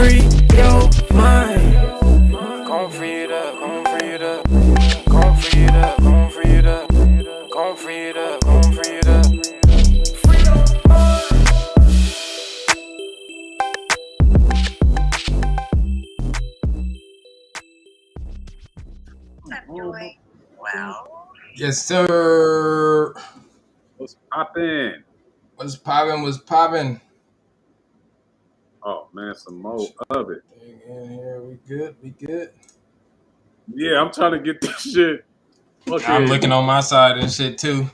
free your mind. Gon' free it up, gon' free it up. Gon' free it up, gon' free it up. Gon' free it up, gon' free it up. Free your mind. Doing well. Yes, sir. What's poppin'? What's poppin'? What's poppin'? Oh man, some more of it. In here, we good? We good? Yeah, I'm trying to get this shit. Okay. I'm looking on my side and shit too.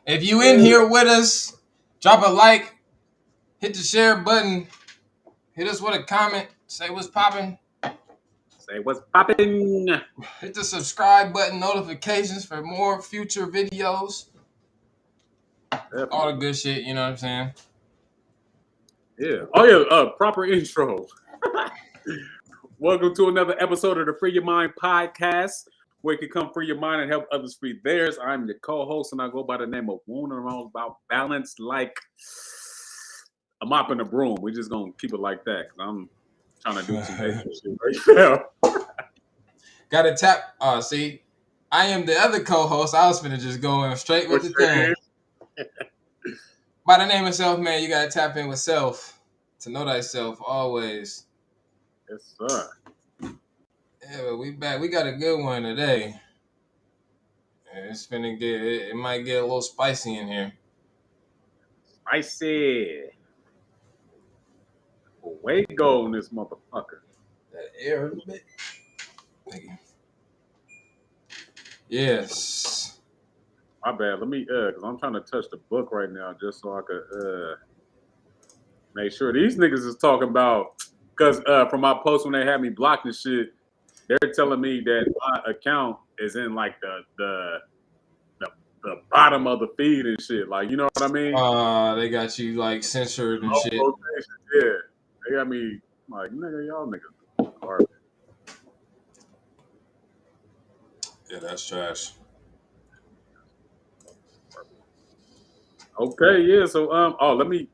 If you in here with us, drop a like, hit the share button, hit us with a comment, say what's poppin'. Say what's poppin'. Hit the subscribe button, notifications for more future videos. Definitely. All the good shit, you know what I'm saying? Yeah. Oh yeah, proper intro. Welcome to another episode of the Free Your Mind podcast, where you can come free your mind and help others free theirs. I'm the co-host, and I go by the name of Woon, and I'm all about balance like a mop and a broom. We're just gonna keep it like that, because I'm trying to do some basic shit right now. Gotta tap. See, I am the other co-host. I was finna just go in straight with the thing. By the name of self, man, you gotta tap in with self to know thyself always. Yes, sir. Yeah, but we back. We got a good one today. It's finna get. It might get a little spicy in here. Spicy. Way go on this motherfucker. That air a little bit. Thank you. Yes. My bad. Let me because I'm trying to touch the book right now just so I could make sure these niggas is talking about, because from my post when they had me blocked and shit, they're telling me that my account is in like the bottom of the feed and shit. Like, you know what I mean? They got you like censored and shit. Yeah. They got me like, nigga, y'all niggas garbage. Yeah, that's trash. Okay, yeah. So let me.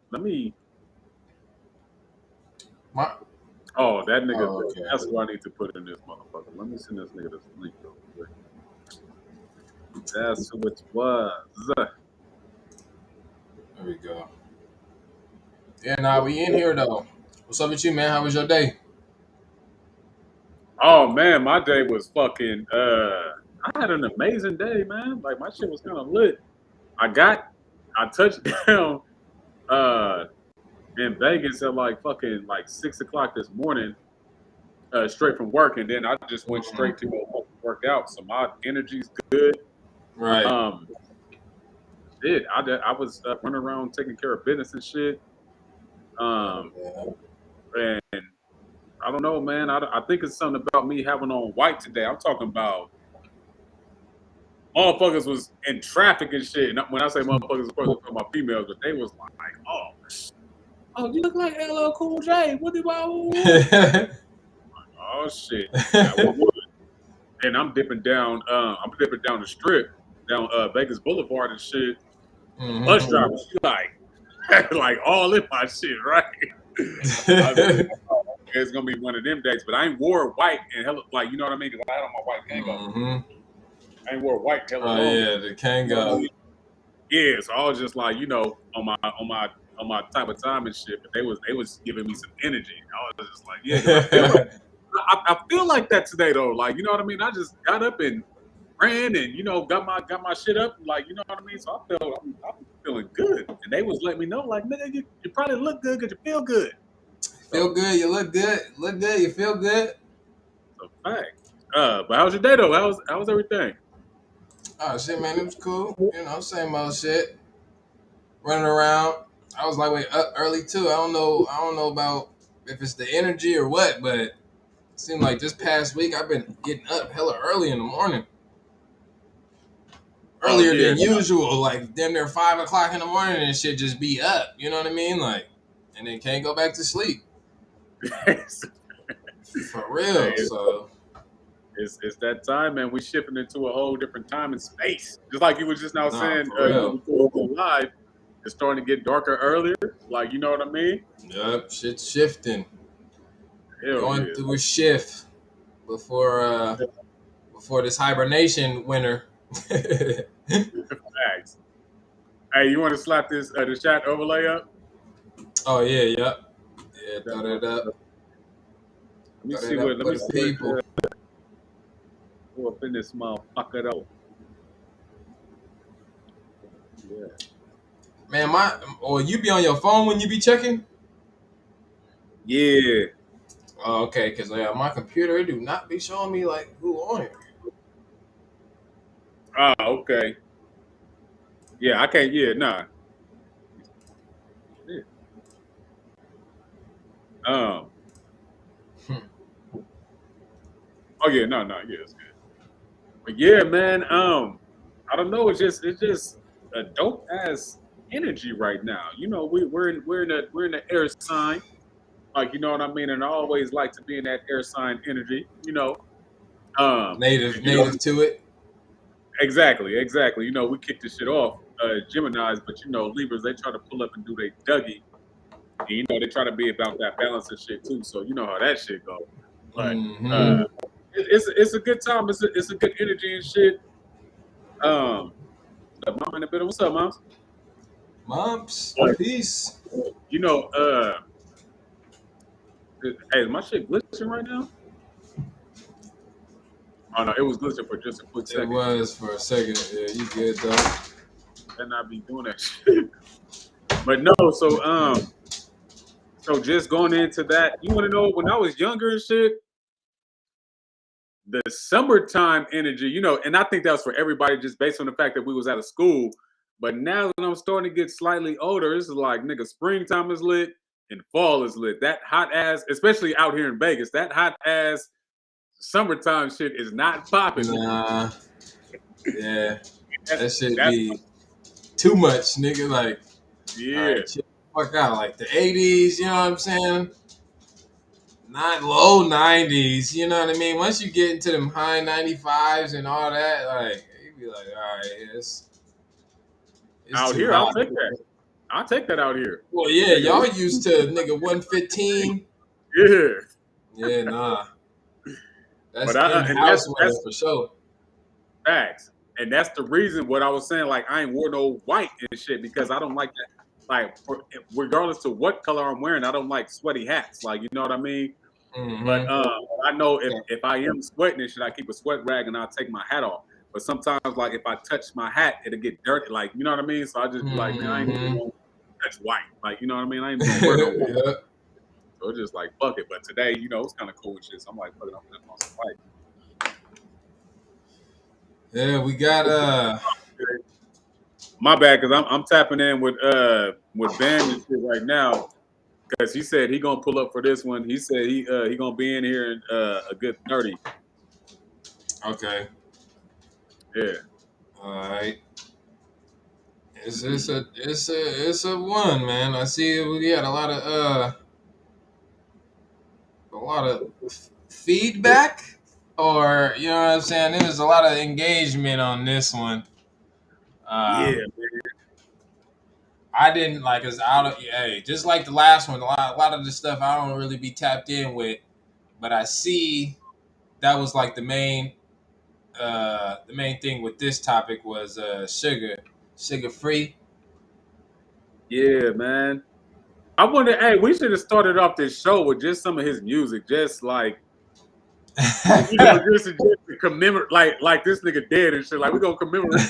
Oh, that nigga. Oh, okay. That's what I need to put in this motherfucker. Let me send this nigga this link real quick. That's who it was. There we go. Yeah, nah, we in here though. What's up with you, man? How was your day? Oh man, my day was fucking. I had an amazing day, man. Like my shit was kind of lit. I touched down in Vegas at like 6 o'clock this morning, straight from work, and then I just went straight to go work out. So my energy's good. Right. I was running around taking care of business and shit. And I don't know, man. I think it's something about me having on white today. I'm talking about motherfuckers was in traffic and shit. And when I say motherfuckers, of course, I'm talking about females, but they was like, oh, you look like LL Cool J. What do you Oh shit. And I'm dipping down the strip, down Vegas Boulevard and shit. Mm-hmm. Bus driver, she like all in my shit, right? It's gonna be one of them days, but I ain't wore white and hella, like, you know what I mean? Because I had on my white Kango. Mm-hmm. I ain't wore white hella long. Oh yeah, the Kango. Yeah, so I was just like, you know, on my type of time and shit. But they was giving me some energy. I was just like, yeah. I feel like that today though. Like, you know what I mean? I just got up and ran and, you know, got my shit up, like, you know what I mean? So I'm feeling good. And they was letting me know, like, nigga, you probably look good because you feel good. Feel good, you look good. Look good, you feel good. So fact. But how's your day though? How's everything? Oh shit, man, it was cool. You know, same old shit. Running around. I was like, wait, up early too. I don't know about if it's the energy or what, but it seemed like this past week I've been getting up hella early in the morning. Earlier than usual, like damn near 5 o'clock in the morning and shit, just be up. You know what I mean? Like, and then can't go back to sleep. For real. So it's that time, man. We shifting into a whole different time and space. Just like you were just now saying before we go live, it's starting to get darker earlier. Like, you know what I mean? Yep, shit's shifting. Hell going yeah. through a shift before this hibernation winter. Facts. Hey, you want to slap this the chat overlay up? Oh yeah, yep. Yeah, That throw that motherfucker. up. Throw that up Let for me the see what people. go up in this motherfucker though. Yeah. Man, or you be on your phone when you be checking? Yeah. Oh, okay, because my computer do not be showing me like who on here. Ah, okay. Yeah, I can't. Yeah, nah. Yeah. Um. Oh yeah, no, yeah, it's good. But yeah, man. I don't know. It's just a dope ass energy right now. You know, we're in the air sign. Like, you know what I mean? And I always like to be in that air sign energy. Um, you know, Native to it. exactly. You know, we kicked this shit off, Gemini's, but you know, Libras, they try to pull up and do their Dougie. And, you know, they try to be about that balance and shit too. So you know how that shit goes. But Mm-hmm. it's a good time. It's a good energy and shit. Um, the mom in the middle. What's up, moms? Mops, But peace. you know, hey, is my shit glitching right now? Oh no, it was glitching for just a quick It second. was for a second. Yeah, you good though. And I be doing that shit. But no, so just going into that, you want to know when I was younger and shit, the summertime energy, you know, and I think that was for everybody just based on the fact that we was out of school. But now that I'm starting to get slightly older, it's like nigga, springtime is lit and fall is lit. That hot ass, especially out here in Vegas, that hot ass summertime shit is not popping. Nah, yeah, That's that should that's be too much, nigga. Like, all yeah. right, chill the fuck out. Like the '80s, you know what I'm saying? Not low '90s, you know what I mean? Once you get into them high '95s and all that, like you be like, all right, it's Out too here, I'll hot. take that. I'll take that out here. Well, yeah, Nigga, y'all used to nigga 115. yeah. Yeah, nah, But that's in and house weather that's for sure. facts. And that's the reason what I was saying, like I ain't wore no white and shit because I don't like that. Like regardless of what color I'm wearing, I don't like sweaty hats. Like you know what I mean? But Mm-hmm. I know Yeah. if I am sweating and shit, I keep a sweat rag and I'll take my hat off. But sometimes like if I touch my hat, it'll get dirty. Like, you know what I mean? So I just be like, man, I ain't even Mm-hmm. gonna touch white. Like, you know what I mean? I ain't even gonna wear no white. Yeah. So it's just like fuck it. But today, you know, it's kind of cool and shit. So I'm like, fuck it, I'm putting on some white. Yeah, we got My bad, cause I'm tapping in with Ben and shit right now. Cause he said he gonna pull up for this one. He said he gonna be in here in a good 30. okay. Yeah. All right. It's a one, man. I see we got a lot of feedback, or you know what I'm saying. There's a lot of engagement on this one. Yeah, Um, man. I didn't like as out of hey, just like the last one. A lot of the stuff I don't really be tapped in with, but I see that was like the main thing with this topic was sugar free. Yeah, man. I wonder, hey, we should have started off this show with just some of his music, just like you know, just to commemorate, like this nigga dead and shit. Like we gonna commemorate.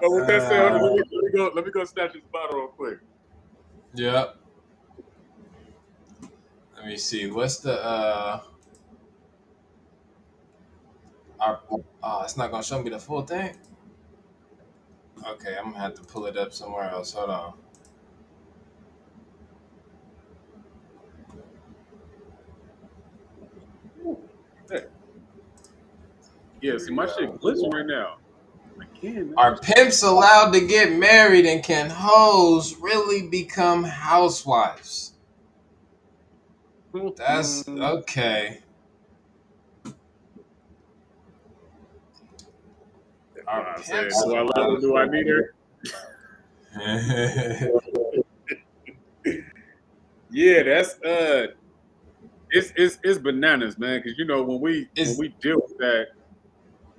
But with that said, hold on, uh, let me go snatch this bottle real quick. yeah. Let me see. What's the our, it's not gonna show me the full thing. Okay, I'm gonna have to pull it up somewhere else. Hold on. Hey. Yeah, see my shit glitching right now. Again, man. Are pimps allowed to get married, and can hoes really become housewives? That's okay. Are I said, pimps do I love her? allowed? Do I need her? Yeah, that's it's bananas, man. Because you know when Is we deal with that,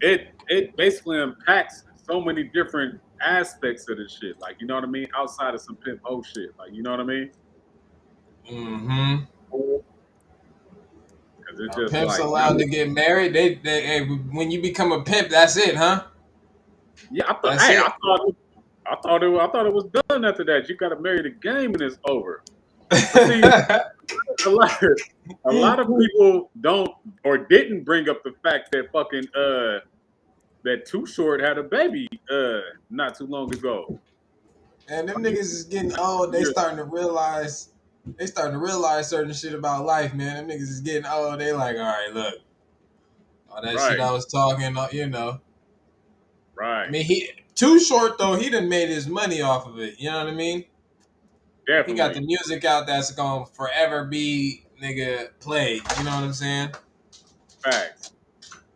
it basically unpacks so many different aspects of this shit. Like you know what I mean, outside of some pimp ho shit. Like you know what I mean? mm-hmm. Because it's Are just pimps like allowed to get married? Hey, when you become a pimp, that's it, huh? yeah, That's it. I thought it was done after that. You got to marry the game and it's over. But see, a lot a lot of people don't or didn't bring up the fact that fucking that Too Short had a baby not too long ago. And them niggas is getting old. They Years. starting to realize. They starting to realize certain shit about life, man. Them niggas is getting old. They like, all right, look, all that shit Right, I was talking, you know. I right, mean, he Too Short though. He done made his money off of it. You know what I mean? He got the definitely music out that's gonna forever be nigga played. You know what I'm saying? facts.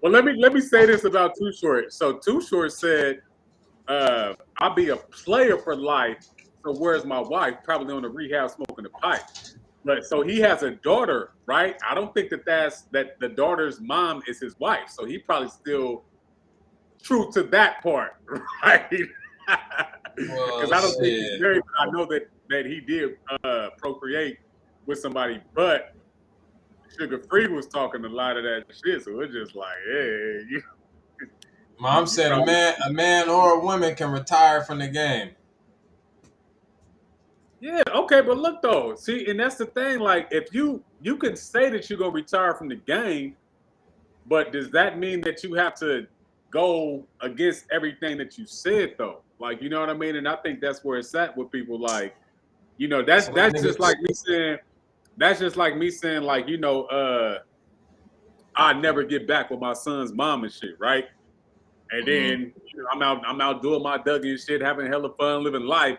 Well, let me say this about Too Short. So Too Short said, "I'll be a player for life. So where's my wife? Probably on the rehab smoking a pipe." But so he has a daughter, right? I don't think that the daughter's mom is his wife. So he probably still true to that part, right? Because Well, I don't think he's shit. married, but I know that he did procreate with somebody. But Sugar Free was talking a lot of that shit, so it's just like, hey, Mom you said probably a man or a woman can retire from the game. yeah, okay, but look though, see, and that's the thing. Like, if you could say that you're gonna retire from the game, but does that mean that you have to go against everything that you said though? Like, you know what I mean? And I think that's where it's at with people. Like, you know, So them that's just niggas. like me saying that's just like me saying like, you know, I never get back with my son's mom and shit, right? And Mm, then you know, I'm out doing my Dougie and shit, having hella fun, living life,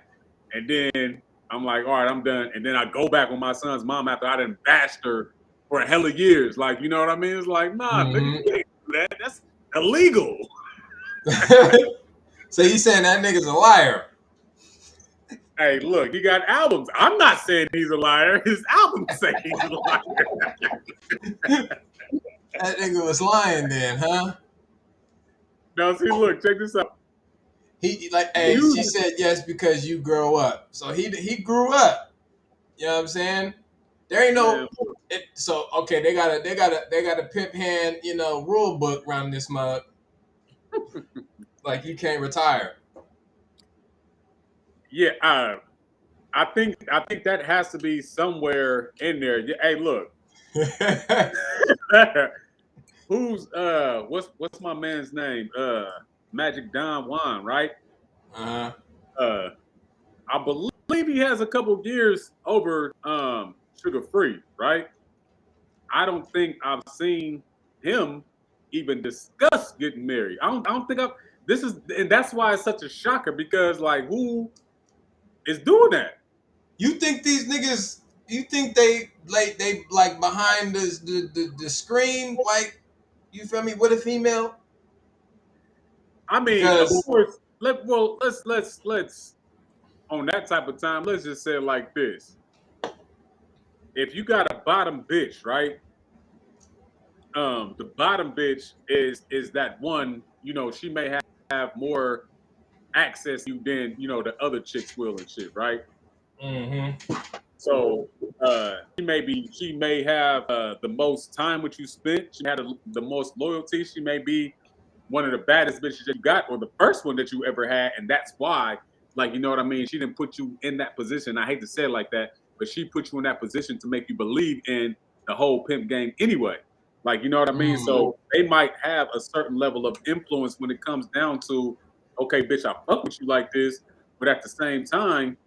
and then I'm like, all right, I'm done. And then I go back with my son's mom after I done bashed her for a hella years. Like, you know what I mean? It's like, nah, nigga, you mm-hmm. can't do that. That's illegal. So he's saying that nigga's a liar. Hey, look, he got albums. I'm not saying he's a liar. His albums say he's a liar. That nigga was lying then, huh? Now, see, look, check this out. He like, hey, she You, said yes because you grow up. So he grew up. You know what I'm saying? There ain't man, no. So okay, they got a pimp hand, you know, rule book around this mug. Like you can't retire. yeah, I think that has to be somewhere in there. Hey, look, who's what's my man's name? Magic Don Juan, right? uh-huh. Uh, I believe he has a couple years over Sugar Free, right? I don't think I've seen him even discuss getting married. I don't think I've. This is, and that's why it's such a shocker because like who is doing that? You think these niggas? You think they like behind the screen like you feel me with a female? I mean, of Because course. Let's on that type of time. Let's just say it like this: if you got a bottom bitch, right? The bottom bitch is that one. You know, she may have more access to you than you know the other chicks will and shit, right? mm-hmm. So she may have the most time with you spent. She had the most loyalty. She may be one of the baddest bitches that you got, or the first one that you ever had, and that's why, like, you know what I mean. She didn't put you in that position. I hate to say it like that, but she put you in that position to make you believe in the whole pimp game anyway. Like, you know what I mean. Mm. So they might have a certain level of influence when it comes down to, okay, bitch, I fuck with you like this, but at the same time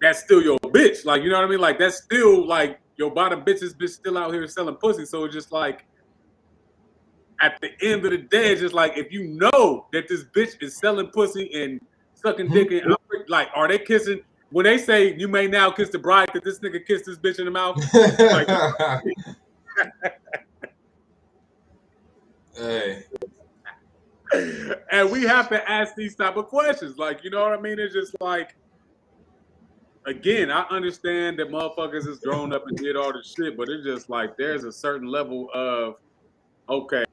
that's still your bitch. Like, you know what I mean? Like, that's still like your bottom bitch still out here selling pussy. So it's just like at the end of the day, it's just like if you know that this bitch is selling pussy and sucking dick and like, are they kissing? When they say you may now kiss the bride, that this nigga kissed this bitch in the mouth, like, Hey. and we have to ask these type of questions. Like, you know what I mean? It's just like again, I understand that motherfuckers is grown up and did all this shit, but it's just like there's a certain level of okay.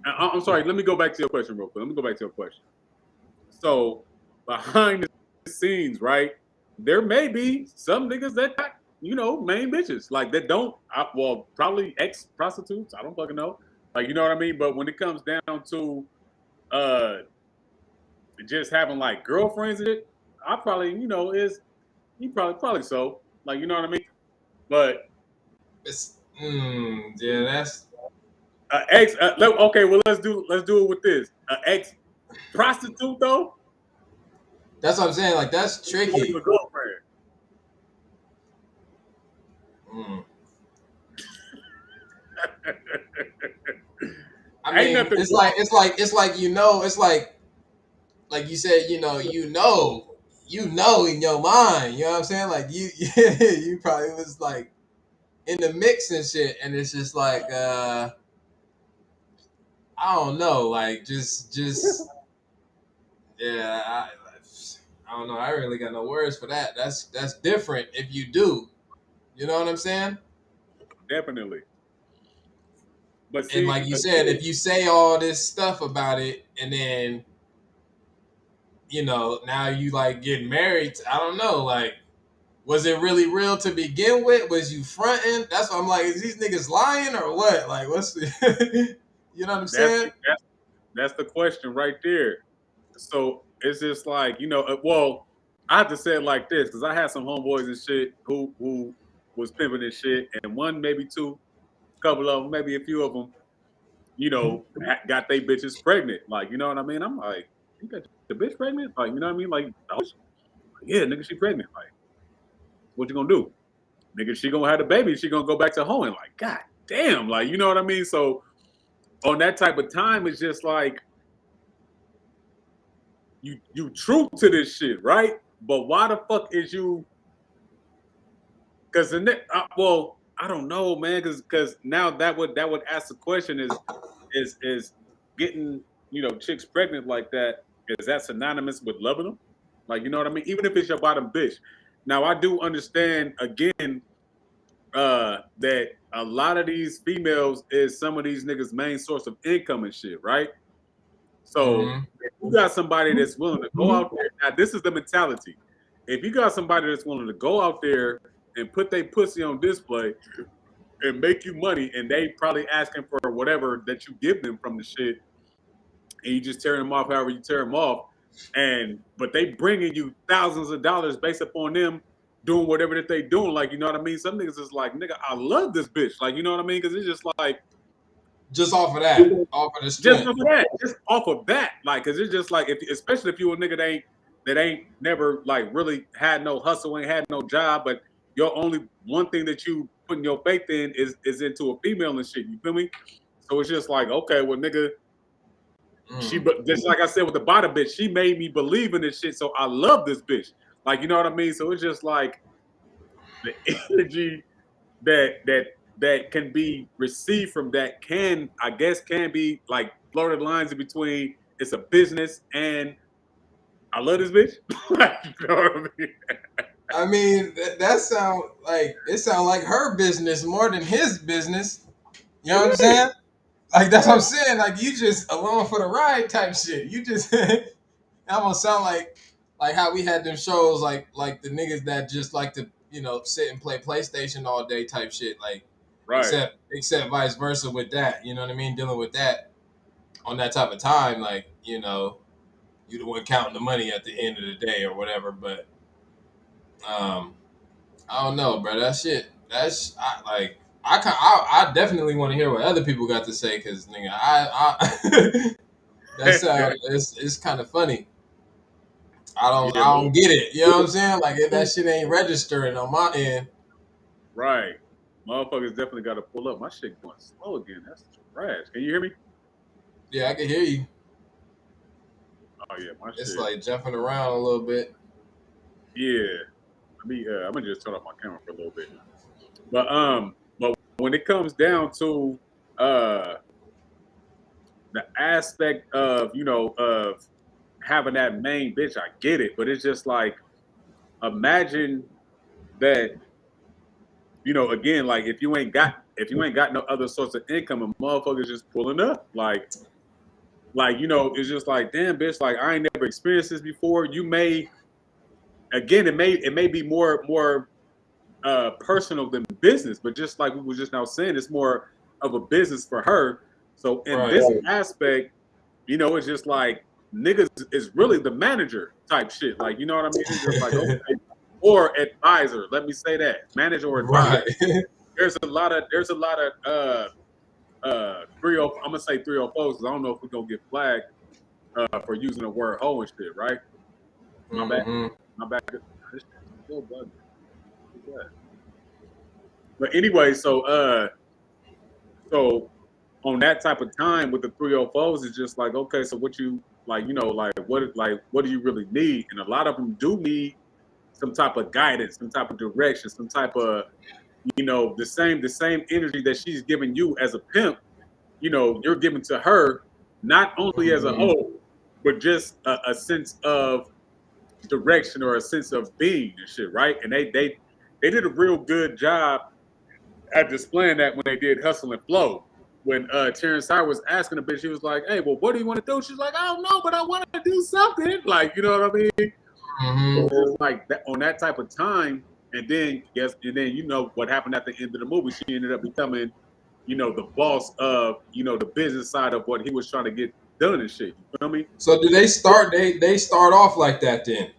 I'm sorry. Let me go back to your question real quick. Let me go back to your question. So behind the scenes, right? There may be some niggas that got, main bitches like that don't. Well, probably ex prostitutes. I don't fucking know. Like, you know what I mean? But when it comes down to uh just having like girlfriends and it, I probably, is you probably so. Like, you know what I mean? But Yeah, that's ex. Okay, well let's do it with this. Ex prostitute though. what I'm saying. Like that's Like tricky. a girlfriend. Mm. I Ain't mean, nothing it's wrong. like it's like you said, in your mind. You know what I'm saying? Like you probably was like in the mix and shit, and it's just like I don't know, like just yeah, I don't know. I really got no words for that. That's different if you do. You know what I'm saying? Definitely. But And see, like you said, again, if you say all this stuff about it, and then now you like getting married, I don't know, like was it really real to begin with? Was you fronting? That's what I'm like. Is these niggas lying or what? Like, what's the, you know what I'm that's saying? that's that's the question right there. So it's just like, well, I have to say it like this because I had some homeboys and shit who was pimping and shit, and one, maybe two, couple of them, maybe a few of them, got they bitches pregnant. Like, you know what I mean? I'm like, you got the bitch pregnant? Like, you know what I mean? Like, oh, yeah, nigga, she pregnant. Like, what you gonna do? Nigga, she gonna have the baby. She gonna go back to home. Like, god damn. Like, you know what I mean? So on that type of time, it's just like you true to this shit, right? But why the fuck is you? Because well, I don't know, man. Because now that would ask the question is getting chicks pregnant like that, is that synonymous with loving them? Like, you know what I mean? Even if it's your bottom bitch. Now I do understand again that a lot of these females is some of these niggas' main source of income and shit, right? So Mm-hmm. if you got somebody that's willing to go out there, now this is the mentality. If you got somebody that's willing to go out there and put their pussy on display and make you money, and they probably asking for whatever that you give them from the shit, and you just tearing them off however you tear them off, but they bringing you thousands of dollars based upon them doing whatever that they doing, like, you know what I mean? Some niggas is like, nigga, I love this bitch, like, you know what I mean? Because it's just like, Just off of that, off of the just strength. off of that, just off of that, like, because it's just like, especially if you a nigga that ain't never like really had no hustle, ain't had no job, but your only one thing that you putting your faith in is into a female and shit. You feel me? So it's just like, okay, well, nigga, Mm. but just like I said with the bottom bitch, she made me believe in this shit. So I love this bitch. Like, you know what I mean? So it's just like the energy that can be received from that can be like blurred lines in between it's a business and I love this bitch. Like, you know what I mean? I mean, that sound like it sound like her business more than his business. You know what I'm It is. saying? Like that's what I'm Yeah. saying. Like you just along for the ride type shit. You just that almost sound like how we had them shows like the niggas that just like to sit and play PlayStation all day type shit. Like Right. except vice versa with that. You know what I mean? Dealing with that on that type of time, like you the one counting the money at the end of the day or whatever. But um, I don't know, bro. That shit. That's I definitely want to hear what other people got to say because nigga, I that's it's kind of funny. Yeah, I don't get it. You know what I'm saying? Like if that shit ain't registering on my end. right. Motherfuckers definitely got to pull up. My shit going slow again. That's trash. Can you hear me? Yeah, I can hear you. Oh yeah, my It's shit. like jumping around a little bit. Yeah. I'm gonna just turn off my camera for a little bit. But when it comes down to uh the aspect of having that main bitch, I get it, but it's just like imagine that, again, like if you ain't got no other source of income and motherfuckers just pulling up, it's just like, damn, bitch, like I ain't never experienced this before. You may, again, it may be more personal than business, but just like we were just now saying, it's more of a business for her. So in Right. this aspect, it's just like niggas is really the manager type shit. Like, you know what I mean? It's just like, okay, or advisor. Let me say that, manager or advisor. Right. There's a lot of 30. I'm gonna say 304 because I don't know if we're gonna get flagged for using the word hoe and shit, right? My bad. hmm My bad. This shit is still bugging. What's that? But anyway, so on that type of time with the 304s, it's just like, okay, so what you what do you really need? And a lot of them do need some type of guidance, some type of direction, some type of, the same energy that she's giving you as a pimp, you're giving to her, not only as a hmm whole, but just a sense of direction or a sense of being and shit, right? And they did a real good job at displaying that when they did Hustle and Flow. When Terrence Howard was asking the bitch, she was like, "Hey, well, what do you want to do?" She's like, "I don't know, but I want to do something." Like, you know what I mean? hmm So it's like that on that type of time, and then what happened at the end of the movie? She ended up becoming, the boss of, the business side of what he was trying to get done and shit. You feel me? So do they start off like that then?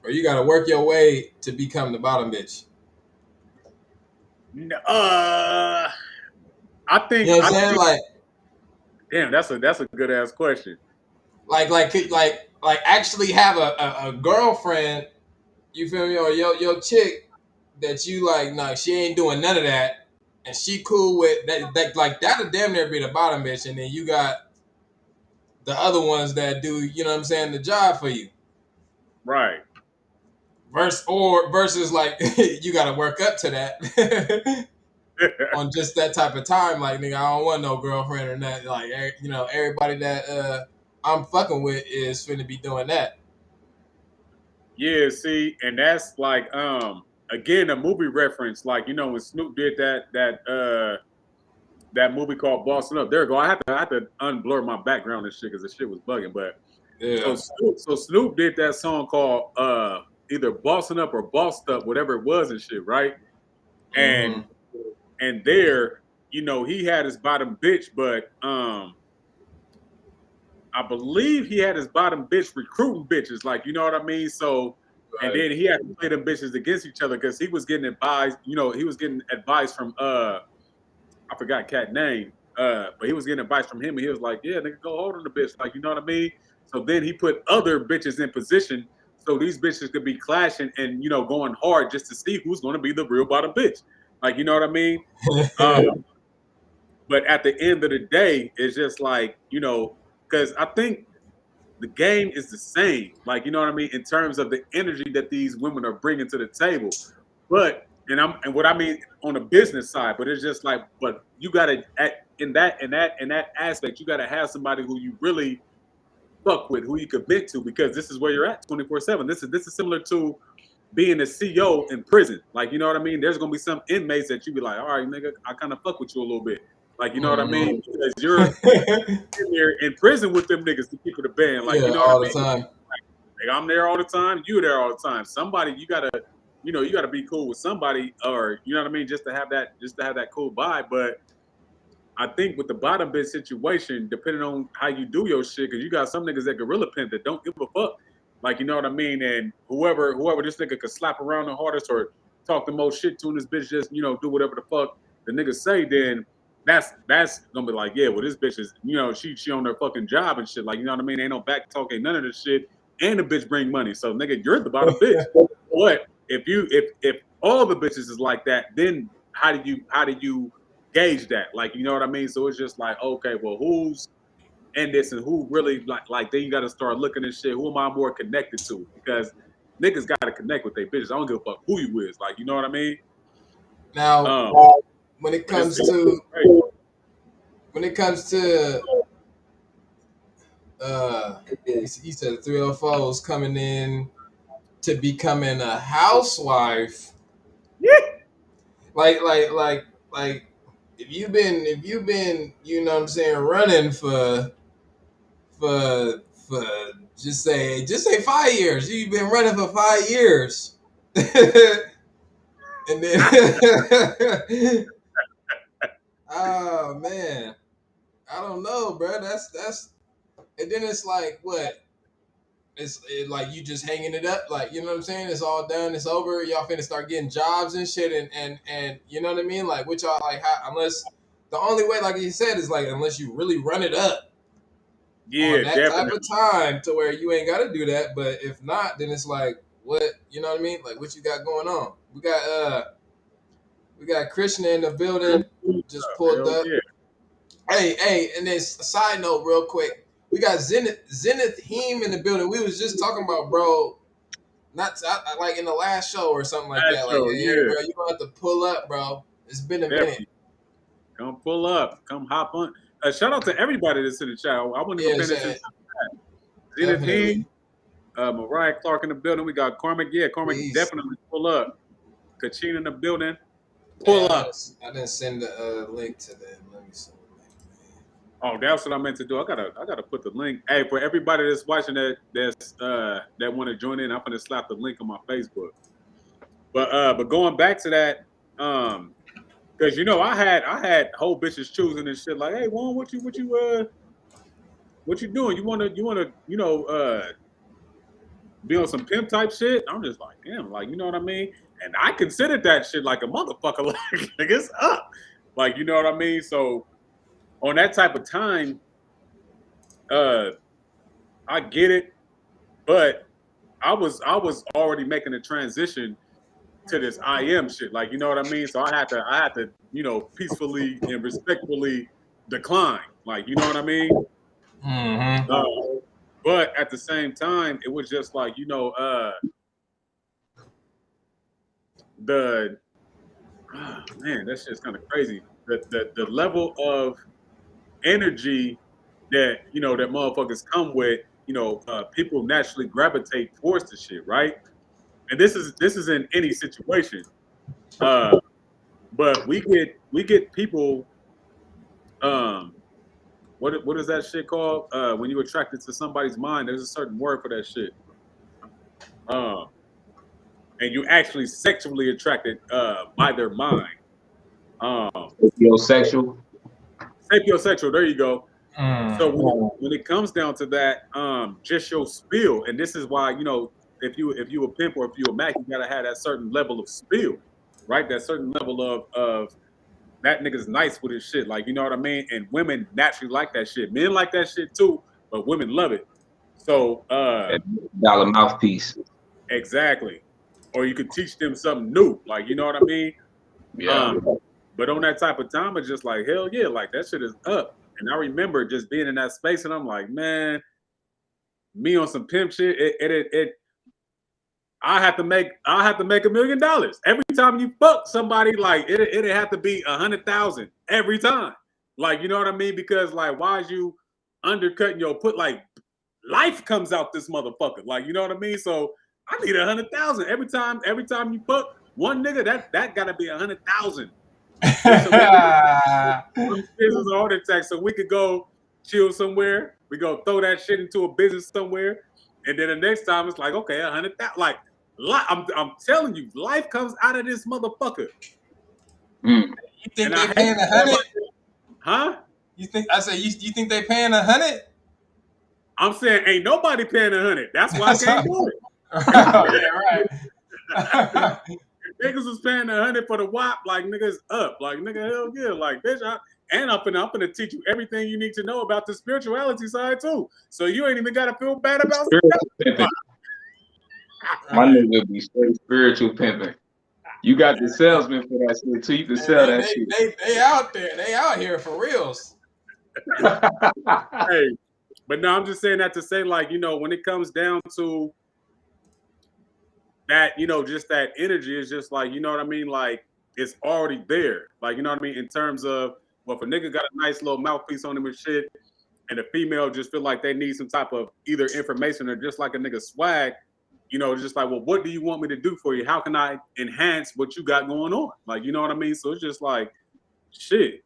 Or you gotta work your way to become the bottom bitch? I You think know what I I'm saying? think damn, that's a good ass question. Like actually have a girlfriend, you feel me, or your chick that you like, nah, she ain't doing none of that, and she cool with that like that'll damn near be the bottom bitch, and then you got the other ones that do, you know what I'm saying, the job for you. Right. Versus like you gotta work up to that on just that type of time. Like, nigga, I don't want no girlfriend or nothing. Like, everybody that I'm fucking with is finna be doing that. Yeah, see, and that's like again a movie reference, like when Snoop did that movie called Boston Up. There we go. I had to unblur my background and shit because the shit was bugging. But Yeah. so Snoop did that song called either Boston Up or Bossed Up, whatever it was and shit, right? Mm-hmm. And there, he had his bottom bitch, but I believe he had his bottom bitch recruiting bitches, like, you know what I mean? So, and Right. then he had to play them bitches against each other because he was getting advice, he was getting advice from I forgot cat name, but he was getting advice from him, and he was like, "Yeah, nigga, go hold on the bitch," like, you know what I mean? So then he put other bitches in position so these bitches could be clashing and going hard just to see who's going to be the real bottom bitch, like, you know what I mean? Um, but at the end of the day, it's just like, because I think the game is the same, like, you know what I mean, in terms of the energy that these women are bringing to the table. But and what I mean on the business side, but it's just like, but you gotta in that aspect, you gotta have somebody who you really fuck with, who you commit to, because this is where you're at 24/7. This is similar to being a CO in prison. Like, you know what I mean? There's gonna be some inmates that you be like, all right, nigga, I kind of fuck with you a little bit. Like, you know what I Mm-hmm. mean? Because you're in there in prison with them niggas to keep it a band. Like, Yeah, you know what I all the mean? time. Like, I'm there all the time, you there all the time. Somebody you gotta be cool with somebody, or you know what I mean, just to have that cool vibe. But I think with the bottom bitch situation, depending on how you do your shit, because you got some niggas that gorilla pimp that don't give a fuck. Like, you know what I mean? And whoever this nigga could slap around the hardest or talk the most shit to, and this bitch just, do whatever the fuck the nigga say, then that's gonna be like, yeah, well, this bitch is, she on her fucking job and shit. Like, you know what I mean? Ain't no back talk, ain't none of this shit. And the bitch bring money. So nigga, you're the bottom bitch. What if all the bitches is like that, then how do you gauge that? Like, you know what I mean? So it's just like, okay, well, who's in this and who really like then you gotta start looking at shit. Who am I more connected to? Because niggas gotta connect with their bitches. I don't give a fuck who you is. Like, you know what I mean? Now, Um, when it but it's comes to crazy. when it comes to uh, he said the 304s coming in. to becoming a housewife. Yeah. Like if you've been, you know what I'm saying, running for just say 5 years. You've been running for 5 years. And then oh man, I don't know, bro. That's and then it's like what? Like you just hanging it up, like you know what I'm saying. It's all done. It's over. Y'all finna start getting jobs and shit, and you know what I mean. Like which y'all like, unless the only way, like you said, is like unless you really run it up Yeah, on that type definitely. of time to where you ain't got to do that. But if not, then it's like what you know what I mean. Like what you got going on. We got Krishna in the building. Just pulled Hell up. yeah. Hey, and then side note, real quick, we got Zenith Heem in the building. We was just talking about, bro. Not like in the last show or something like Last that. Like, show, hey, yeah, bro, you gonna have to pull up, bro. It's been a minute. definitely. Come pull up. Come hop on. Shout out to everybody that's in the chat. I wasn't even Yeah, paying attention. Zenith definitely. Team, Mariah Clark in the building. We got Cormac. Yeah, Cormac Please. definitely pull up. Kachina in the building. Hey, Pull up. I didn't send the link to them. Let me send the link. Oh, that's what I meant to do. I gotta put the link. Hey, for everybody that's watching that want to join in, I'm gonna slap the link on my Facebook. But going back to that, because you know I had whole bitches choosing and shit like, hey, Juan, what you doing? You wanna be on some pimp type shit? I'm just like, damn, like you know what I mean? And I considered that shit like a motherfucker, like it's up, like you know what I mean? So on that type of time, uh, I get it, but I was already making a transition to this IM shit, like you know what I mean? So I had to peacefully and respectfully decline, like you know what I mean? Mm-hmm. Uh, but at the same time, it was just like the man, that's just kind of crazy. The level of energy that that motherfuckers come with, people naturally gravitate towards the shit, right? And this is in any situation. Uh, but we get people. Um, what is that shit called? When you're attracted to somebody's mind, there's a certain word for that shit. Um, and you actually sexually attracted by their mind. Um, Sapiosexual. Sapiosexual. There you go. So Mm. when it comes down to that, just your spill, and this is why if you a pimp or if you a Mac, you gotta have that certain level of spill, right? That certain level of that nigga's nice with his shit, like you know what I mean. And women naturally like that shit. Men like that shit too, but women love it. So Dollar mouthpiece. exactly. Or you could teach them something new, like you know what I mean. Yeah. But on that type of time, it's just like hell yeah, like that shit is up. And I remember just being in that space, and I'm like, man, me on some pimp shit. I have to make $1 million every time you fuck somebody. Like it have to be 100,000 every time. Like you know what I mean? Because like, why is you undercutting your put? Like life comes out this motherfucker. Like you know what I mean? So I need 100,000 every time. Every time you fuck one nigga, that gotta be 100,000. This is a heart attack, so we could go chill somewhere. We go throw that shit into a business somewhere, and then the next time it's like, okay, 100,000. Like, I'm telling you, life comes out of this motherfucker. Mm. You think And they I hate paying 100? huh? You think I say you think they paying 100? I'm saying ain't nobody paying 100. That's why I can't do it. Oh, yeah, right. Niggas was paying 100 for the WAP, like niggas up, like nigga, hell yeah, like bitch. I'm finna teach you everything you need to know about the spirituality side too. So you ain't even gotta feel bad about Spiritual pimping. My Right. nigga be straight spiritual pimping. You got the salesman for that shit too. You can sell that shit. They out there. They out here for reals. Hey, but no, I'm just saying that to say, like, when it comes down to that, just that energy is just like, you know what I mean? Like, it's already there. Like, you know what I mean? In terms of, well, if a nigga got a nice little mouthpiece on him and shit, and a female just feel like they need some type of either information or just like a nigga swag, you know, just like, well, what do you want me to do for you? How can I enhance what you got going on? Like, you know what I mean? So it's just like, shit.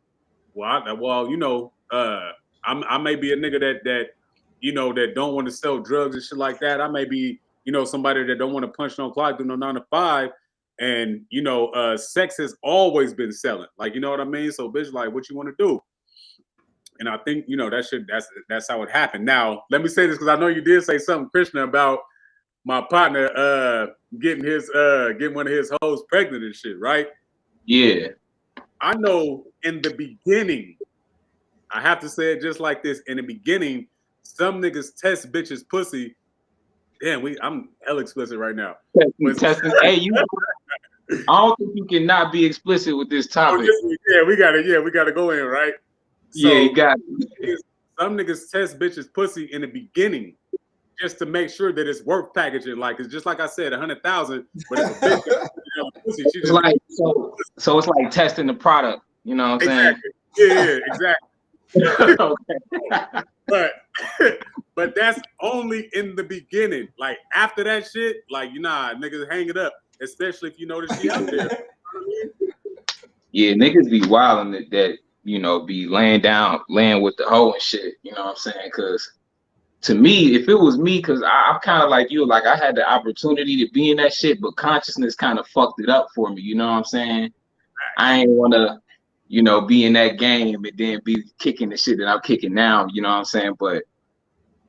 Well, you know, I may be a nigga that you know that don't want to sell drugs and shit like that. I may be, you know, somebody that don't want to punch no clock, do no 9 to 5, and you know, sex has always been selling. Like, you know what I mean? So, bitch, like, what you want to do? And I think, you know, that's how it happened. Now, let me say this because I know you did say something, Krishna, about my partner getting one of his hoes pregnant and shit, right? Yeah. I know in the beginning, I have to say it just like this. In the beginning, some niggas test bitches pussy. Damn, I'm hell explicit right now. Testing. Hey, I don't think you cannot be explicit with this topic. We gotta go in, right? So, yeah, you got it. Some niggas test bitches pussy in the beginning just to make sure that it's worth packaging. Like, it's just like I said, 100,000, but if a bitch pussy, she it's like so it's like testing the product. You know what I'm saying? Yeah, exactly. Okay. but that's only in the beginning. Like after that shit, like niggas hang it up, especially if you know that she out there. Yeah, niggas be wilding that you know be laying with the hoe and shit. You know what I'm saying? Because to me, if it was me, because I'm kind of like you, like I had the opportunity to be in that shit, but consciousness kind of fucked it up for me. You know what I'm saying? I ain't want to, you know, be in that game and then be kicking the shit that I'm kicking now. You know what I'm saying? But,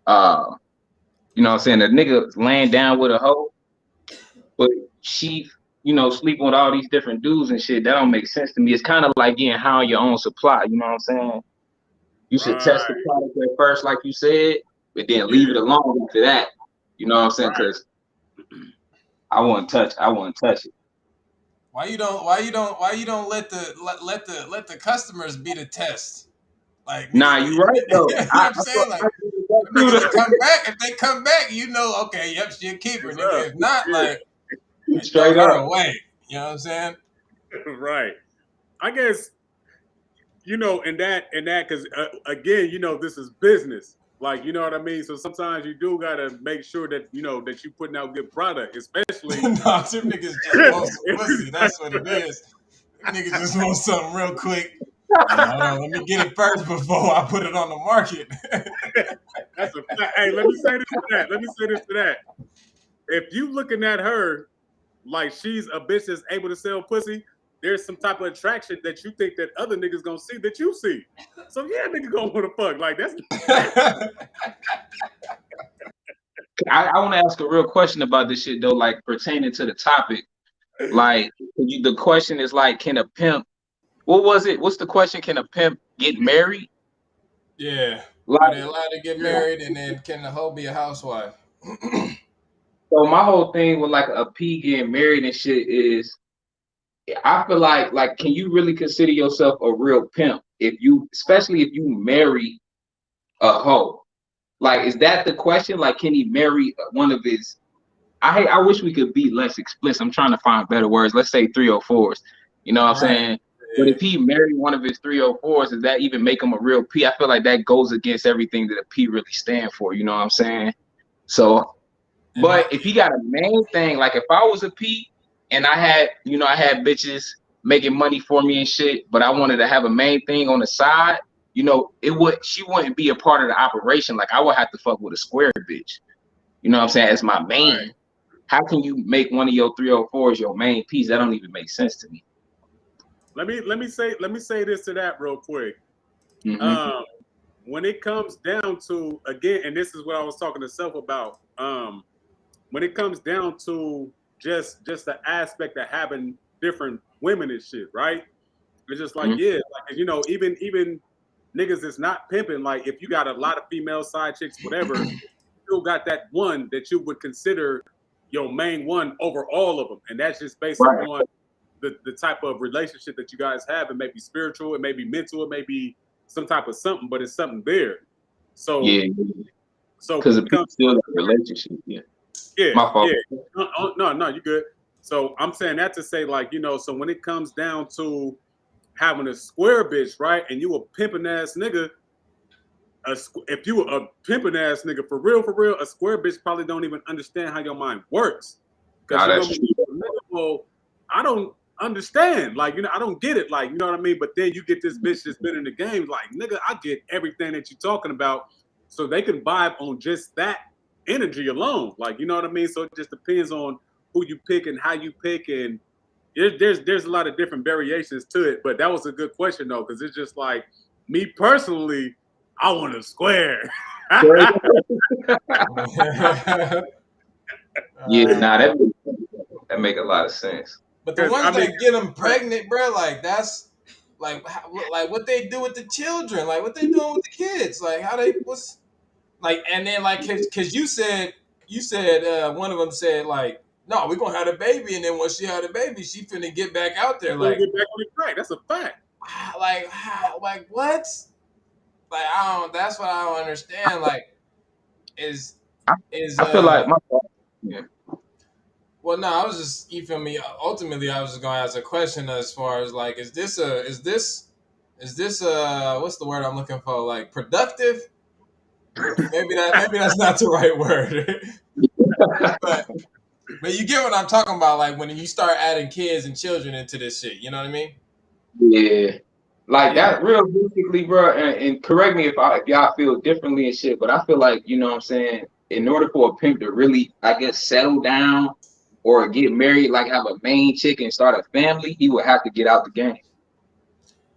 you know what I'm saying? The nigga laying down with a hoe, but she, you know, sleeping with all these different dudes and shit. That don't make sense to me. It's kind of like getting high on your own supply. You know what I'm saying? You should test the product at first, like you said, but then leave it alone after that. You know what I'm saying? Because I wouldn't touch it. Why you don't let the customers be the test? Like, nah, you right though. You know what I'm saying? Like, if they come back, you know, okay, yep, she a keeper, nigga. If not, like, straight up away. You know what I'm saying? Right. I guess, you know, and that, because again, you know, this is business. Like, you know what I mean? So sometimes you do gotta make sure that, you know, that you putting out good product, especially. No, them niggas just want some pussy. That's what it is. Them niggas just want something real quick. Hold on, let me get it first before I put it on the market. That's a fact. Hey, let me say this to that. If you looking at her like she's a bitch that's able to sell pussy, there's some type of attraction that you think that other niggas gonna see that you see. So yeah, nigga gonna want to fuck. Like that's. I want to ask a real question about this shit though, like pertaining to the topic. Like the question is like, can a pimp? What was it? What's the question? Can a pimp get married? Yeah. Like, are they allowed to get married, and then can the hoe be a housewife? So my whole thing with like a P getting married and shit is, I feel like can you really consider yourself a real pimp especially if you marry a hoe? Like, is that the question? Like, can he marry one of his? I wish we could be less explicit. I'm trying to find better words. Let's say 304s. You know what I'm saying? But if he married one of his 304s, does that even make him a real P? I feel like that goes against everything that a P really stand for. You know what I'm saying? So, but if he got a main thing, like if I was a P and I had bitches making money for me and shit, but I wanted to have a main thing on the side, you know, she wouldn't be a part of the operation. Like I would have to fuck with a square bitch. You know what I'm saying? As my main. Right. How can you make one of your 304s your main piece? That don't even make sense to me. Let me say this to that real quick. Mm-hmm. When it comes down to, again, and this is what I was talking to Self about, when it comes down to just the aspect of having different women and shit, right? It's just like, yeah, like, you know, even niggas that's not pimping, like if you got a lot of female side chicks, whatever, you still got that one that you would consider your main one over all of them. And that's just based on the type of relationship that you guys have. It may be spiritual, it may be mental, it may be some type of something, but it's something there. So yeah, so because it becomes still a relationship. Yeah, my fault. Yeah, no, you good. So I'm saying that to say, like, you know, so when it comes down to having a square bitch, right, and you a pimping ass nigga, if you a pimping ass nigga for real, a square bitch probably don't even understand how your mind works. Because Nah, you're that's gonna true. be well, I don't understand. Like, I don't get it. Like, you know what I mean? But then you get this bitch that's been in the game, like, nigga, I get everything that you're talking about. So they can vibe on just that energy alone. Like, you know what I mean? So it just depends on who you pick and how you pick, and there's a lot of different variations to it. But that was a good question though, because it's just like me personally, I want a square. Yeah, nah, that make a lot of sense. But the ones that get them pregnant, bro, like that's like what they do with the children, like what they doing with the kids, like how they what's like, and then like because you said one of them said like, no, we're gonna have a baby, and then once she had a baby, she finna get back out there, like get back on the track. That's a fact. Like what? Like I don't. That's what I don't understand. Like I feel like yeah. Well, no, I was just, you feel me? Ultimately, I was just gonna ask a question as far as like, is this what's the word I'm looking for? Like productive? Maybe that's not the right word. but you get what I'm talking about. Like when you start adding kids and children into this shit, you know what I mean? Yeah. Like Yeah. that realistically, bro, and correct me if y'all feel differently and shit, but I feel like, you know what I'm saying, in order for a pimp to really, I guess, settle down or get married, like have a main chick and start a family, he would have to get out the game.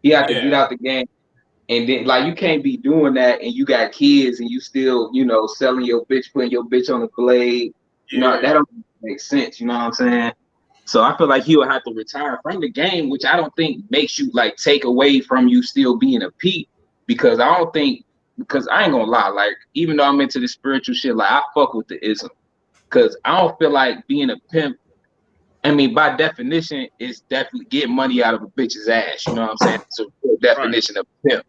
He had to get out the game. And then like you can't be doing that and you got kids and you still, you know, selling your bitch, putting your bitch on the blade. You know, that don't make sense, you know what I'm saying? So I feel like he will have to retire from the game, which I don't think makes you like take away from you still being a peep. Because I don't think, because I ain't gonna lie, like even though I'm into the spiritual shit, like I fuck with the ism. Because I don't feel like being a pimp, I mean, by definition, is definitely getting money out of a bitch's ass. You know what I'm saying? It's a real definition of pimp.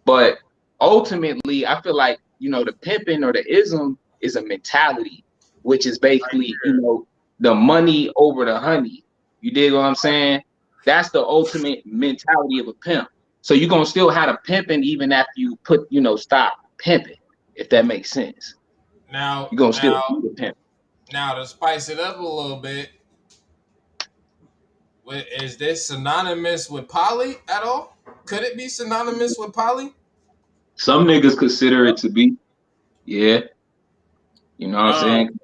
But ultimately, I feel like, you know, the pimping or the ism is a mentality, which is basically, you know, the money over the honey. You dig what I'm saying? That's the ultimate mentality of a pimp. So you're gonna still have a pimping even after you stop pimping, if that makes sense. Now You're gonna still be a pimp. Now to spice it up a little bit, is this synonymous with poly at all? Could it be synonymous with poly? Some niggas consider it to be, yeah. You know what I'm saying?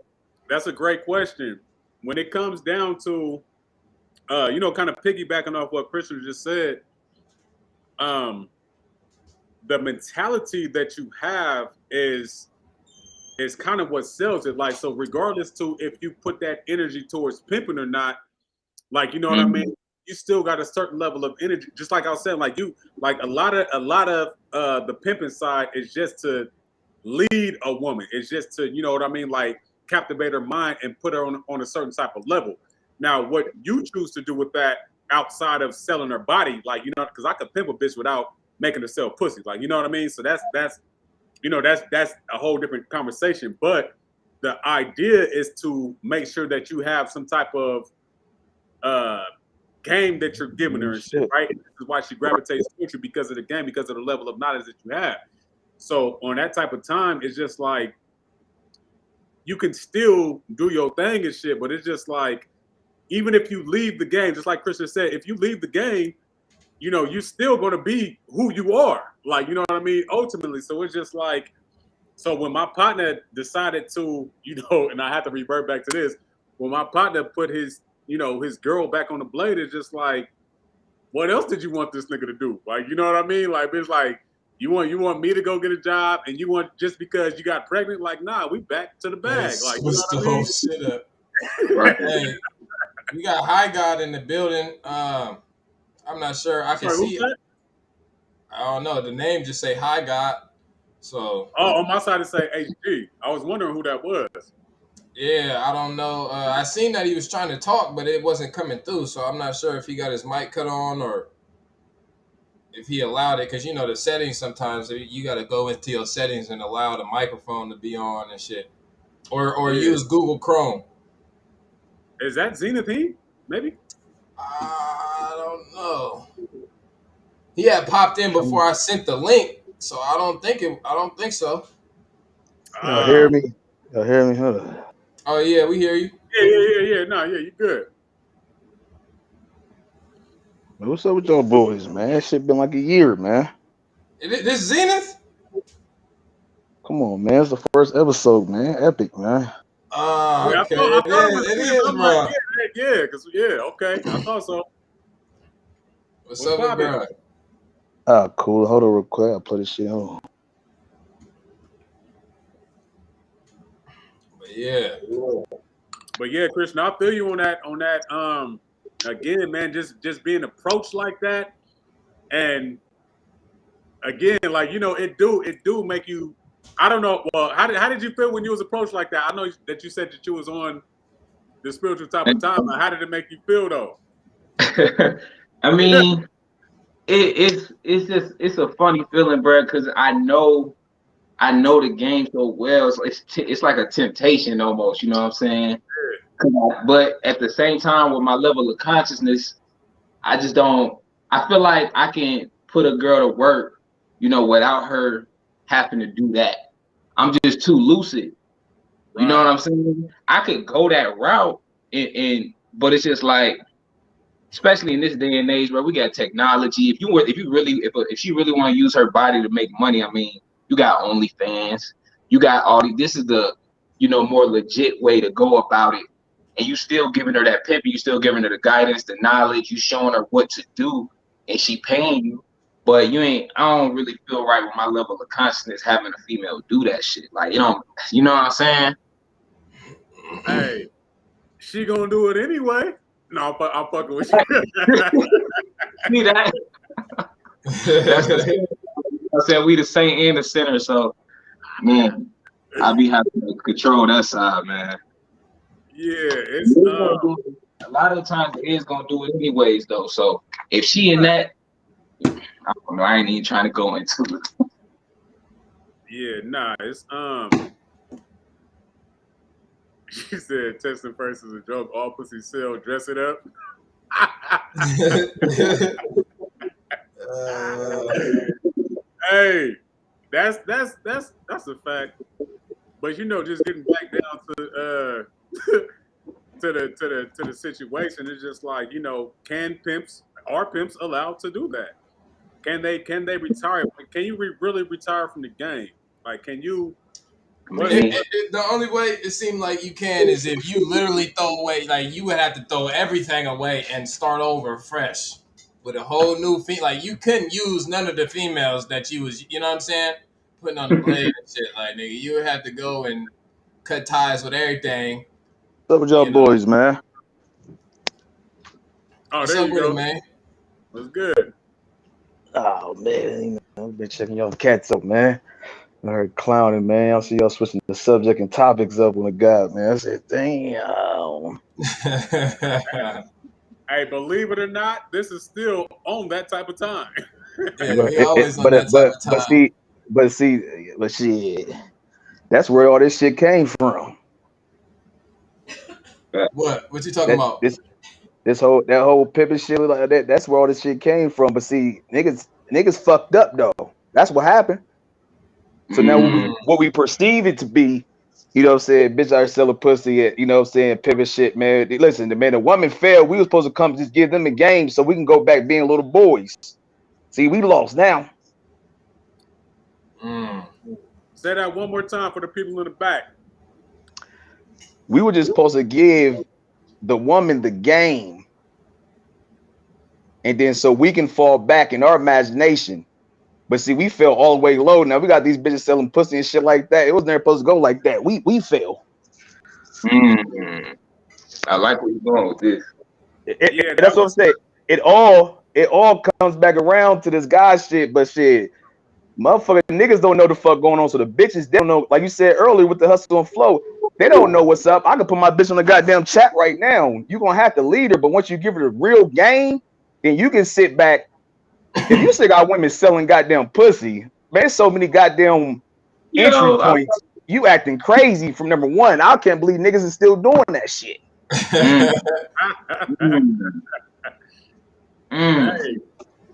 That's a great question. When it comes down to, kind of piggybacking off what Christian just said, the mentality that you have is kind of what sells it. Like, so regardless to if you put that energy towards pimping or not, like, you know what I mean? You still got a certain level of energy. Just like I was saying, like a lot of the pimping side is just to lead a woman. It's just to, you know what I mean? Like captivate her mind and put her on a certain type of level. Now, what you choose to do with that outside of selling her body, like, you know, because I could pimp a bitch without making her sell pussy. Like, you know what I mean? So that's a whole different conversation. But the idea is to make sure that you have some type of game that you're giving her and shit, right? This is why she gravitates towards you, because of the game, because of the level of knowledge that you have. So on that type of time, it's just like you can still do your thing and shit, but it's just like, even if you leave the game, just like Christian said, if you leave the game, you know, you're still going to be who you are. Like, you know what I mean? Ultimately. So it's just like, so when my partner decided to, you know, and I have to revert back to this, when my partner put his girl back on the blade, it's just like, what else did you want this nigga to do? Like, you know what I mean? Like, it's like, you want me to go get a job, and you want, just because you got pregnant, like, nah, we back to the bag. Like, you know what I mean? Whole shit up. Hey, we got High God in the building. I'm not sure. I can see it. I don't know. The name just say High God. So. Oh, on my side it say HG. I was wondering who that was. Yeah, I don't know. I seen that he was trying to talk, but it wasn't coming through. So I'm not sure if he got his mic cut on or if he allowed it. Because, you know, the settings sometimes, you got to go into your settings and allow the microphone to be on and shit. Or use Google Chrome. Is that Zenith he? Maybe? I don't know. He had popped in before I sent the link. So I don't think so. Y'all hear Ah, me? Y'all hear me? Hold on. Oh yeah, we hear you. yeah. No, yeah, you good. Man, what's up with y'all boys, man? That shit been like a year, man. This Zenith? Come on, man. It's the first episode, man. Epic, man. Ah, Yeah, okay. I It thought it is. was It serious. is, I'm like, bro. okay. I thought so. What's What's up with poppin'? bro? Ah, cool. Hold on real quick. I'll play this shit on. But yeah. But yeah, Christian, I feel you on that. Again, man, just being approached like that, and again, like it do make you. I don't know. Well, how did you feel when you was approached like that? I know that you said that you was on the spiritual type of time. But how did it make you feel though? I mean, it's just it's a funny feeling, bro, because I know the game so well. So it's like a temptation almost. You know what I'm saying? But at the same time, with my level of consciousness, I just don't. I feel like I can put a girl to work, without her having to do that. I'm just too lucid. You know what Right. I'm saying? I could go that route, but it's just like, especially in this day and age where we got technology. If she really want to use her body to make money, I mean, you got OnlyFans, you got all these. This is the, more legit way to go about it, and you still giving her that pimp, you still giving her the guidance, the knowledge, you showing her what to do, and she paying you. But you ain't. I don't really feel right with my level of consciousness having a female do that shit. Like, you know what I'm saying? Hey, she gonna do it anyway. No, I'm fucking with you. See that? That's the. I said we the saint and the sinner, so man, I be having to control that side, man. Yeah, It it's is gonna do it. A lot of the times it is gonna do it anyways, though. So if she in that, I don't know. I ain't even trying to go into it. yeah, nah, it's she said testing first is a joke, all pussy sell, dress it up. uh, Hey, that's a fact. But just getting back down to to the situation, it's just like, can pimps are pimps allowed to do that? Can they retire? Can you really retire from the game? Like, can you what Man, the only way it seemed like you can is if you literally throw away, like you would have to throw everything away and start over fresh with a whole new like you couldn't use none of the females that you was, you know what I'm saying, putting on the blade and shit. Like nigga, you would have to go and cut ties with everything. What's up with y'all You know, boys, man? Oh, what's there up you with it, go. man? That's good. Oh man, I've been checking y'all cats up, man. I heard clowning, man. I see y'all switching the subject and topics up on the god, man. I said, damn. Hey, believe it or not, this is still on that type of time. Yeah, But we always on that type of but time. shit. That's where all this shit came from. What you talking That about? whole pimping shit like that. That's where all this shit came from. But see, niggas fucked up though. That's what happened. So now Mm. what we perceive it to be, you know what I'm saying, bitch out selling pussy at, you know what I'm saying, pivot shit, man. Listen, the woman failed. We were supposed to come just give them a game so we can go back being little boys. See, we lost now. Mm. Say that one more time for the people in the back. We were just supposed to give the woman the game. And then so we can fall back in our imagination. But see, we fell all the way low. Now we got these bitches selling pussy and shit like that. It was never supposed to go like that. We fell. I like where you're going with this. Yeah, that That's what I'm was saying. It all comes back around to this guy shit, but shit, motherfucking niggas don't know the fuck going on. So the bitches, they don't know, like you said earlier with the hustle and flow, they don't know what's up. I can put my bitch on the goddamn chat right now. You're gonna have to lead her, but once you give her the real game, then you can sit back. If you still got women selling goddamn pussy, man, there's so many goddamn entry Yo, points. You acting crazy from number one. I can't believe niggas is still doing that shit. mm, mm, mm. hey,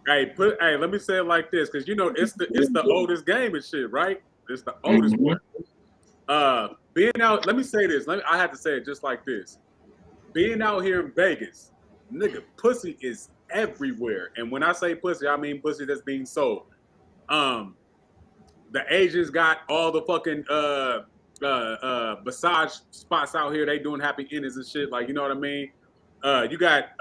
Hey, let me say it like this, because it's the oldest game and shit, right? It's the oldest one. Being out, let me say this. I had to say it just like this. Being out here in Vegas, nigga, pussy is everywhere. And when I say pussy, I mean pussy that's being sold. The Asians got all the fucking massage spots out here. They doing happy endings and shit. Like, you know what I mean? You got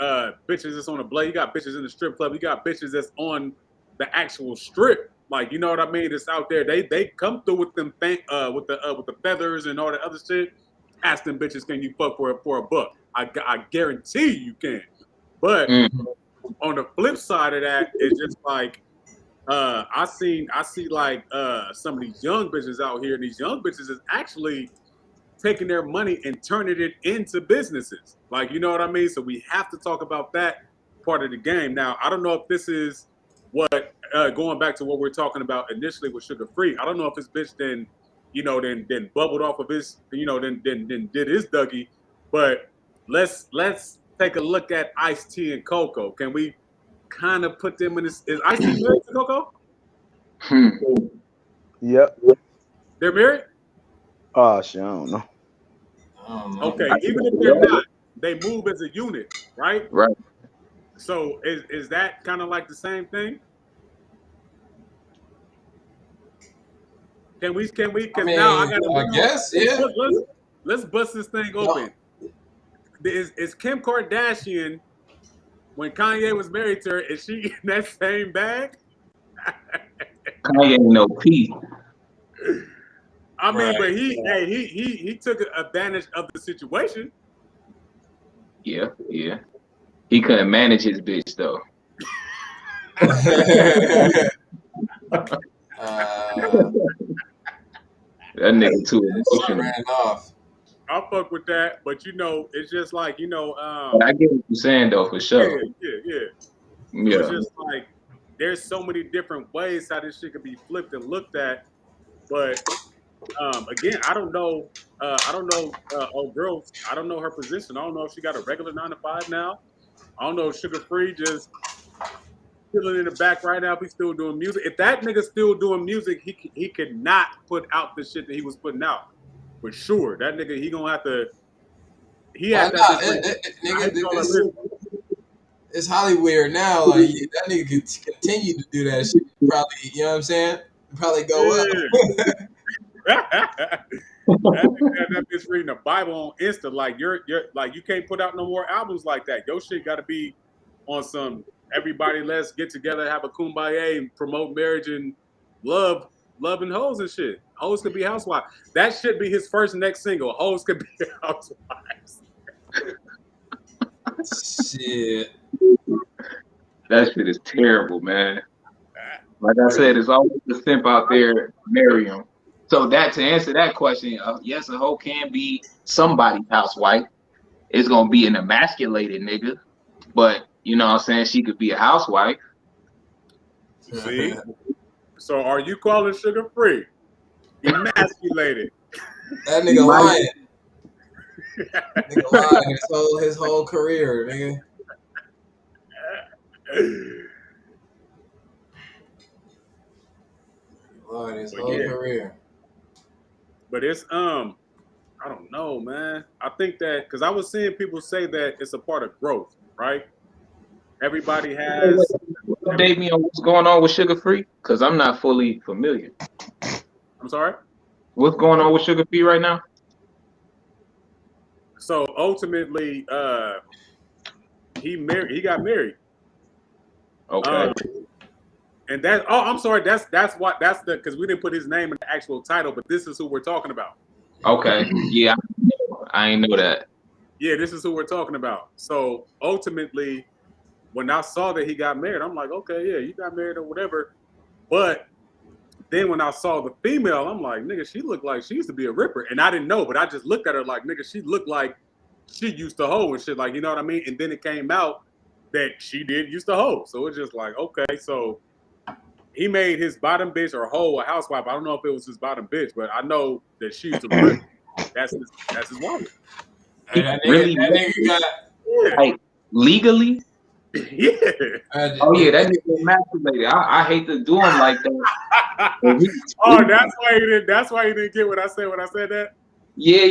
bitches that's on the blade. You got bitches in the strip club. You got bitches that's on the actual strip. Like, you know what I mean? It's out there. They come through with them with the feathers and all that other shit. Ask them bitches, can you fuck for a buck? I guarantee you can. But on the flip side of that, it's just like I see like some of these young bitches out here, and these young bitches is actually taking their money and turning it into businesses. Like, you know what I mean? So we have to talk about that part of the game. Now, I don't know if this is what going back to what we're talking about initially with Sugar Free. I don't know if this bitch then bubbled off of his, then did his Dougie. But let's take a look at Ice-T and Coco. Can we kind of put them in this? Is Ice-T married to Coco? Yep. They're married? Oh shit, I don't know. Okay, even if they're not, they move as a unit, right? Right. So is that kind of like the same thing? Can we? Because now I gotta. I guess, yeah. Let's bust this thing open. Is Kim Kardashian, when Kanye was married to her, is she in that same bag? Kanye ain't no P. I mean, Right. but he took advantage of the situation. Yeah. He couldn't manage his bitch though. That nigga too emotional. Ran off. I'll fuck with that, but it's just like But I get what you're saying though, for sure. Yeah. Yeah. It's just like there's so many different ways how this shit could be flipped and looked at, but again, I don't know. Old girl, I don't know her position. I don't know if she got a regular 9 to 5 now. I don't know if Sugar Free just chilling in the back right now if he's still doing music. If that nigga's still doing music, he could not put out the shit that he was putting out. For sure. That nigga, he gonna have to. He has to. It's Hollywood now. Like that nigga could continue to do that shit. Probably, you know what I'm saying? Probably go up. that bitch reading the Bible on Insta. Like you're like you can't put out no more albums like that. Your shit got to be on some. Everybody, let's get together, have a kumbaya, and promote marriage and love and hoes and shit. Hoes could be housewives. That should be his first next single. Hoes could be housewives. Shit. That shit is terrible, man. Like I said, there's always a simp out there, marry him. So to answer that question, yes, a hoe can be somebody's housewife. It's gonna be an emasculated nigga, but you know what I'm saying, she could be a housewife. See? So are you calling Sugar Free emasculated? That nigga lying. Nigga lying his whole career, nigga. Lying his whole career. But it's I don't know, man. I think that because I was seeing people say that it's a part of growth, right? Everybody has. Update me on what's going on with Sugar Free, because I'm not fully familiar. I'm sorry? What's going on with Sugar Free right now? So ultimately, he got married. Okay. And I'm sorry, that's because we didn't put his name in the actual title, but this is who we're talking about. Okay. Yeah, I ain't know that. Yeah, this is who we're talking about. So ultimately, when I saw that he got married, I'm like, okay, yeah, you got married or whatever. But then when I saw the female, I'm like, nigga, she looked like she used to be a ripper. And I didn't know, but I just looked at her like, nigga, she looked like she used to hoe and shit. Like, you know what I mean? And then it came out that she did used to hoe. So it's just like, okay, so he made his bottom bitch or hoe a housewife. I don't know if it was his bottom bitch, but I know that she used to rip. That's his woman. That nigga got like legally. Yeah. Oh yeah, that nigga emasculated. I hate to do him like that. Oh, that's why he didn't get what I said when I said that. Yeah,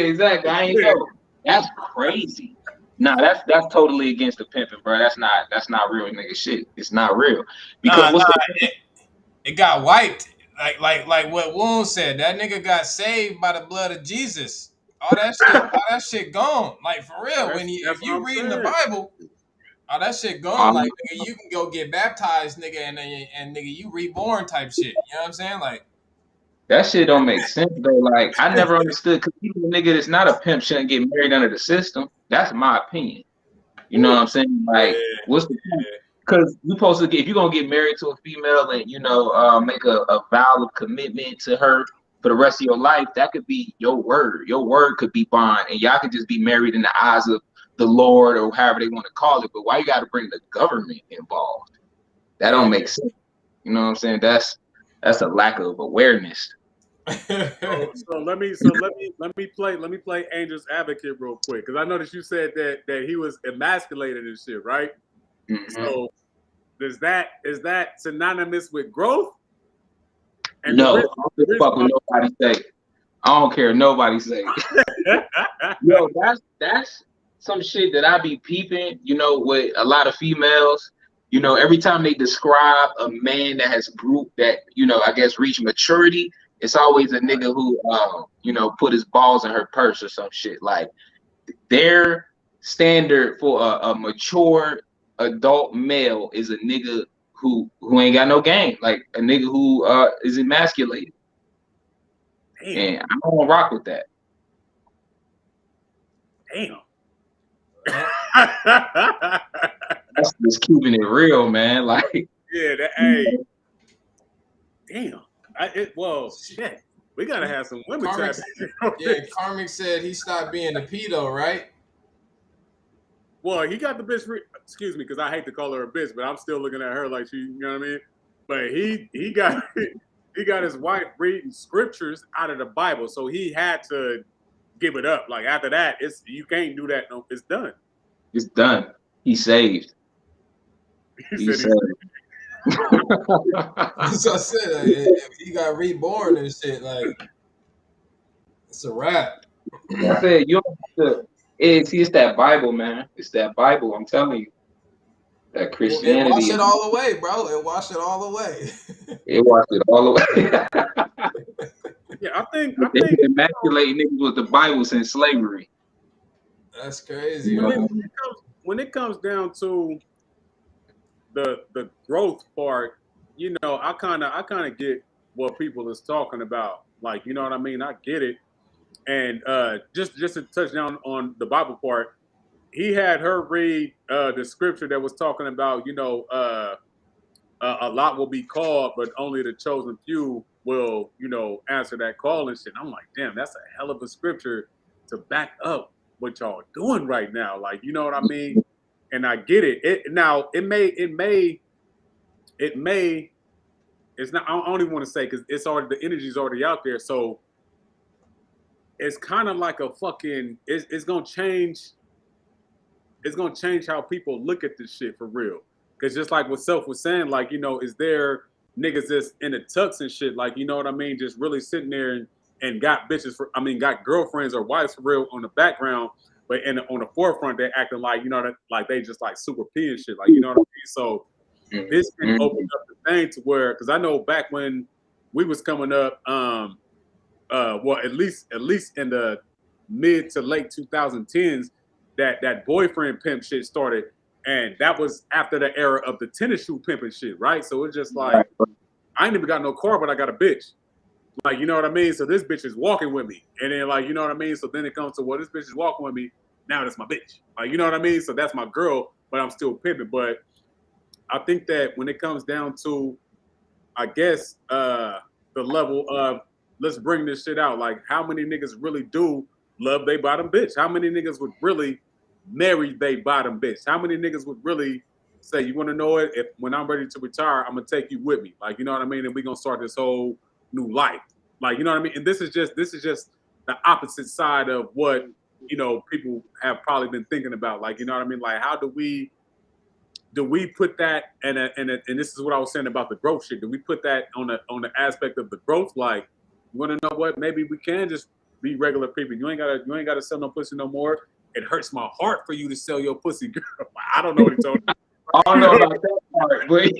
exactly. I ain't know. That's crazy. Nah, that's totally against the pimping, bro. That's not real nigga shit. It's not real. Because Nah, what's the it got wiped. Like what Woon said, that nigga got saved by the blood of Jesus. All that shit gone. Like for real. That's If what you I'm reading the saying. Bible, all that shit gone. Like nigga, you can go get baptized, nigga, and nigga, you reborn type shit. You know what I'm saying? Like that shit don't make sense though. Like I never understood because even a nigga that's not a pimp shouldn't get married under the system. That's my opinion. You know what I'm saying? Like, what's the point? Because you supposed to get if you're gonna get married to a female and make a vow of commitment to her for the rest of your life, that could be your word. Your word could be bond, and y'all could just be married in the eyes of the Lord or however they want to call it. But why you got to bring the government involved? That don't make sense. You know what I'm saying? That's a lack of awareness. So let me play Angel's advocate real quick because I noticed you said that he was emasculated and shit, right? Mm-hmm. So is that synonymous with growth? And no, I don't fuck with nobody say. I don't care nobody say. Yo, that's some shit that I be peeping. With a lot of females. Every time they describe a man that has group that I guess reached maturity, it's always a nigga who put his balls in her purse or some shit. Like their standard for a mature adult male is a nigga who ain't got no game, like a nigga who is emasculated. Damn. And I don't rock with that. Damn. That's just keeping it real, man. Like yeah, damn. Shit. We gotta have some women tap. Yeah, Karmic said he stopped being a pedo, right? Well, he got the bitch. Excuse me, because I hate to call her a bitch, but I'm still looking at her like she. You know what I mean? But he got he got his wife reading scriptures out of the Bible, so he had to give it up. Like after that, you can't do that. No, it's done. It's done. He's saved. He's saved. That's what I said. Like, if he got reborn and shit, like it's a wrap. I said you don't have to. It's that Bible, man. It's that Bible. I'm telling you. That Christianity. It washed it all away, bro. It washed it all away. It washed it all away. Yeah, I think emasculate niggas with the Bible since slavery. That's crazy. When it comes down to the growth part, I kind of get what people is talking about. Like, you know what I mean? I get it. And just to touch down on the Bible part, he had her read the scripture that was talking about, a lot will be called, but only the chosen few will, answer that call and shit. And I'm like, damn, that's a hell of a scripture to back up what y'all doing right now. Like, you know what I mean? And I get it. It's not, I don't even want to say, because the energy's already out there. So it's kind of like a fucking, it's going to change. It's going to change how people look at this shit for real. Because just like what Self was saying, like, is there niggas that's in the tux and shit, like, you know what I mean? Just really sitting there and got bitches got girlfriends or wives for real on the background, but on the forefront, they're acting like, that like they just like super P and shit, like, you know what I mean? So this can open up the thing to where, because I know back when we was coming up, at least in the mid to late 2010s, that boyfriend pimp shit started. And that was after the era of the tennis shoe pimping shit, right? So it's just like, I ain't even got no car, but I got a bitch. Like, you know what I mean? So this bitch is walking with me. And then, like, you know what I mean? So then it comes to, well, this bitch is walking with me. Now that's my bitch. Like, you know what I mean? So that's my girl, but I'm still pimping. But I think that when it comes down to, I guess, the level of, let's bring this shit out. Like, how many niggas really do love they bottom bitch? How many niggas would really marry they bottom bitch? How many niggas would really say, you want to know it? If when I'm ready to retire, I'm gonna take you with me. Like, you know what I mean? And we're gonna start this whole new life. Like, you know what I mean? And this is just the opposite side of what, people have probably been thinking about. Like, you know what I mean? Like, how do we do we put that and this is what I was saying about the growth shit? Do we put that on the aspect of the growth? Like, you want to know what? Maybe we can just be regular people. You ain't gotta sell no pussy no more. It hurts my heart for you to sell your pussy, girl. I don't know what he told me. I don't know about that part, but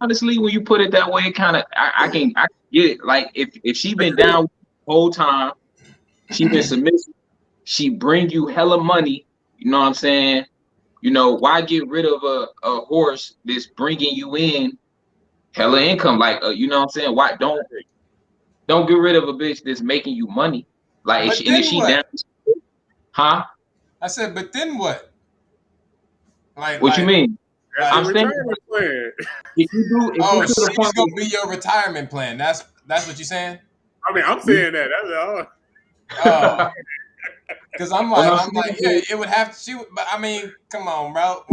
honestly, when you put it that way, it kind of I can get it. Like if she been down the whole time, she been submissive, she bring you hella money. You know what I'm saying? You know, why get rid of a horse that's bringing you in hella income? Like, you know what I'm saying? Why don't get rid of a bitch that's making you money? Like, But then if she what? down, huh? I said, but then what? Like, What you mean? That's I'm the saying, retirement plan. if you do, if oh, you to the she's point, gonna be your retirement plan. That's what you're saying? I mean, I'm saying that. That's all. Oh, because I'm What like, I'm saying yeah, is, it would have to. But I mean, come on, bro.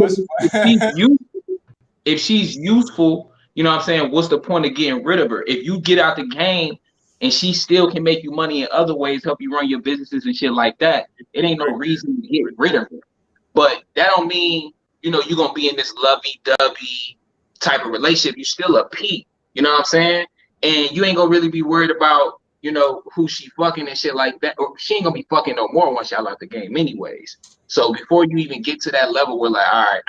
if she's useful, you know what I'm saying, what's the point of getting rid of her? If you get out the game and she still can make you money in other ways, help you run your businesses and shit like that, it ain't no reason to get rid of her. But that don't mean, you know, you're gonna be in this lovey-dovey type of relationship. You still a peep, you know what I'm saying? And you ain't gonna really be worried about, you know, who she fucking and shit like that. Or she ain't gonna be fucking no more once y'all out the game anyways. So before you even get to that level, we're like, all right,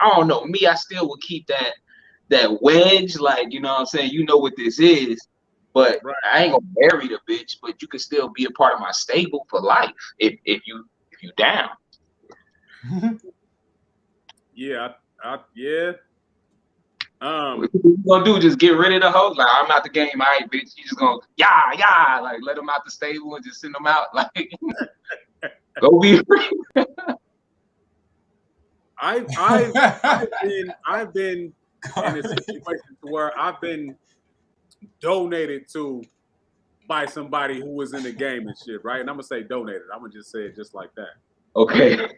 I don't know. Me, I still would keep that wedge, like, you know what I'm saying? You know what this is, but I ain't gonna marry the bitch, but you can still be a part of my stable for life if you down. Yeah, What you gonna do? Just get rid of the hoe? Like, I'm out the game, all right, bitch. You just gonna like let them out the stable and just send them out, like go be free. I've been in a situation where I've been donated to by somebody who was in the game and shit, right? And I'm gonna say donated. I'm gonna just say it just like that. Okay.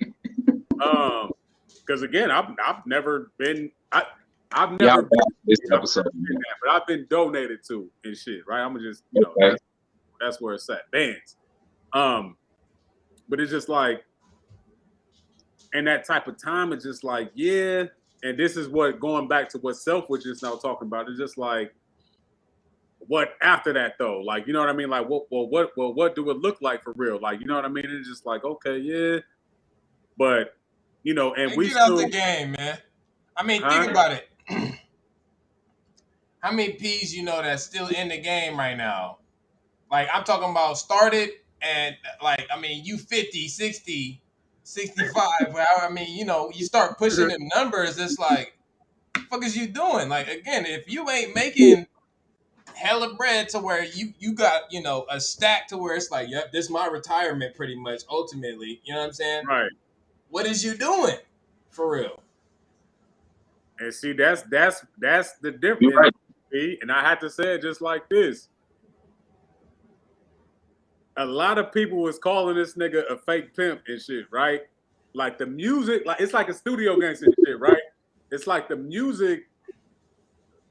Because again, I've never been. I've never been this episode, but I've been donated to and shit, right? I'm gonna just, that's where it's at. Bands. But it's just like, and that type of time is just like, yeah. And this is what, going back to what Self was just now talking about, it's just like, what after that though? Like, you know what I mean? Like, what do it look like for real? Like, you know what I mean? It's just like, okay, yeah. But, you know, and we get out the game, man. I mean, think about it. How many P's you know that's still in the game right now? Like, I'm talking about started and, like, I mean, you 50, 60, 65. I mean, you know, you start pushing the numbers, it's like, what the fuck is you doing? Like, again, if you ain't making hella bread to where you got, you know, a stack to where it's like, yep, this is my retirement pretty much, ultimately. You know what I'm saying? Right. What is you doing? For real. And see, that's the difference. Right. And I had to say it just like this. A lot of people was calling this nigga a fake pimp and shit, right? Like the music, like it's like a studio gangster shit, right? It's like the music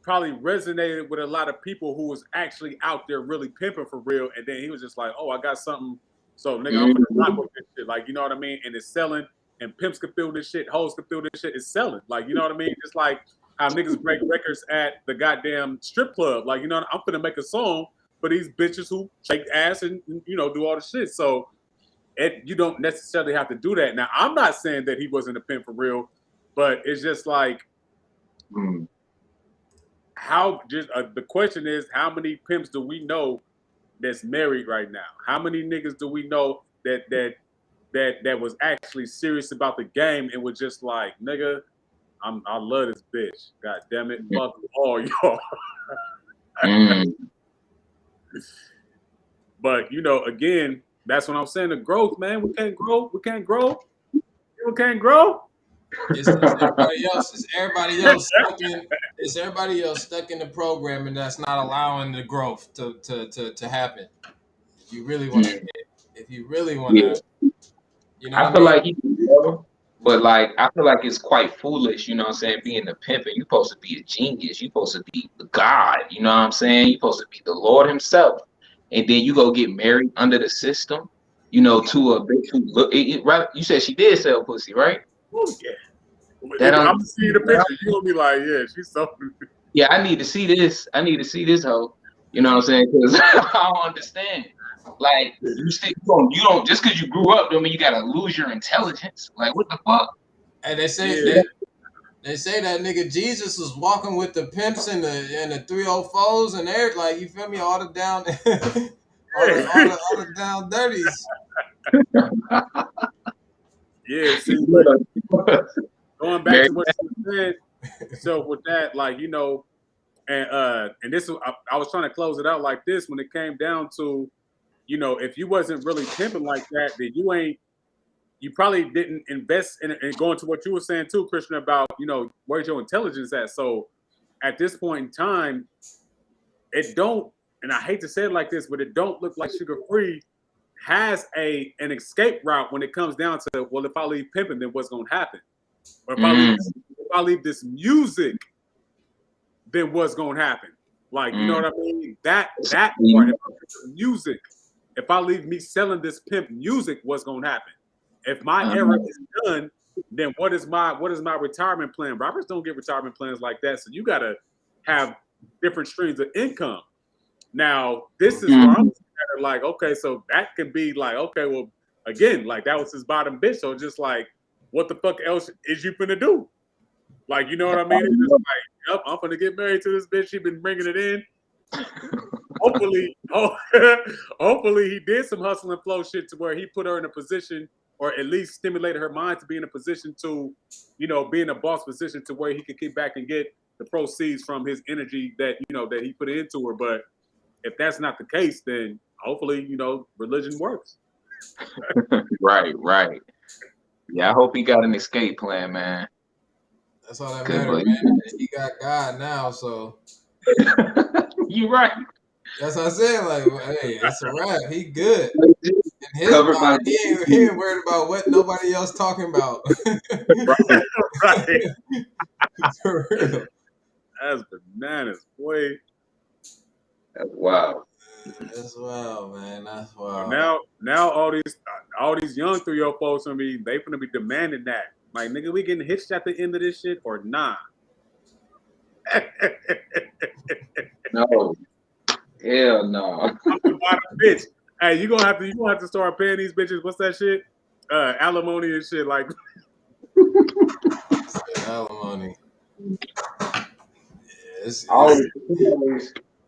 probably resonated with a lot of people who was actually out there really pimping for real. And then he was just like, oh, I got something. So nigga, I'm gonna rock with this shit. Like, you know what I mean? And it's selling, and pimps can feel this shit, hoes can feel this shit. It's selling. Like, you know what I mean? Just like how niggas break records at the goddamn strip club. Like, you know, I'm gonna make a song for these bitches who shake ass and, you know, do all the shit. So you don't necessarily have to do that. Now, I'm not saying that he wasn't a pimp for real, but it's just like, the question is, how many pimps do we know that's married right now? How many niggas do we know that was actually serious about the game and was just like, nigga, I love this bitch. God damn it, fuck all y'all. But you know, again, that's what I'm saying. The growth, man. We can't grow. We can't grow. People can't grow. It's everybody else. It's everybody else stuck in. It's everybody else stuck in the program, and that's not allowing the growth to happen. If you really want to, you know. I feel like he can grow, but like I feel like it's quite foolish. You know what I'm saying? Being a pimp, and you're supposed to be a genius. You're supposed to be the God. You know what I'm saying? You're supposed to be the Lord Himself, and then you go get married under the system. you know, to a bitch who look. Right? You said she did sell pussy, right? Oh yeah. That If don't. I'm seeing the picture, you gonna be like, yeah, she's so. Yeah, I need to see this. I need to see this hoe. You know what I'm saying? Because I don't understand. Like you don't just because you grew up don't mean you gotta lose your intelligence. Like what the fuck? And Yeah. they say that nigga Jesus was walking with the pimps and the 304s and everything. Like you feel me? All the down, all the down dirties. Yeah, see, but going back Mary, to what you said, so with that, like, you know, and this I was trying to close it out like this when it came down to, you know, if you wasn't really pimping like that, then you probably didn't invest in going to what you were saying too, Christian, about, you know, where's your intelligence at. So at this point in time, it don't, and I hate to say it like this, but it don't look like Sugar Free has an escape route when it comes down to, well, if I leave pimping, then what's gonna happen? Or if I leave this music, then what's gonna happen? Like, you know what I mean? That part, if I leave music, if I leave me selling this pimp music, what's gonna happen? If my era is done, then what is my retirement plan? Rappers don't get retirement plans like that, so you gotta have different streams of income. Now, this is where I'm like, okay, so that could be like, okay, well, again, like that was his bottom bitch. So just like, what the fuck else is you finna do? Like, you know what I mean? It's just like, yep, I'm gonna get married to this bitch. She been bringing it in. Hopefully, hopefully he did some hustle and flow shit to where he put her in a position, or at least stimulated her mind to be in a position to, you know, be in a boss position to where he could kick back and get the proceeds from his energy that, you know, that he put into her. But if that's not the case, then hopefully, you know, religion works. Right. Yeah, I hope he got an escape plan, man. That's all that matters, man. He got God now, so You right. that's what I said. Like, hey, it's a wrap. He good. In his Covered mind, by he ain't worried about what nobody else talking about. Right. For real. That's bananas, boy. That's wild. That's wild, man. That's wild. Now all these young 3-year-old folks gonna be, they gonna be demanding that. Like, nigga, we getting hitched at the end of this shit or nah? No. Hell no. I'm the bottom bitch. Hey, you gonna have to start paying these bitches. What's that shit? Alimony and shit. Like Alimony.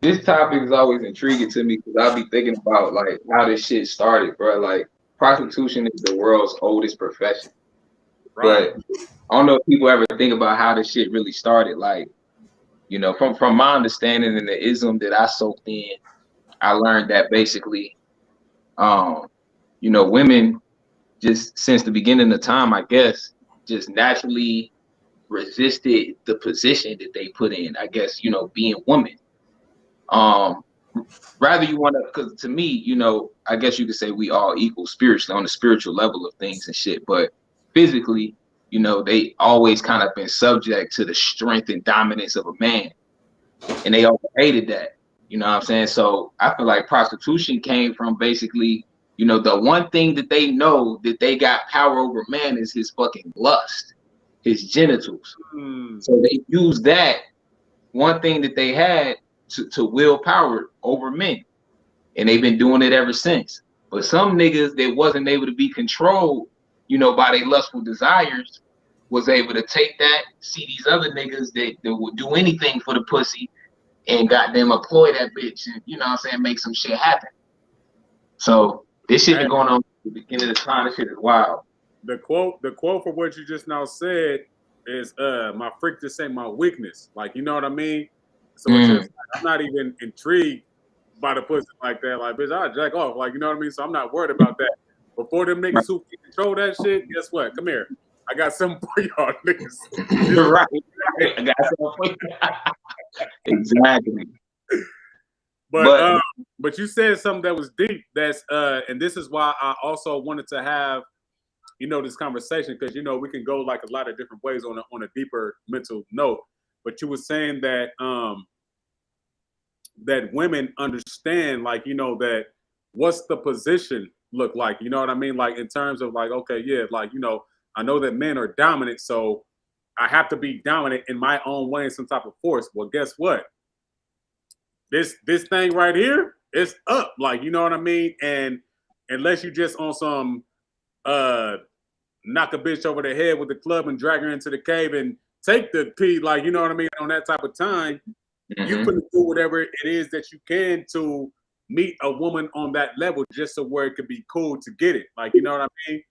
This topic is always intriguing to me because I'll be thinking about like how this shit started, bro. Like prostitution is the world's oldest profession. right. But I don't know if people ever think about how this shit really started. Like, you know, from my understanding and the ism that I soaked in, I learned that basically, you know, women just since the beginning of time, I guess, just naturally resisted the position that they put in. I guess, you know, being women. Rather you want to, because to me, you know, I guess you could say we all equal spiritually on the spiritual level of things and shit, but physically, you know, they always kind of been subject to the strength and dominance of a man, and they all hated that. You know what I'm saying? So I feel like prostitution came from basically, you know, the one thing that they know that they got power over man is his fucking lust, his genitals. So they use that one thing that they had to wield power over men. And they've been doing it ever since. But some niggas that wasn't able to be controlled, you know, by their lustful desires, was able to take that, see these other niggas that would do anything for the pussy and got them employ that bitch and, you know what I'm saying, make some shit happen. So this shit been going on at the beginning of the time. This shit is wild. The quote for what you just now said is my freak just ain't my weakness. Like, you know what I mean? So it's just, I'm not even intrigued by the pussy like that. Like, bitch, I'll jack off. Like, you know what I mean? So I'm not worried about that. Before them niggas who can control that shit, guess what? Come here. I got something for y'all niggas. You're right. I got something for you. Exactly. But you said something that was deep. That's and this is why I also wanted to have, you know, this conversation, because, you know, we can go like a lot of different ways on a deeper mental note. But you were saying that that women understand, like, you know, that what's the position look like? You know what I mean? Like in terms of like, okay, yeah, like, you know, I know that men are dominant, so I have to be dominant in my own way in some type of force. Well, guess what? This thing right here is up. Like, you know what I mean? And unless you just on some knock a bitch over the head with the club and drag her into the cave and take the pee, like, you know what I mean, on that type of time, you can do whatever it is that you can to meet a woman on that level just so where it could be cool to get it. Like, you know what I mean?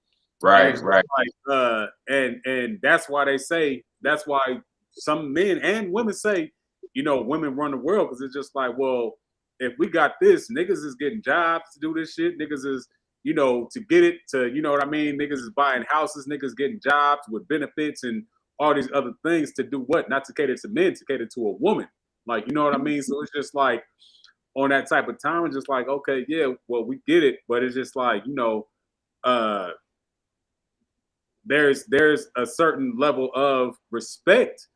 Right, and right. Like, and that's why they say, that's why some men and women say, you know, women run the world, because it's just like, well, if we got this, niggas is getting jobs to do this shit. Niggas is, you know, to get it to, you know what I mean? Niggas is buying houses, niggas getting jobs with benefits and all these other things to do what? Not to cater to men, to cater to a woman. Like, you know what I mean? So it's just like, on that type of time, it's just like, okay, yeah, well, we get it. But it's just like, you know, there's a certain level of respect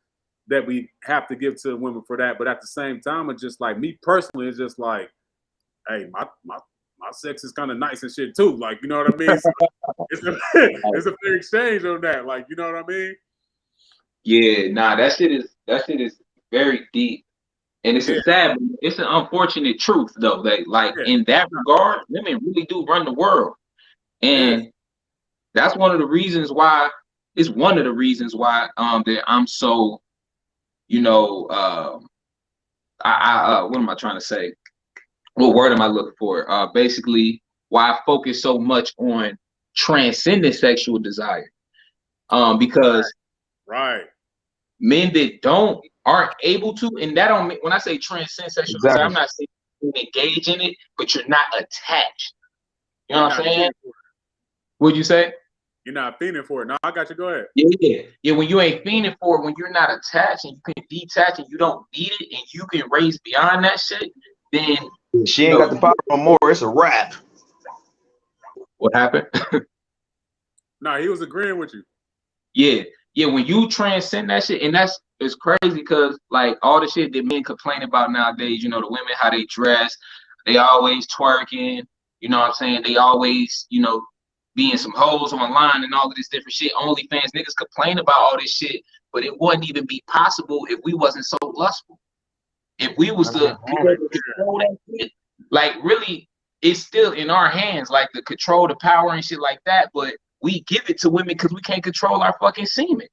that we have to give to the women for that. But at the same time, it's just like, me personally, it's just like, hey, my sex is kind of nice and shit too. Like, you know what I mean? So it's a fair exchange on that. Like, you know what I mean? Yeah, nah, that shit is very deep. And it's a sad, it's an unfortunate truth though. That like in that regard, women really do run the world. And that's one of the reasons why, it's one of the reasons why that I'm so, you know, what am I trying to say? What word am I looking for? Basically, why I focus so much on transcendent sexual desire. Because men that aren't able to, and that don't mean, when I say transcend sexual desire, I'm not saying you engage in it, but you're not attached. You know what I'm saying? What'd you say? You're not fiending for it. No, I got you. Go ahead. Yeah. When you ain't fiending for it, when you're not attached and you can detach and you don't need it and you can raise beyond that shit, then she ain't got the power no more. It's a wrap. What happened? Nah, he was agreeing with you. Yeah. When you transcend that shit, and it's crazy because like all the shit that men complain about nowadays, you know, the women, how they dress, they always twerking, you know what I'm saying? They always, you know, being some hoes online and all of this different shit. OnlyFans, niggas complain about all this shit, but it wouldn't even be possible if we wasn't so lustful. If we was to control that shit, like really, it's still in our hands, like the control, the power and shit like that, but we give it to women because we can't control our fucking semen.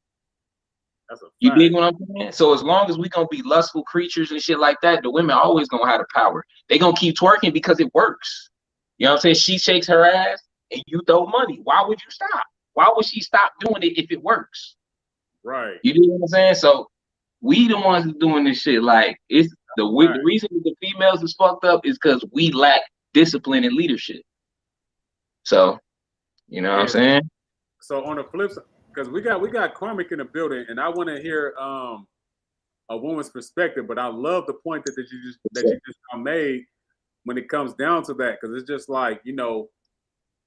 You dig what I'm saying? So as long as we gonna be lustful creatures and shit like that, the women always gonna have the power. They gonna keep twerking because it works. You know what I'm saying? She shakes her ass and you throw money. Why would you stop? Why would she stop doing it if it works? Right. You know what I'm saying? So we the ones who doing this shit. Like it's the reason that the females is fucked up is because we lack discipline and leadership. So, you know what I'm saying? So on the flip side, because we got Karmic in the building, and I want to hear a woman's perspective, but I love the point that you just made when it comes down to that, because it's just like, you know,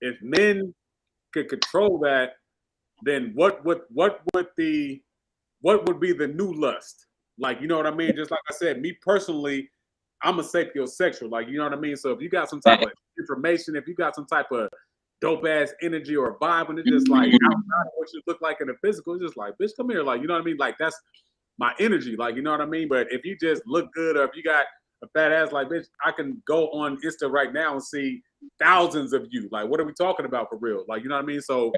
if men could control that, then what would be the new lust? Like, you know what I mean? Just like I said, me personally, I'm a sapiosexual. Like, you know what I mean? So if you got some type of information, if you got some type of dope ass energy or vibe, and it's just like outside of what you look like in the physical, it's just like, bitch, come here. Like, you know what I mean? Like, that's my energy. Like, you know what I mean? But if you just look good, or if you got a fat ass, like, bitch, I can go on Insta right now and see thousands of you. Like, what are we talking about for real? Like, you know what I mean? So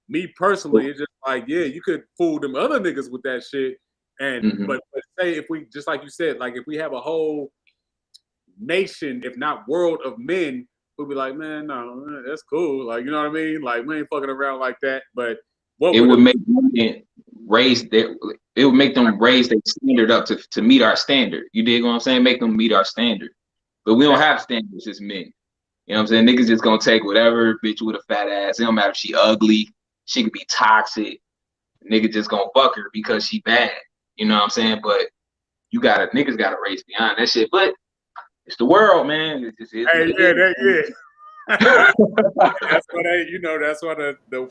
me personally, it's just like, yeah, you could fool them other niggas with that shit. And but say if we, just like you said, like if we have a whole nation, if not world of men, we'll be like, man, no, that's cool. Like, you know what I mean? Like, we ain't fucking around like that. But what it would make them raise their standard up to meet our standard. You dig what I'm saying? Make them meet our standard. But we don't have standards as men. You know what I'm saying? Niggas just gonna take whatever bitch with a fat ass. It don't matter if she ugly, she could be toxic. Nigga just gonna fuck her because she bad. You know what I'm saying? But niggas gotta race beyond that shit. But it's the world, man. It's just, that's why that's why the world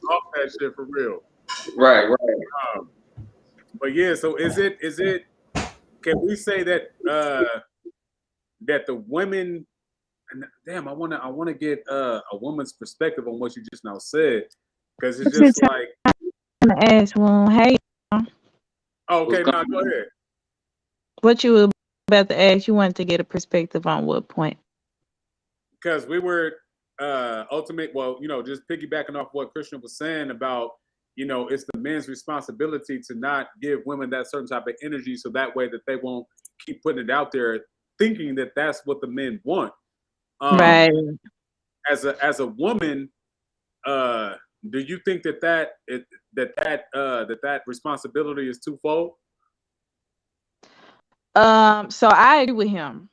off that shit for real. Right. But yeah, so is it can we say that that the women, damn, I wanna get a woman's perspective on what you just now said, because it's just like, Ask one. Hey, oh, What's okay, going now go ahead. what you were about to ask? You wanted to get a perspective on what point? Because we were ultimate, well, just piggybacking off what Christian was saying about, it's the men's responsibility to not give women that certain type of energy, so that way that they won't keep putting it out there thinking that that's what the men want. Right. As a woman, do you think that responsibility is twofold? So I agree with him.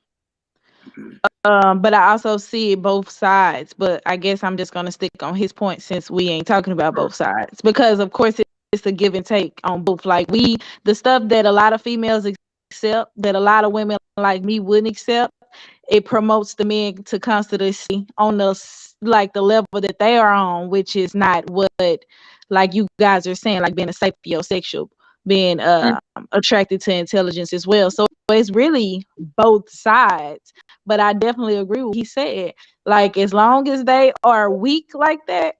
But I also see both sides. But I guess I'm just gonna stick on his point since we ain't talking about Sure. both sides. Because of course it's a give and take on both. Like the stuff that a lot of females accept that a lot of women like me wouldn't accept, it promotes the men to constantly see on like the level that they are on, which is not what like you guys are saying, like being a sapiosexual, being attracted to intelligence as well. So it's really both sides. But I definitely agree with what he said. Like as long as they are weak like that,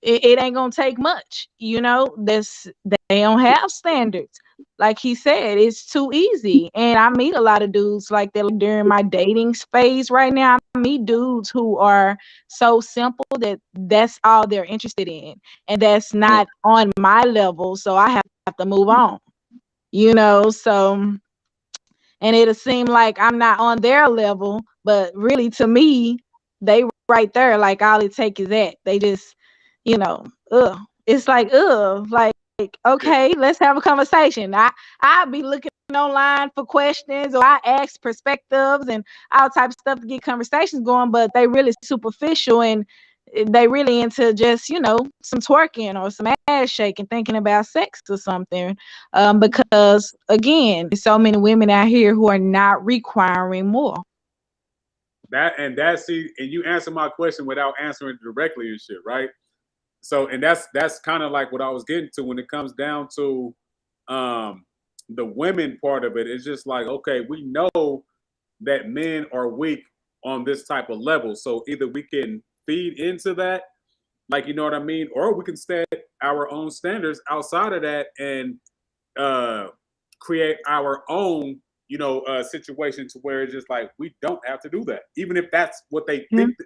it ain't gonna take much. They don't have standards. Like he said, it's too easy. And I meet a lot of dudes like that during my dating phase right now. I meet dudes who are so simple that that's all they're interested in. And that's not on my level. So I have to move on. So and it'll seem like I'm not on their level, but really to me, they right there. Like all it take is that. They just, It's like Yeah. okay, let's have a conversation. I'll be looking online for questions or I ask perspectives and all types of stuff to get conversations going, but they really superficial and they really into just, some twerking or some ass shaking, thinking about sex or something. Because again, there's so many women out here who are not requiring more. And you answer my question without answering it directly and shit, right? So, and that's kind of like what I was getting to when it comes down to the women part of it. It's just like, okay, we know that men are weak on this type of level, so either we can feed into that, like, you know what I mean, or we can set our own standards outside of that and uh, create our own, situation to where it's just like we don't have to do that, even if that's what they Yeah. think.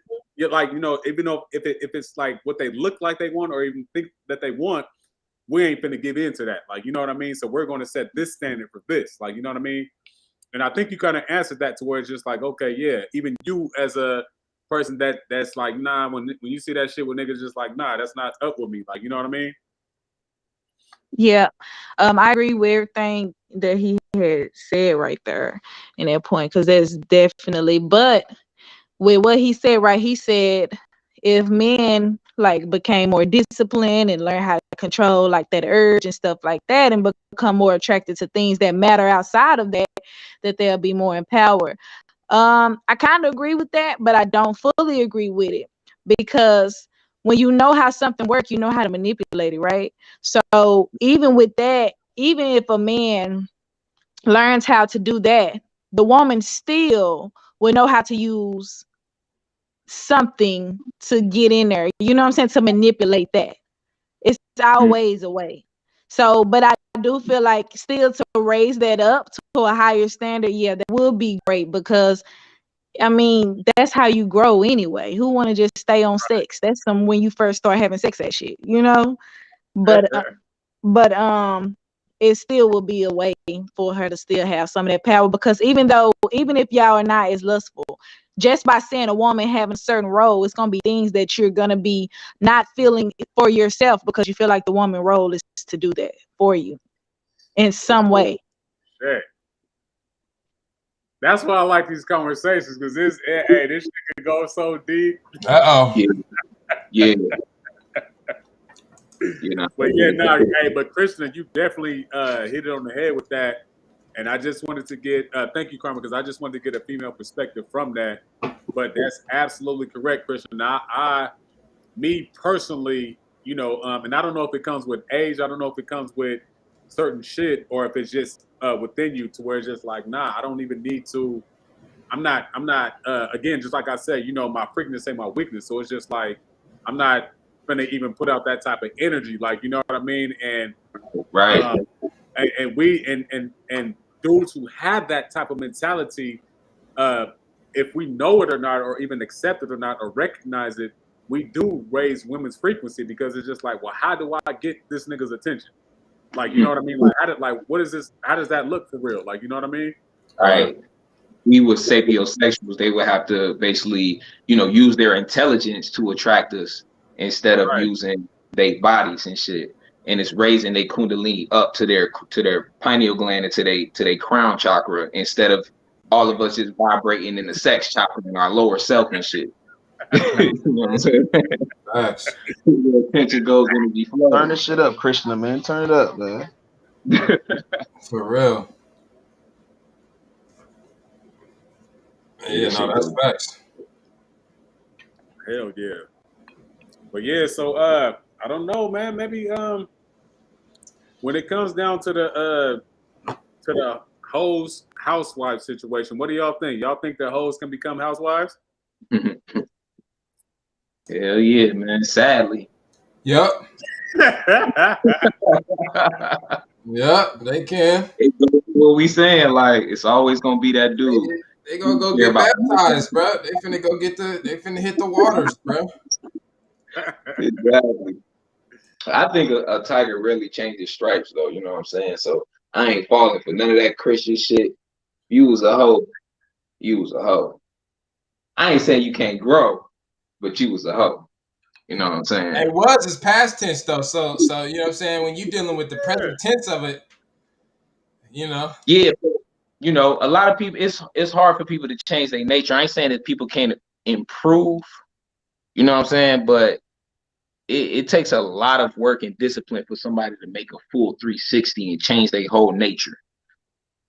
Like, even though if it's like what they look like they want or even think that they want, we ain't finna give in to that. Like, you know what I mean? So we're going to set this standard for this. Like, you know what I mean? And I think you kind of answered that to where it's just like, okay, yeah, even you as a person that's like, nah, when you see that shit with niggas, just like, nah, that's not up with me. Like, you know what I mean? Yeah. I agree with everything that he had said right there in that point, because there's definitely, but with what he said, right, he said if men like became more disciplined and learn how to control like that urge and stuff like that and become more attracted to things that matter outside of that they'll be more empowered. I kind of agree with that, but I don't fully agree with it because when you know how something works, you know how to manipulate it, right? So even with that, even if a man learns how to do that, the woman still will know how to use something to get in there. You know what I'm saying? To manipulate that. It's always a way. So, but I do feel like still to raise that up to a higher standard, yeah, that will be great because I mean, that's how you grow anyway. Who want to just stay on sex? That's when you first start having sex that shit, you know? But but it still will be a way for her to still have some of that power because even if y'all are not as lustful, just by seeing a woman having a certain role, it's gonna be things that you're gonna be not feeling for yourself because you feel like the woman role is to do that for you in some way. Shit. That's why I like these conversations because this shit can go so deep. Uh-oh. Yeah. You know. But yeah, no, but Krishna, you definitely hit it on the head with that. And I just wanted to get thank you, Karma, because I just wanted to get a female perspective from that. But that's absolutely correct, Krishna. Me personally, and I don't know if it comes with age, I don't know if it comes with certain shit, or if it's just within you to where it's just like, nah, I don't even need to again, just like I said, my freakness ain't my weakness. So it's just like I'm not gonna even put out that type of energy, like you know what I mean? And Right. and dudes who have that type of mentality, if we know it or not, or even accept it or not, or recognize it, we do raise women's frequency because it's just like, well, how do I get this nigga's attention? Like, you know what I mean? Like, what is this? How does that look for real? Like, you know what I mean? Right. We would sapiosexuals, they would have to basically, use their intelligence to attract us instead of Right. using their bodies and shit. And it's raising their kundalini up to their pineal gland and to their crown chakra instead of all of us just vibrating in the sex chakra in our lower self and shit. You know what I'm saying? Facts. The attention goes energy flow. Turn this shit up, Krishna, man. Turn it up, man. For real. Yeah, no, that's facts. Hell yeah. But yeah, so I don't know, man. Maybe when it comes down to the h0es housewife situation, what do y'all think? Y'all think that h0es can become housewives? Hell yeah, man. Sadly. Yep. Yep, they can. What we saying, like, it's always gonna be that dude. They gonna go get baptized, bro. They finna hit the waters, bro. Exactly. I think a tiger really changes stripes, though. You know what I'm saying? So I ain't falling for none of that Christian shit. You was a hoe. You was a hoe. I ain't saying you can't grow, but you was a hoe. You know what I'm saying? It was is past tense though, so you know what I'm saying. When you dealing with the present tense of it, Yeah, but, a lot of people. It's hard for people to change their nature. I ain't saying that people can't improve. You know what I'm saying? But it takes a lot of work and discipline for somebody to make a full 360 and change their whole nature.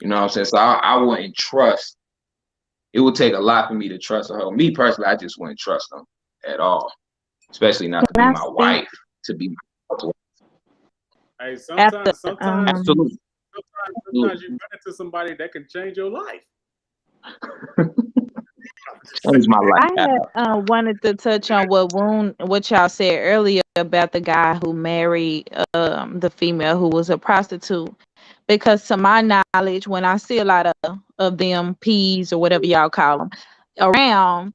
You know what I'm saying? So I wouldn't trust. It would take a lot for me to trust a hoe. Me personally, I just wouldn't trust them at all, especially not to be my wife, to be my husband. Hey, After sometimes Absolutely. you run into somebody that can change your life. Change my life. I had wanted to touch on what y'all said earlier about the guy who married the female who was a prostitute. Because to my knowledge, when I see a lot of them peas or whatever y'all call them around,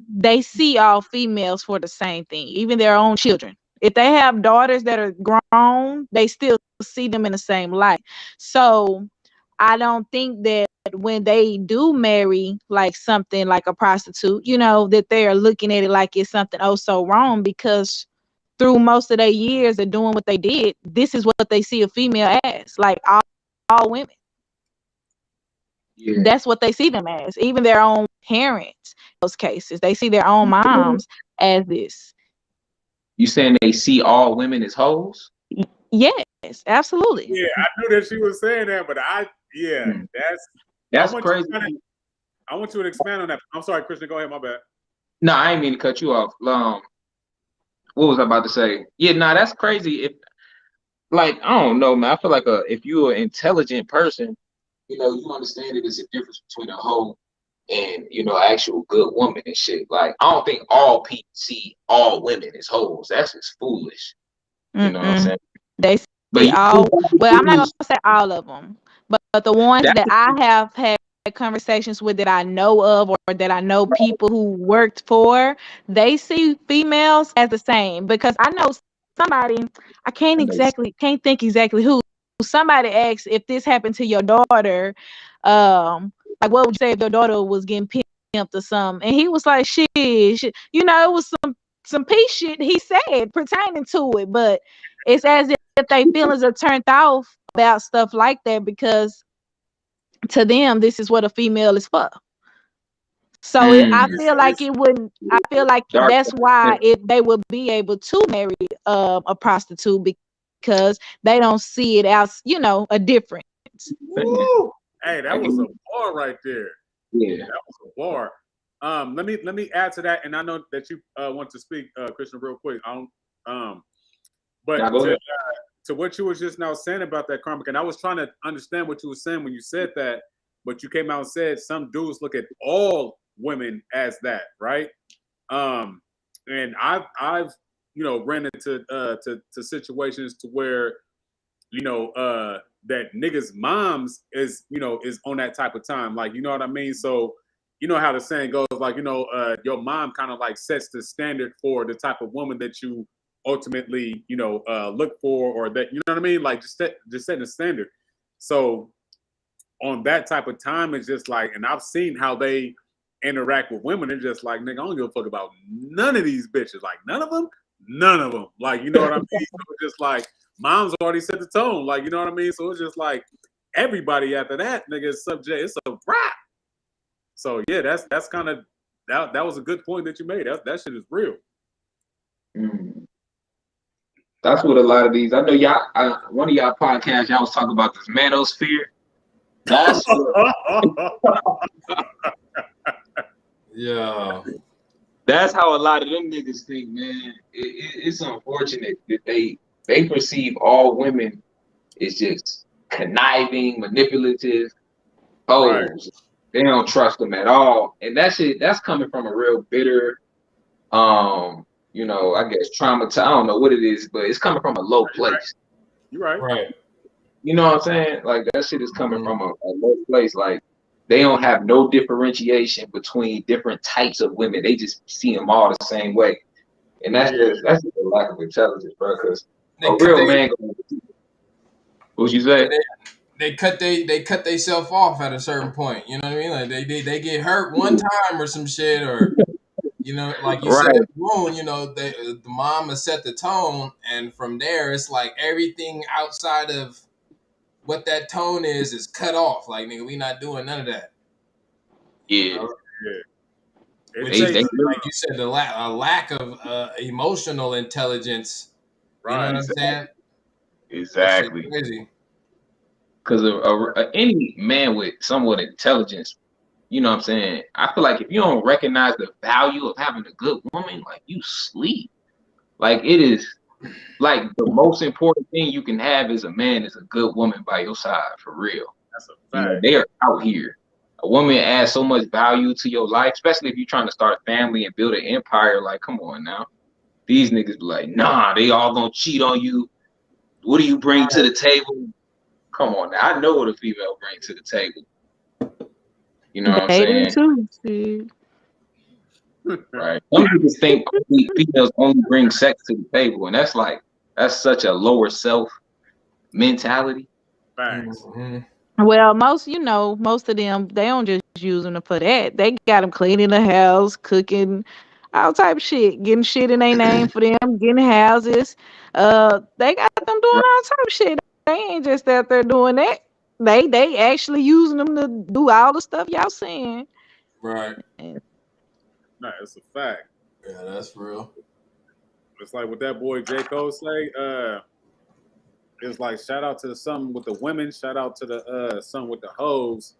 they see all females for the same thing, even their own children. If they have daughters that are grown, they still see them in the same light. So I don't think that when they do marry like something like a prostitute, that they are looking at it like it's something oh so wrong, because through most of their years of doing what they did, this is what they see a female as, like all women. Yeah. That's what they see them as. Even their own parents, in those cases, they see their own moms as this. You saying they see all women as hoes? Yes, absolutely. Yeah, I knew that she was saying that, but that's crazy. I want you to expand on that. I'm sorry, Christian, go ahead, my bad. No, I ain't mean to cut you off. What was I about to say? Yeah, that's crazy. If, like, I don't know, man. I feel like if you're an intelligent person, you understand that there's a difference between a hoe and actual good woman and shit. Like, I don't think all people see all women as hoes. That's just foolish. You know what I'm saying? They see all. Well, I'm not gonna say all of them, but the ones that I have had conversations with that I know of, or that I know people who worked for, they see females as the same. Because I know somebody, I can't think exactly who. Somebody asked if this happened to your daughter, like what would you say if your daughter was getting pimped or something? And he was like, shit, it was some peace shit he said pertaining to it, but it's as if their feelings are turned off about stuff like that, because to them this is what a female is for. So I feel like it wouldn't. I feel like that's why they would be able to marry a prostitute, because they don't see it as a difference. Woo! Hey, that was a bar right there. Yeah, that was a bar. Let me add to that, and I know that you want to speak, Christian, real quick. But to what you was just now saying about that, Karmic, and I was trying to understand what you were saying when you said that. but you came out and said some dudes look at all women as that, right? And I've ran into to situations to where that niggas' moms is on that type of time, like, you know what I mean? So you know how the saying goes, like, your mom kind of like sets the standard for the type of woman that you ultimately look for, or that, you know what I mean, like just setting the standard. So on that type of time, it's just like, and I've seen how they interact with women. They're just like, nigga, I don't give a fuck about none of these bitches, like none of them, like, you know what I mean? So it's just like, mom's already set the tone, like, you know what I mean? So it's just like everybody after that, nigga, is subject. It's a wrap. So yeah, that's kind of that was a good point that you made. That shit is real. That's what a lot of these. I know y'all. One of y'all podcasts, y'all was talking about this manosphere. That's Yeah. That's how a lot of them niggas think, man. It's unfortunate that they perceive all women as just conniving, manipulative hoes. Right. They don't trust them at all, and that's coming from a real bitter, I guess traumatized. I don't know what it is, but it's coming from a low place. You're right. Right. You know what I'm saying? Like that shit is coming from a low place. Like they don't have no differentiation between different types of women. They just see them all the same way, and that's just a lack of intelligence, bro. Because a real man. What you say? They cut themselves off at a certain point. You know what I mean? Like they get hurt one time or some shit, or like you said, wound. The mom has set the tone, and from there it's like everything outside of what that tone is cut off. Like, nigga, we not doing none of that. Yeah. Which is, like you said, a lack of emotional intelligence. You know what I'm saying? Exactly. Crazy. Because any man with somewhat intelligence, you know what I'm saying? I feel like if you don't recognize the value of having a good woman, like you sleep. Like it is like the most important thing you can have as a man is a good woman by your side, for real. That's a fact. They are out here. A woman adds so much value to your life, especially if you're trying to start a family and build an empire. Like, come on now. These niggas be like, nah, they all gonna cheat on you. What do you bring to the table? Come on now. I know what a female brings to the table. You know what I'm saying? Too, see. Right. Some people think females only bring sex to the table, and that's such a lower self mentality. Thanks. Well, most of them, they don't just use them for that. They got them cleaning the house, cooking, all type of shit, getting shit in their name for them, getting houses. They got them doing all type of shit. They ain't just out there doing that. They actually using them to do all the stuff y'all saying. Right. No, it's a fact. Yeah, that's real. It's like what that boy J. Cole say. It's like shout out to the son with the women, shout out to the son with the hoes,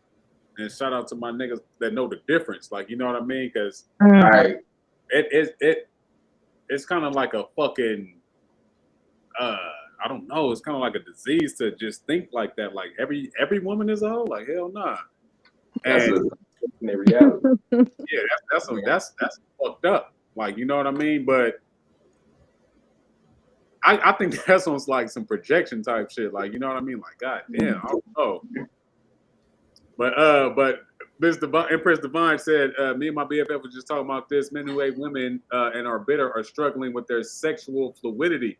and shout out to my niggas that know the difference. Like, you know what I mean? Because it's kind of like a fucking I don't know. It's kind of like a disease to just think like that. Like every woman is a hoe. Like hell nah. That's a reality. Yeah, that's fucked up. Like, you know what I mean? But I think that's on like some projection type shit. Like, you know what I mean? Like, god damn, I don't know. But Empress Divine said, me and my BFF was just talking about this. Men who hate women and are bitter are struggling with their sexual fluidity.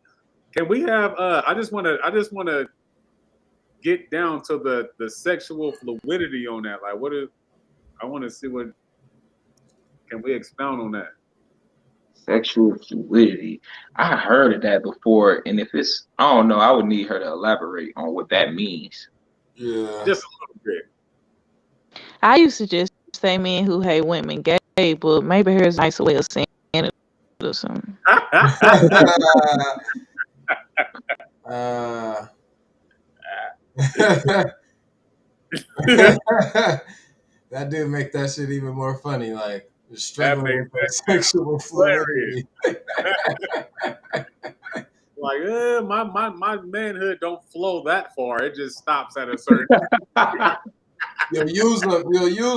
Can we have I just wanna get down to the sexual fluidity on that. Like I wanna see can we expound on that? Sexual fluidity. I heard of that before, and if it's, I don't know, I would need her to elaborate on what that means. Yeah. Just a little bit. I used to just say men who hate women gay, but maybe here's a nicer way of saying it or something. That did make that shit even more funny. Like struggling with that sexual fluidity. Like, my manhood don't flow that far. It just stops at a certain. You'll use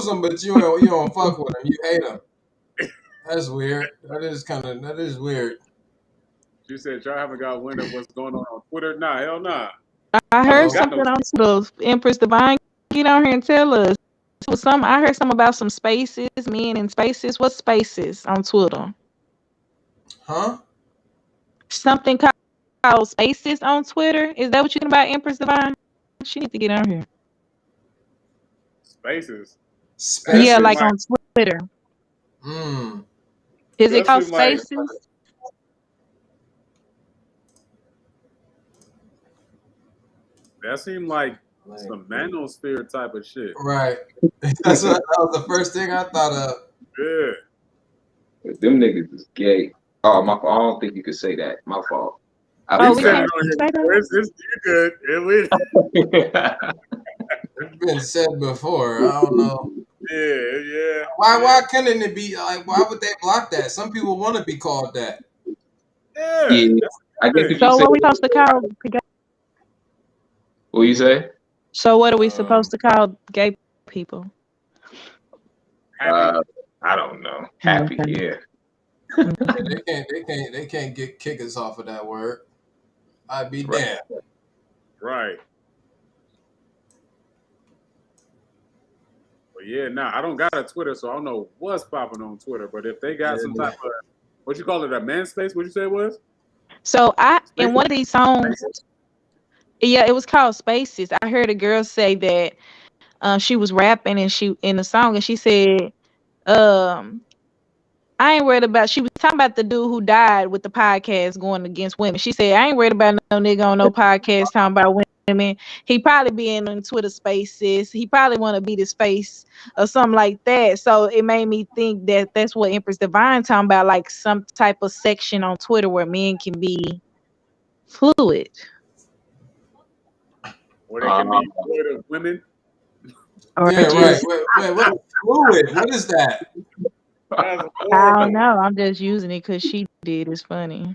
them, but you don't fuck with them. You hate them. That's weird. That is weird. She said y'all haven't got wind of what's going on Twitter. Nah, hell nah. I I heard don't No. got no. something on the Empress Divine. Get on here and tell us. I heard something about some spaces, men in spaces. What spaces on Twitter? Huh? Something called spaces on Twitter. Is that what you're talking about, Empress Divine? She need to get on here. Spaces. That Yeah, Spaces. seem like like on Twitter. Mm. Is it that called seem like spaces? that seemed like Like, some manosphere type of shit. right. That was the first thing I thought of. Yeah. Them niggas is gay. Oh, my fault. I don't think you could say that. My fault. I Oh, You we said it can't forgot. on say here. that. It's you good. It's been said before. I don't know. Yeah. Why couldn't it be like? Why would they block that? Some people want to be called that. Yeah. Yeah, That's I the guess thing. if you So say, what we supposed to call? what you say? So what are we Um, supposed to call gay people? Happy. I don't know. Happy, Okay. yeah. they can't get kickers off of that word. I'd be Right. damned. Right. But yeah, I don't got a Twitter, so I don't know what's popping on Twitter. But if they got some Yeah. type of what you call it, a man space, what you say it was? So in Spaces? one of these songs, yeah, it was called Spaces. I heard a girl say that she was rapping and she in the song and she said, um, I ain't worried about. She was talking about the dude who died with the podcast going against women. She said, I ain't worried about no nigga on no podcast talking about women. He probably be in Twitter spaces. He probably want to beat his face or something like that. So it made me think that that's what Empress Divine talking about, like some type of section on Twitter where men can be fluid. Where they can Uh, be fluid of women. Or Yeah, right. just, What fluid? What is that? That's I horrible. don't know. I'm just using it because she did. It's funny.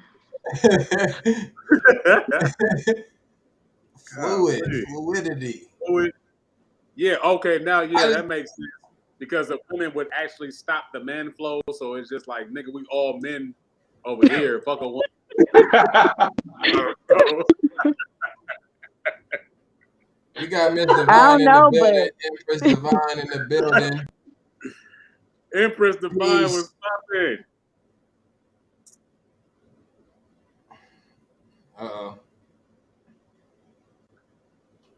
Golly. Fluidity. Fluid. Yeah, okay, now I, that makes sense. Because the women would actually stop the man flow, so it's just like nigga, we all men over here. Fuck a woman. we got Miss I Divine don't in the know, building. but Empress Divine in the building. Empress Divine was Peace. stopping. Uh-oh.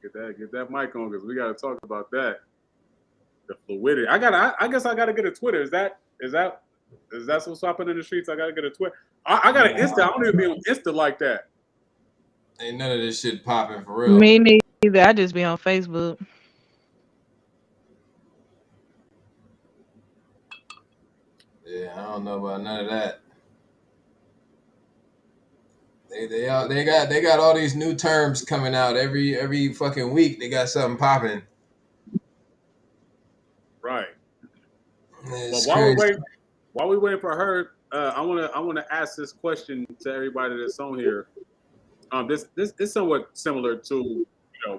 Get that mic on because we gotta talk about that. The fluidity. I guess I gotta get a Twitter. Is that what's happening in the streets? I gotta get a Twitter. I got an Insta. I don't even be on Insta like that. Ain't none of this shit popping for real. me neither. I just be on Facebook. Yeah, I don't know about none of that. They got all these new terms coming out every fucking week. They got something popping. Right. It's But crazy. while we waiting for her, I wanna ask this question to everybody that's on here. This is somewhat similar to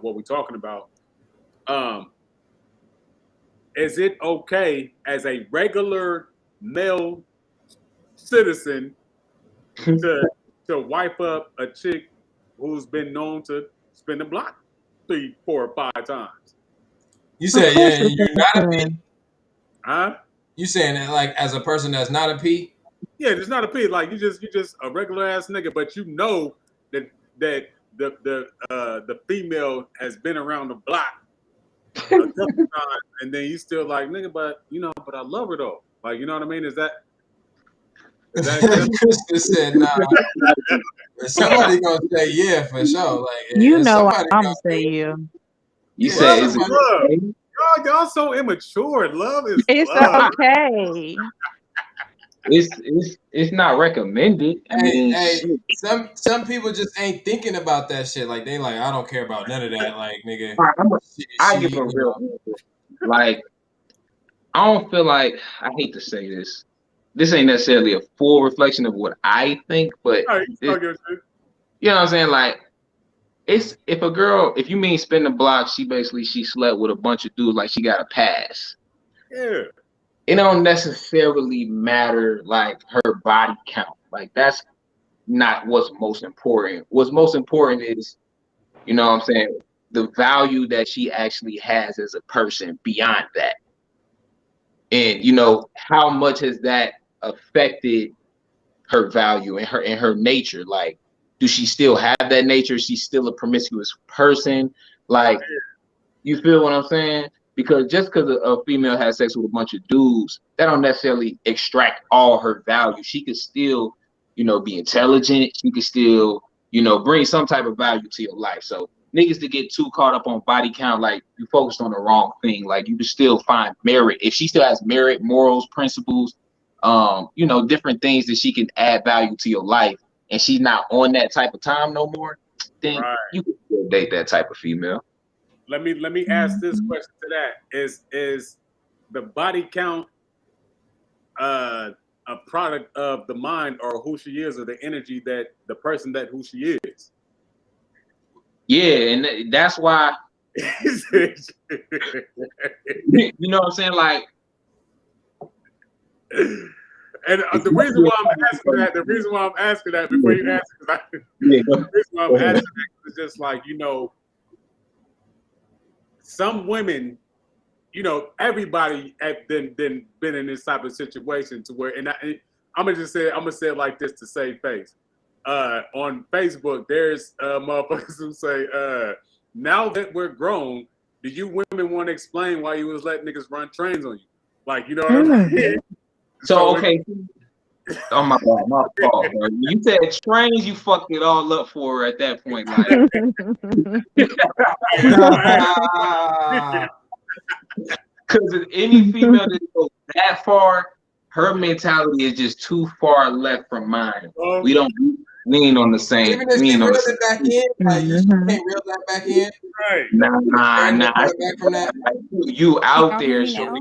what we're talking about. Is it okay as a regular male citizen to wipe up a chick who's been known to spin the block 3, 4, or 5 times? You Of said course yeah, it's you're not a P. okay. Huh? You saying that like as a person that's not a P? Yeah, it's not a pig. Like you just a regular ass nigga, but you know that the female has been around the block a couple times, and then you still like nigga, but but I love her though. Like you know what I mean? Is that acceptable? Krista said nah. But somebody gonna say yeah for sure. Like You know somebody I'm gonna gonna say yeah. you yeah. said, Love is is it Somebody. love. okay? Y'all so immature. Love is It's love. okay. It's not recommended. I mean, Hey, shit. some people just ain't thinking about that shit. Like they like I don't care about none of that. Like nigga, I she give a you real know. like. I don't feel like I hate to say this. This ain't necessarily a full reflection of what I think, but Right, you talk your shit. you know what I'm saying? Like, it's if you mean spin the block, she slept with a bunch of dudes, like she got a pass. Yeah. It don't necessarily matter like her body count. Like that's not what's most important. What's most important is, you know what I'm saying, the value that she actually has as a person beyond that. And you know, how much has that affected her value and her nature? Like, do she still have that nature? Is she still a promiscuous person? Like, you feel what I'm saying? Because just because a female has sex with a bunch of dudes, that don't necessarily extract all her value. She could still, you know, be intelligent. She could still, you know, bring some type of value to your life. So niggas to get too caught up on body count, like you focused on the wrong thing. Like you can still find merit. If she still has merit, morals, principles, you know, different things that she can add value to your life, and she's not on that type of time no more, then you can still date that type of female. Let me ask this question to that. Is the body count a product of the mind or who she is or the energy that the person that who she is? Yeah, and that's why you know what I'm saying? Like, and the reason why I'm asking that before you ask it, the reason why I'm asking that is just like, you know, some women, you know, everybody have been in this type of situation to where, and I'm gonna say it like this to save face. On Facebook, there's motherfuckers who say, now that we're grown, do you women want to explain why you was letting niggas run trains on you? Like, you know what I mean? So okay. Oh my God, my fault, bro. You said trains, you fucked it all up for her at that point. Like, because any female that goes that far, her mentality is just too far left from mine. We don't lean on the same. Even if she reeled it back in, like you can't reel that back in. Right. Nah. Back from that. You out there, so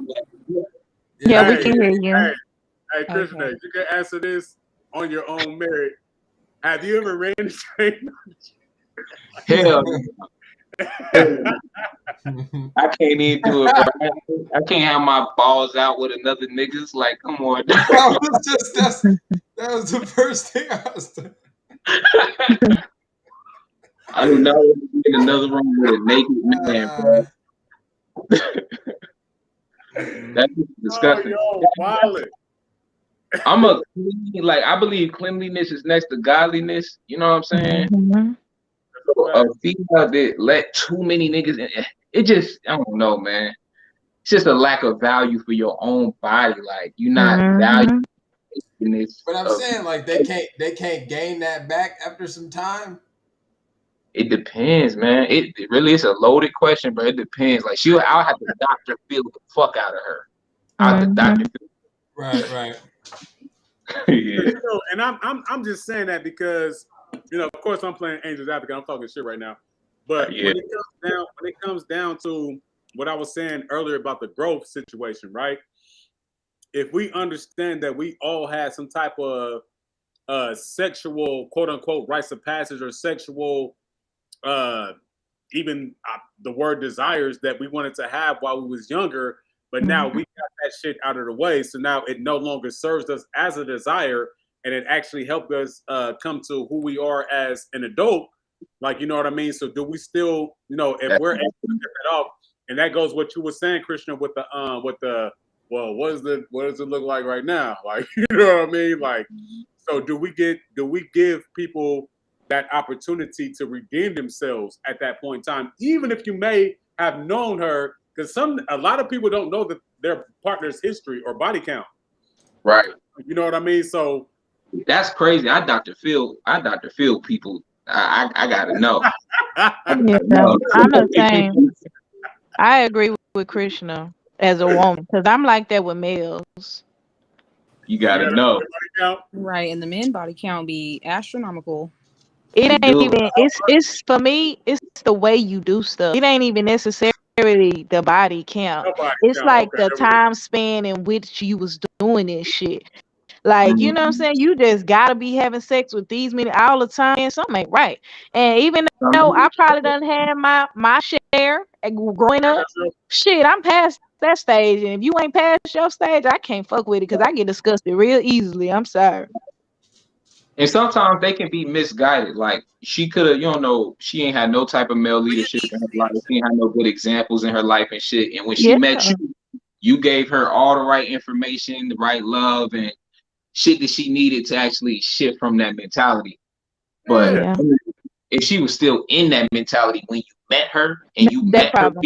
yeah, we can hear you. Hey, Krishna, okay. You can answer this on your own merit. Have you ever ran a train? Hell I can't even do it, bro. I can't have my balls out with another niggas. Like, come on. that was the first thing I was doing. I do not want to be in another room with a naked man, bro. That's disgusting. I'm I believe cleanliness is next to godliness. You know what I'm saying? So a female that let too many niggas in, it just, I don't know, man. It's just a lack of value for your own body. Like, you're not valuing this. But I'm saying, like, they can't gain that back after some time. It depends, man. It really is a loaded question, but it depends. Like, I'll have the doctor feel the fuck out of her. I'll have the doctor feel. Right. Yeah. You know, and I'm just saying that because, you know, of course I'm playing Angel's Advocate. I'm talking shit right now. But when it comes down to what I was saying earlier about the growth situation, right? If we understand that we all had some type of sexual, quote unquote, rites of passage or sexual, even the word desires that we wanted to have while we was younger, but now we got that shit out of the way. So now it no longer serves us as a desire, and it actually helped us come to who we are as an adult. Like, you know what I mean? So do we still, you know, if we're able to get that off, and that goes what you were saying, Christian, with the well, what does it look like right now? Like, you know what I mean? Like, so do we give people that opportunity to redeem themselves at that point in time, even if you may have known her? Because a lot of people don't know that their partner's history or body count. Right. You know what I mean? So that's crazy. I Dr. Phil people. I gotta know. I'm the same. I agree with Krishna as a woman because I'm like that with males. You gotta know. Right, and the men body count be astronomical. It ain't even. It's for me. It's the way you do stuff. It ain't even necessarily the body count. It's like the time span in which you was doing this shit. Like, you know what I'm Mhm. saying? You just gotta be having sex with these many all the time, and something ain't right. And even though I probably done had my share growing up, shit, I'm past that stage. And if you ain't past your stage, I can't fuck with it because I get disgusted real easily. I'm sorry. And sometimes they can be misguided. Like she could have, you don't know, she ain't had no type of male leadership in her life. She ain't had no good examples in her life and shit. And when she Yeah. met you, you gave her all the right information, the right love, and shit that she needed to actually shift from that mentality. But Yeah. if she was still in that mentality when you met her and you That met her, problem.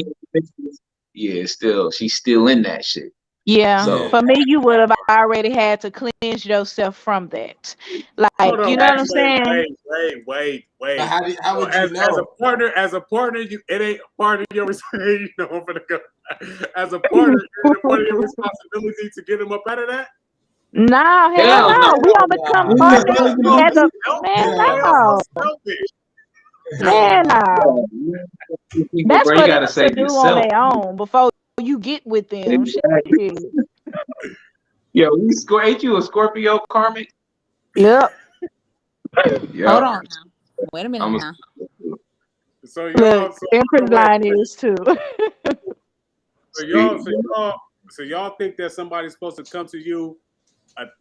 yeah, still she's still in that shit. Yeah. So For me, you would have already had to cleanse yourself from that. Hold Like, on, you know what I'm wait, saying? wait, wait, wait, But wait. how So would you know? as a partner, you it ain't part of your you know I'm gonna go. As a partner, is it part of your responsibility to get him up out of that? No, hell hell Nah, no. no. We hell don't become We nah. not partners gonna Yo, do as that's a selfish, man. Hell man. That's nah. so No, selfish. Hell man, nah. no. people, That's bro. for You them gotta to save do on yourself. their own before you get with them. Shit. Exactly. Yo, ain't you a Scorpio karmic? Yep. Hold Yo, on now. Wait a minute I'm a now. So Look, y'all, so hold Empress on, wait, line is too. so y'all, Scorpio. so y'all, so y'all think that somebody's supposed to come to you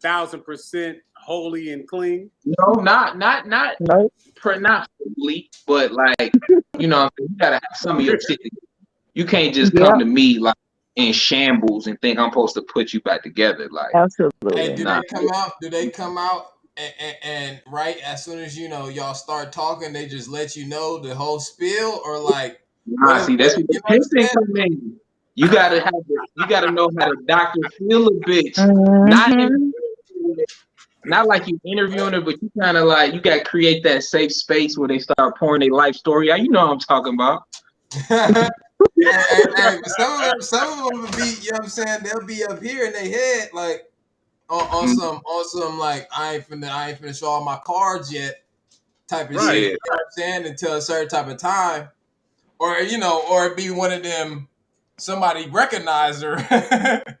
1,000% holy and clean? No, not Nope. pronouncedly, but like, you gotta have some of your shit together. You can't just come Yep. to me like in shambles and think I'm supposed to put you back together. Like, Hey, Absolutely. do nah. they come out? Do they come out and right as soon as y'all start talking, they just let you know the whole spiel, or like Nah, see, what that's what you the know what I'm pimping saying? come in. You gotta know how to doctor feel a bitch. Not in Mm-hmm. not like you interviewing her, but you kind of like you got to create that safe space where they start pouring their life story out. You know what I'm talking about? But some of them will be, you know what I'm saying? They'll be up here in their head, like Mm, on some like I ain't finna show all my cards yet type of shit. Right. You yeah. know what I'm saying? Until a certain type of time, or it be one of them. Somebody recognize her.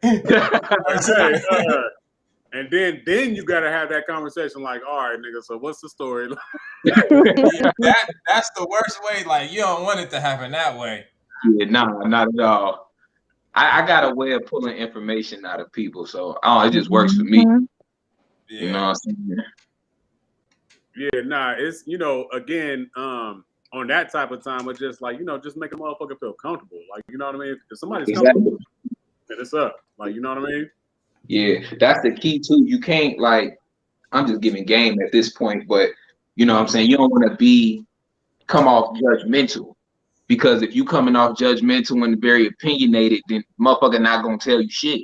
Okay. And then you gotta have that conversation like, all right, nigga, so what's the story? Yeah, that's the worst way. Like you don't want it to happen that way. Yeah, nah, not at all. I got a way of pulling information out of people, so it just works for me. Mm-hmm. You know Yeah. what I'm saying? Yeah, nah, it's again, on that type of time, it's just like, just make a motherfucker feel comfortable. Like, you know what I mean? If somebody's comfortable, Exactly. then it's up. Like, you know what I mean? Yeah, that's the key too. You can't like I'm just giving game at this point, but you know what I'm saying? You don't want to come off judgmental. Because if you coming off judgmental and very opinionated, then motherfucker not gonna tell you shit.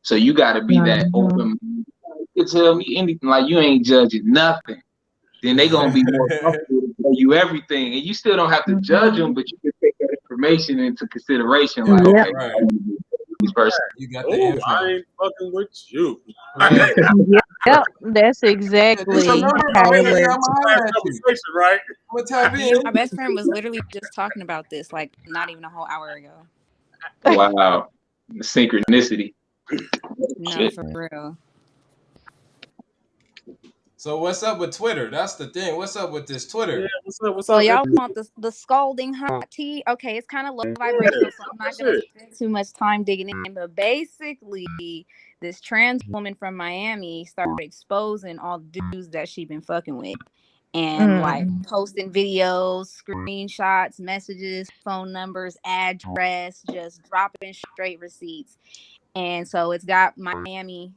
So you gotta be that Mm-hmm. open. You can tell me anything, like you ain't judging nothing. Then they gonna be more comfortable to tell you everything, and you still don't have to judge them, but you can take that information into consideration. Like, Yep. okay, Right. this person. You got the Oh, I info. ain't fucking with you. Right. Yep. That's Yeah, this your exactly number? how Oh it yeah, yeah. I'm works. gonna Last holler at you. conversation, right? I'm gonna tap Me and in. my best friend was literally just talking about this, like not even a whole hour ago. Wow, synchronicity. No, Shit. for real. So what's up with Twitter? That's the thing. What's up with this Yeah, Twitter? what's up? What's So up? y'all want the scalding hot tea? Okay, it's kind of low Yeah, vibrational, so I'm that not gonna shit. spend too much time digging in. But basically, this trans woman from Miami started exposing all the dudes that she been fucking with, and like Mm. posting videos, screenshots, messages, phone numbers, address, just dropping straight receipts. And so it's got Miami,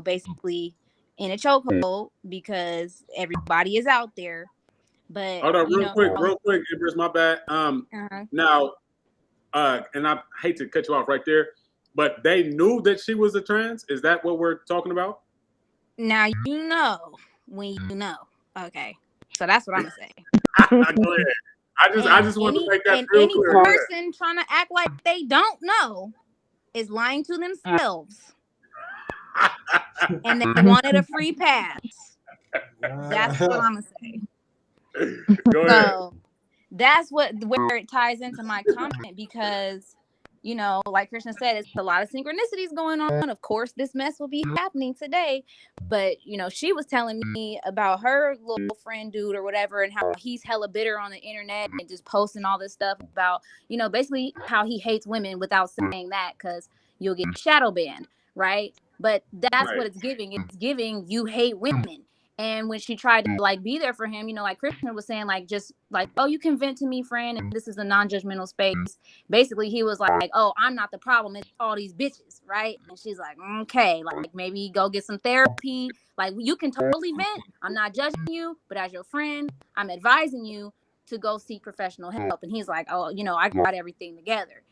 basically in a chokehold because everybody is out there. But Hold on, real quick, Empress, my bad. uh, Now, and I hate to cut you off right there, but they knew that she was a trans. Is that what we're talking about? now you know when you know. Okay, so that's what I'm gonna say. Go ahead. I And just want to any make that and real any clear. Go person trying to act like they don't know is lying to themselves, ahead. and they wanted a free pass. That's what I'm gonna say. Go ahead. So that's where it ties into my comment because you know, like Krishna said, it's a lot of synchronicities going on. Of course, this mess will be happening today. But, you know, she was telling me about her little friend dude or whatever, and how he's hella bitter on the internet and just posting all this stuff about, you know, basically how he hates women without saying that, because you'll get shadow banned, right? But that's Right. what it's giving. It's giving you hate women. And when she tried to like be there for him, you know, like Krishna was saying, like, just like, oh, you can vent to me, friend, and this is a non-judgmental space. Basically, he was like, oh, I'm not the problem, it's all these bitches, right? And she's like, okay, like maybe go get some therapy. Like, you can totally vent. I'm not judging you, but as your friend, I'm advising you to go seek professional help. And he's like, oh, you know, I got everything together.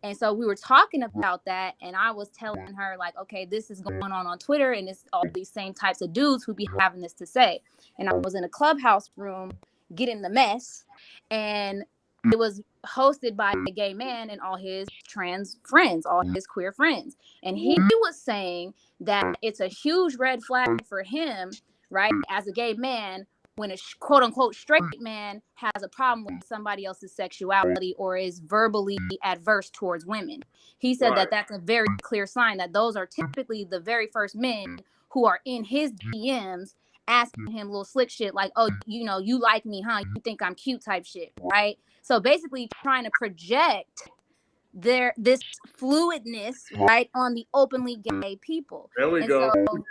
And so we were talking about that, and I was telling her, like, okay, this is going on Twitter, and it's all these same types of dudes who be having this to say. And I was in a clubhouse room getting the mess, and it was hosted by a gay man and all his trans friends, all his queer friends. And he was saying that it's a huge red flag for him, right, as a gay man, when a quote unquote straight man has a problem with somebody else's sexuality or is verbally adverse towards women. He said that that's a very clear sign that those are typically the very first men who are in his DMs asking him little slick shit like, oh, you know, you like me, huh? You think I'm cute type shit, right? So basically trying to project this fluidness, right, on the openly gay people. There we And go. so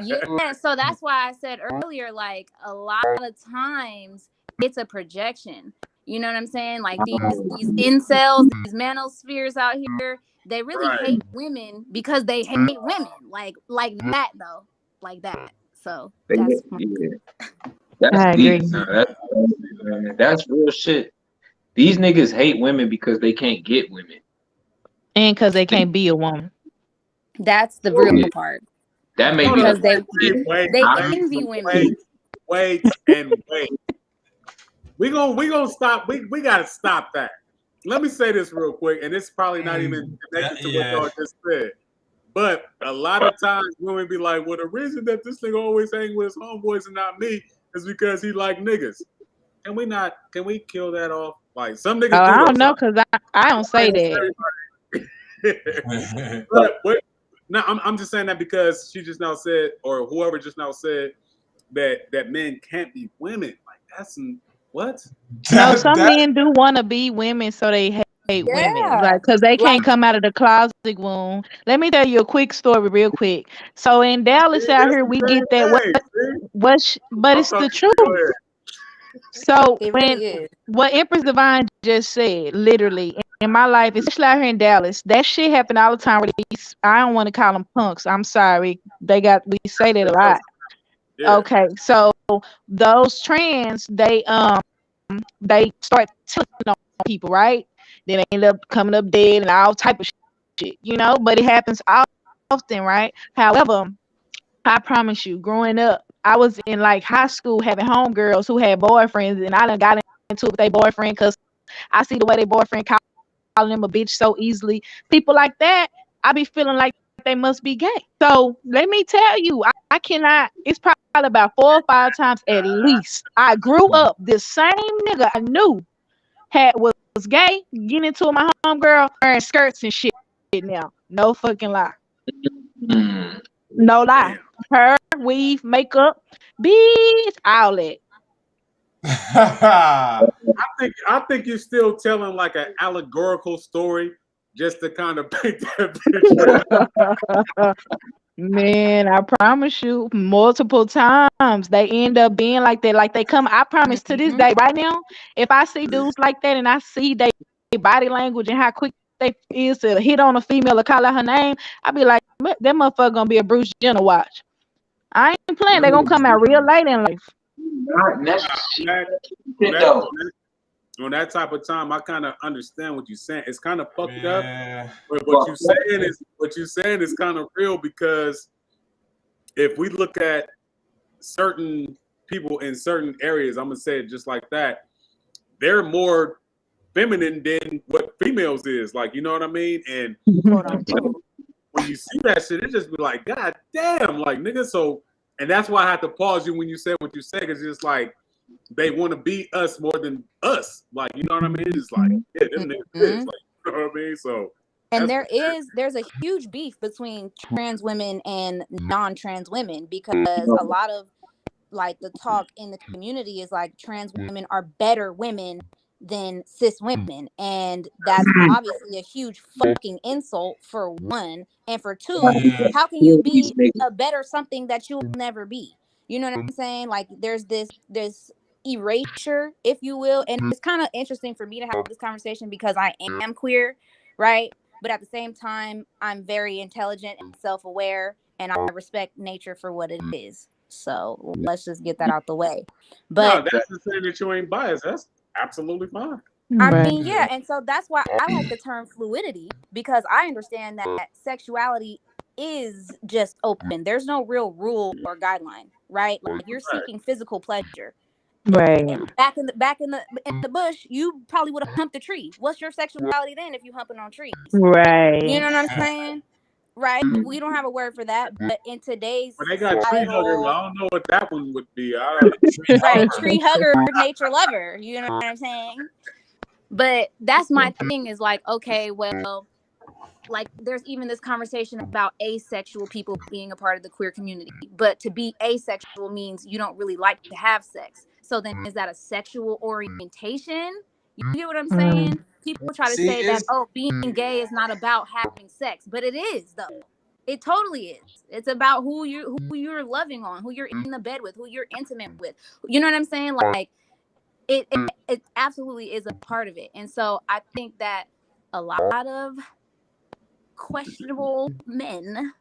yeah, so that's why I said earlier, like, a lot of times it's a projection. You know what I'm saying? Like, these incels, these manospheres out here, they really Right. hate women because they hate women. Like that though. Like that. So that's That's I deep. agree. Nah, that's real shit. These niggas hate women because they can't get women. And because they can't be a woman. that's the real Yeah, part. that may No, be no, the Because they wait, they I, envy women. wait, and wait. We gonna stop. We gotta stop that. Let me say this real quick, and it's probably not even connected to what Yeah. y'all just said. But a lot of times women be like, well, the reason that this nigga always hang with his homeboys and not me is because he like niggas. Can we kill that off? Like, some niggas Oh, do I though. don't know, because I don't say that. but no, I'm just saying that because she just now said, or whoever just now said, that men can't be women. Like, that's what? No, some that men do want to be women, so they hate women, Yeah. like, because they Like can't come out of the closet wound. Let me tell you a quick story, real quick. So in Dallas See, out that's here, the we same get that thing. See? but I'm it's the talking. Go truth. ahead. So it when really is. what Empress Divine just said, literally in my life, especially out here in Dallas, that shit happen all the time. With these, I don't want to call them punks. I'm sorry, we say that a lot. Yeah. Okay, so those trans, they start telling on people, right? Then they end up coming up dead and all type of shit, you know. But it happens often, right? However, I promise you, growing up, I was in like high school having homegirls who had boyfriends, and I done got into it with their boyfriend because I see the way their boyfriend calling them a bitch so easily. People like that, I be feeling like they must be gay. So let me tell you, I cannot. It's probably about 4 or 5 times at least. I grew up, this same nigga I knew was gay, getting into it with my homegirl, wearing skirts and shit now. No fucking lie. mm, No lie. Damn. Her, weave, makeup, bitch, all that. I think you're still telling like an allegorical story just to kind of paint that picture. Man, I promise you, multiple times they end up being like that. Like they come, I promise to this Mm-hmm. day, right now, if I see dudes like that and I see they body language and how quick they is to hit on a female or call out her name, I be like, that motherfucker gonna be a Bruce Jenner watch. I ain't playing. They gonna come out real late in life. not on necessarily that, on that, though. on that type of time, I kind of understand what you're saying. It's kind of fucked up, man. but what you're saying is kind of real, because if we look at certain people in certain areas, I'm gonna say it just like that, they're more feminine than what females is. Like, you know what I mean? And Quote unquote. when you see that shit, it just be like, God damn, like, nigga. So, and that's why I had to pause you when you said what you said, because it's like they want to be us more than us. Like, you know what I mean? It's like, yeah, them niggas is. Mm-hmm. Like, you know what I mean? So, And That's there's a huge beef between trans women and non-trans women, because a lot of like the talk in the community is like trans women are better women than cis women, and that's obviously a huge fucking insult, for one, and for two, Yeah. how can you These be niggas. a better something that you'll never be? You know what I'm saying? Like there's this erasure, if you will. And it's kind of interesting for me to have this conversation because I am queer, right? But at the same time, I'm very intelligent and self-aware, and I respect nature for what it is. So let's just get that out the way. no, But that's the saying that you ain't biased. That's absolutely fine. I Right. mean, yeah, and so that's why I like the term fluidity, because I understand that sexuality is just open. There's no real rule or guideline, right? Like you're Right. seeking physical pleasure. Right. Back in the bush, you probably would have humped a tree. What's your sexuality then if you humping on trees? You Right. know what I'm saying? Right? We don't have a word for that, but in today's But they got tree hugger. societal, I don't know what that one would be. I Tree right, hugger. tree hugger, nature lover. You know what I'm saying? But that's my thing, is like, okay, well, like there's even this conversation about asexual people being a part of the queer community, but to be asexual means you don't really like to have sex. So then is that a sexual orientation? You get what I'm Mm. saying? People try to See, say that, it's oh, being gay is not about having sex, but it is, though. It totally is. It's about who you're loving on, who you're in the bed with, who you're intimate with. You know what I'm saying? Like it absolutely is a part of it. And so I think that a lot of questionable men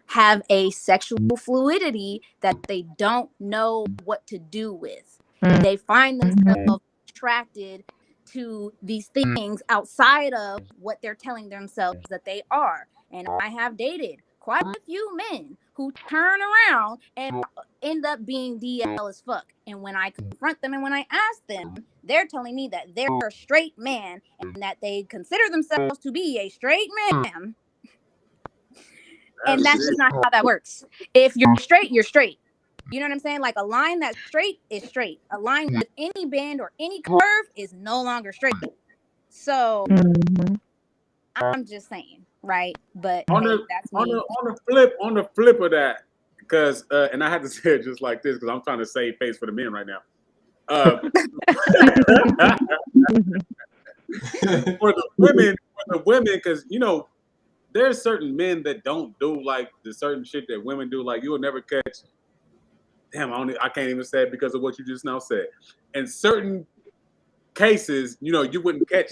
have a sexual fluidity that they don't know what to do with. Mm. They find Mhm. themselves attracted to these things outside of what they're telling themselves that they are. And I have dated quite a few men who turn around and end up being DL as fuck. And when I confront them and when I ask them, they're telling me that they're a straight man and that they consider themselves to be a straight man, and that's that's it. just not how that works. If you're straight, you're straight. You know what I'm saying? Like a line that's straight is straight. A line with any bend or any curve is no longer straight. So Mhm. I'm just saying, right? But On hey, the that's on the me. on the flip of that, because and I had to say it just like this because I'm trying to save face for the men right now. Uh, for the women, because there's certain men that don't do like the certain shit that women do. Like you will never catch. Damn, I can't even say it because of what you just now said. In certain cases, you wouldn't catch,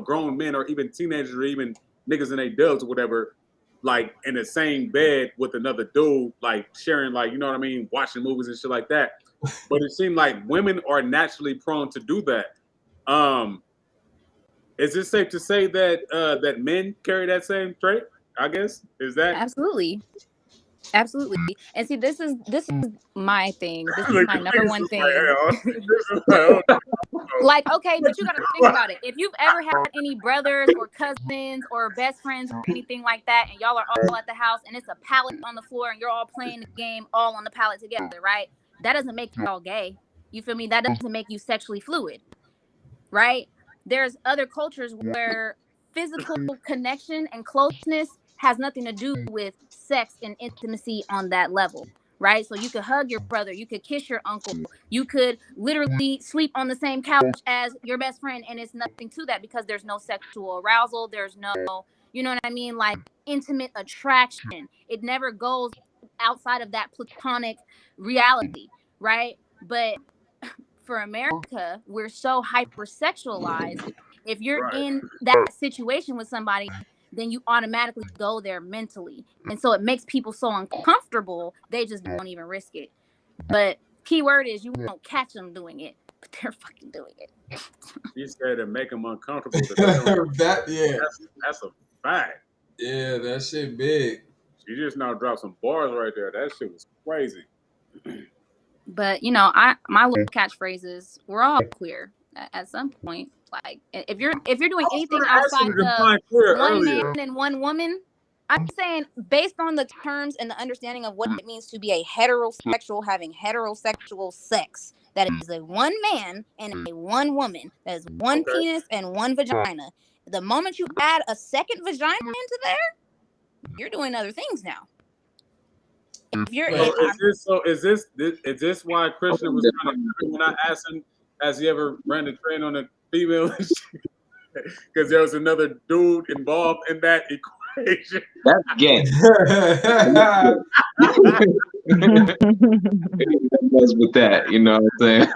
grown men or even teenagers or even niggas in their dubs or whatever, like in the same bed with another dude, like sharing, like, you know what I mean, watching movies and shit like that. But it seemed like women are naturally prone to do that. Um, is it safe to say that that men carry that same trait? I guess is that. Absolutely. Absolutely. And see, this is my thing. This is Like my the number niggas one is like, thing. hell, this is like, Like, okay, but you got to think about it. If you've ever had any brothers or cousins or best friends or anything like that, and y'all are all at the house and it's a pallet on the floor and you're all playing the game all on the pallet together, right? That doesn't make y'all gay. You feel me? That doesn't make you sexually fluid, right? There's other cultures where physical connection and closeness has nothing to do with sex and intimacy on that level, right? So you could hug your brother, you could kiss your uncle, you could literally sleep on the same couch as your best friend, and it's nothing to that because there's no sexual arousal, there's no, you know what I mean, like intimate attraction. It never goes outside of that platonic reality, right? But for America, we're so hypersexualized. If you're right. in that situation with somebody, then you automatically go there mentally. And so it makes people so uncomfortable, they just don't even risk it. But key word is you won't catch them doing it, but they're fucking doing it. She said to make them uncomfortable. That they don't. that. Yeah, That's a fact. yeah, that shit big. She just now dropped some bars right there. That shit was crazy. But my little catchphrases, we're all queer at some point. Like if you're doing I was anything going to ask you outside to of define queer one man earlier. and one woman, I'm saying based on the terms and the understanding of what it means to be a heterosexual, having heterosexual sex, that is a one man and a one woman, that is one Okay. penis and one vagina. The moment you add a second vagina into there, you're doing other things now. If you're, Is this why Christian was kind of when I asked him, has he ever ran the train on a female? Because there was another dude involved in that equation. That's gay. Mess with that, you know what I'm saying?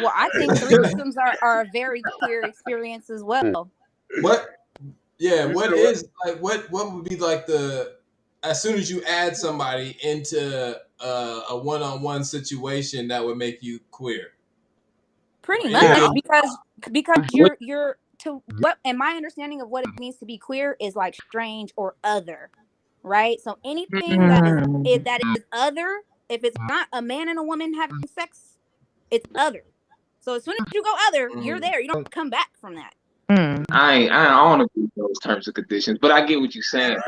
well, I think threesomes are a very queer experience as well. What? Yeah. What is like? What would be like the as soon as you add somebody into a one-on-one situation that would make you queer? Pretty much because you're to what and my understanding of what it means to be queer is like strange or other, right? So anything that is other, if it's not a man and a woman having sex, it's other. So as soon as you go other, you're there. You don't come back from that. I don't agree with those terms and conditions, but I get what you're saying.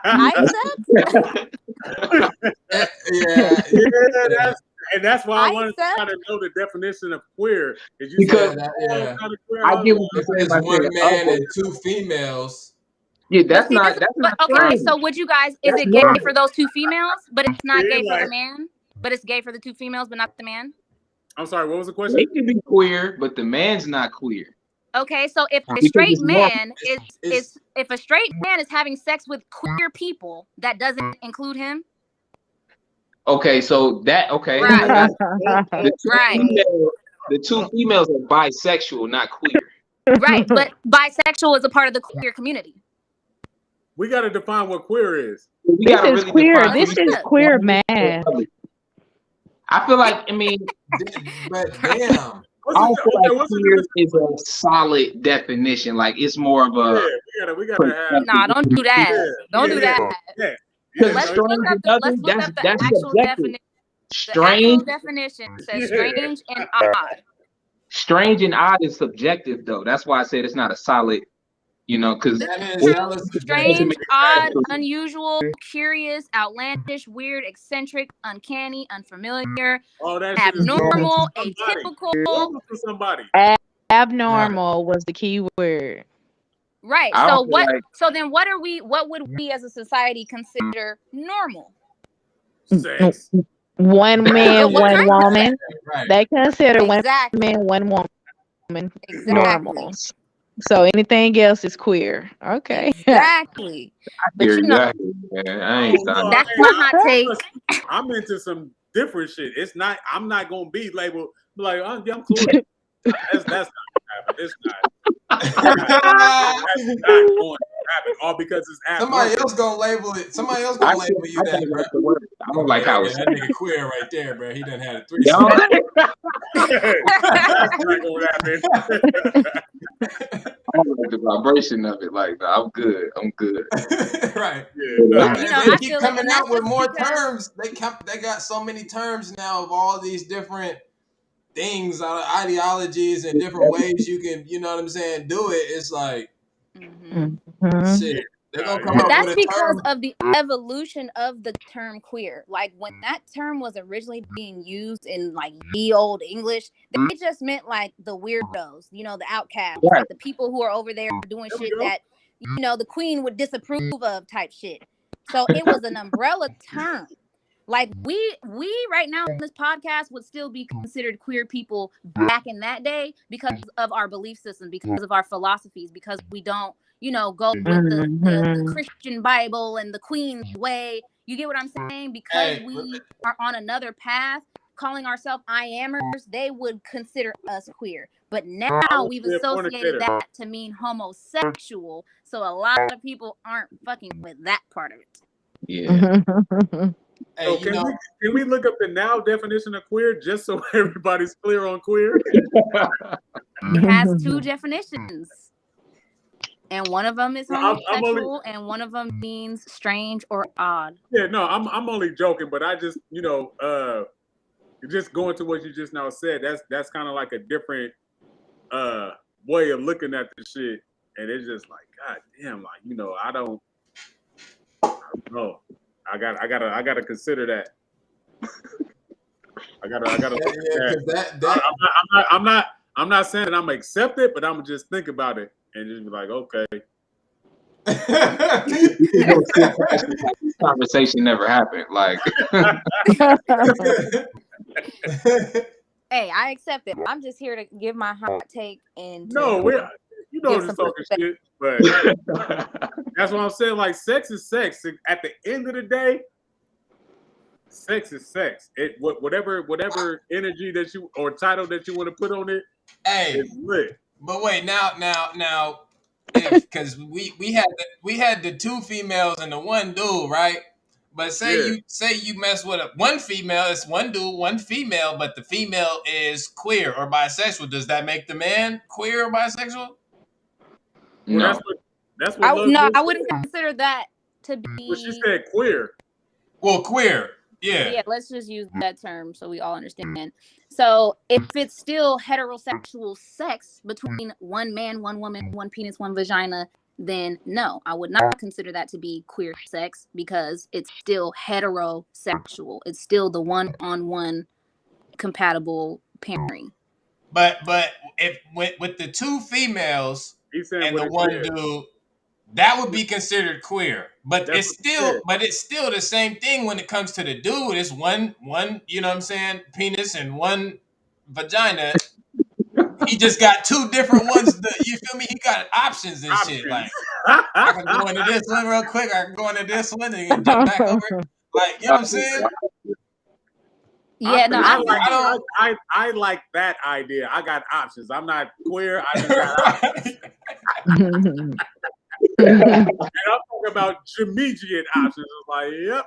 I accept. Yeah. And that's why I wanted to kind of know the definition of queer. Because I get what you're saying. It's one man and two females. Yeah, that's not. Okay, so would you guys? Is it gay for those two females, but it's not gay for the man? But it's gay for the two females, but not the man. I'm sorry. What was the question? They can be queer, but the man's not queer. Okay, so if a straight man is if a straight man is having sex with queer people, that doesn't include him. Okay, so that Right. The two females are bisexual, not queer. Right, but bisexual is a part of the queer community. We got to define what queer is. This is queer. This is queer, man. I feel like, I mean, but damn. I feel like queer is a solid definition. Like it's more of a. Yeah, we gotta have. Nah, don't do that. Don't do that. Let's look up the actual definition. Strange. The actual definition says strange and odd. Strange and odd is subjective, though. That's why I said it's not a solid. You know, because strange, odd, unusual, curious, outlandish, weird, eccentric, uncanny, unfamiliar, abnormal, atypical. Abnormal was the key word. Right. So what? So then, what are we? What would we as a society consider normal? Sex. One man, one woman. Right. They consider one man, one woman normal. So anything else is queer. Okay. Exactly. But you know, that's my hot take. I'm into some different shit. It's not. I'm not gonna be labeled like I'm cool. That's not happening. It's not. That's not going to happen. All because it's somebody else gonna label it. Somebody else gonna label you that, bro. I don't like how that nigga queer right there, bro. He done had a three. That's not gonna happen. I don't like the vibration of it. Like, I'm good. Right. Yeah. They keep coming out with more terms. They got so many terms now of all these different things, ideologies, and different ways you can, you know what I'm saying, do it. It's like, shit. They're gonna come up that's with a because term. of the evolution of the term queer. Like when that term was originally being used in like ye old English, they just meant like the weirdos, you know, the outcasts, like the people who are over there doing shit that, you know, the queen would disapprove of type shit. So it was an umbrella term. Like we right now in this podcast would still be considered queer people back in that day because of our belief system, because of our philosophies, because we don't, you know, go with the Christian Bible and the Queen's way. You get what I'm saying? Because we are on another path, calling ourselves I-amers, they would consider us queer. But now we've associated that to mean homosexual. So a lot of people aren't fucking with that part of it. Yeah. So can we look up the now definition of queer just so everybody's clear on queer? It has two definitions. And one of them is homosexual, and one of them means strange or odd. Yeah, no, I'm only joking, but I just, you know, just going to what you just now said, that's kind of like a different way of looking at the shit, and it's just like, god damn, like, you know, I don't know. I gotta consider that. I gotta. I'm not saying that I'm gonna accept it, but I'm gonna just think about it and just be like, okay. You can go skip past it, like this conversation never happened. Like, Hey, I accept it. I'm just here to give my hot take and No, to you know, give I'm just some talking perspective. shit, but that's what I'm saying. Like, sex is sex. At the end of the day, sex is sex. Whatever energy that you or title that you want to put on it, Hey, it's lit. but wait, now, if because we had the two females and the one dude, right? But Yeah. say you mess with one female, it's one dude, one female, but the female is queer or bisexual. Does that make the man queer or bisexual? Well, no. that's what Love No, Miss I wouldn't said. consider that to But she be. said queer. Well, queer, yeah. Yeah, let's just use that term so we all understand. So if it's still heterosexual sex between one man, one woman, one penis, one vagina, then no, I would not consider that to be queer sex because it's still heterosexual. It's still the one-on-one compatible pairing. But if with the two females He's saying and what the he one said. dude, that would be considered queer. But That's what he said. it's still the same thing when it comes to the dude. It's one, you know what I'm saying, penis and one vagina. He just got two different ones. You feel me? He got options and shit. Options. Like I can go into this one real quick. I can go into this one and then jump back over. Like you know what I'm saying? Yeah, no, I I don't. I like that idea. I got options. I'm not queer. I just got options. And I'm talking about immediate options. It's like, yep,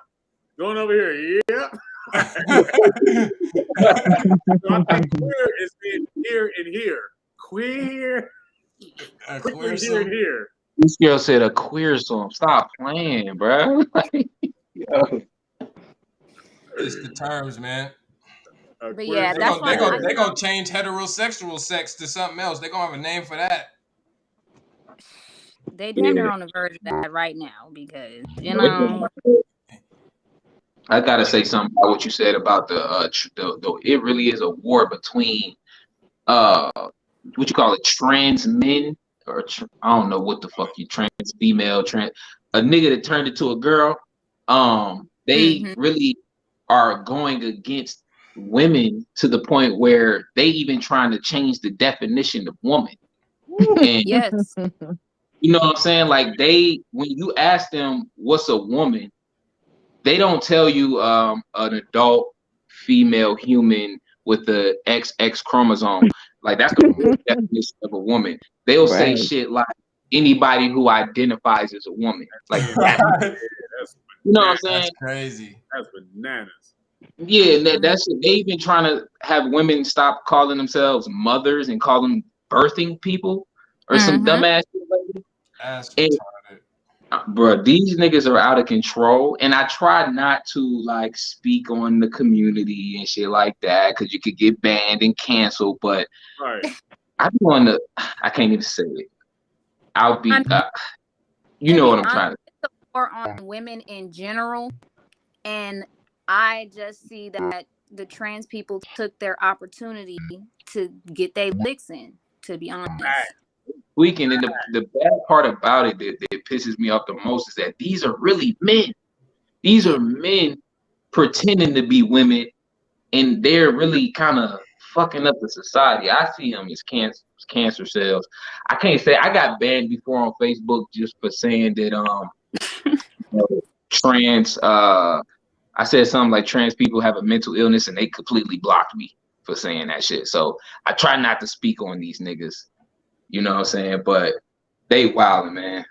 going over here. Yep. So I think queer is being here and here. Queer, Queer quickly here and some. here. This girl said a queer song. Stop playing, bro. Yo. It's the terms, man. but Queer yeah, They that's go why they go I they gonna change heterosexual sex to something else. They gonna have a name for that. they damn near Yeah. on the verge of that right now because you know. I gotta say something about what you said about the it really is a war between uh what you call it, trans men or I don't know what the fuck you trans female trans a nigga that turned into a girl. They Mm-hmm. really are going against women to the point where they even trying to change the definition of woman. And Yes. you know what I'm saying? Like when you ask them what's a woman, they don't tell you an adult female human with the XX chromosome. Like that's the real definition of a woman. They'll say Right. shit like anybody who identifies as a woman. Like Yeah, that. that's You know what I'm bananas. saying? That's crazy. That's bananas. Yeah, and that's they've been trying to have women stop calling themselves mothers and call them birthing people or some Mm-hmm. dumbass shit like that. That's And retarded. bro, these niggas are out of control, and I try not to like speak on the community and shit like that because you could get banned and canceled. But Right. I want to, I can't even say it. I'll be, I mean, you to know be what I'm honest, trying to. it's a war on women in general, and I just see that the trans people took their opportunity to get their licks in. To be honest. Tweaking, and the bad part about it that pisses me off the most is that these are really men. These Yeah. are men pretending to be women, and they're really kind of fucking up the society. I see them as cancer cells. I can't say I got banned before on Facebook just for saying that you know, trans I said something like trans people have a mental illness and they completely blocked me for saying that shit. So I try not to speak on these niggas. You know what I'm saying? But they wildin', man.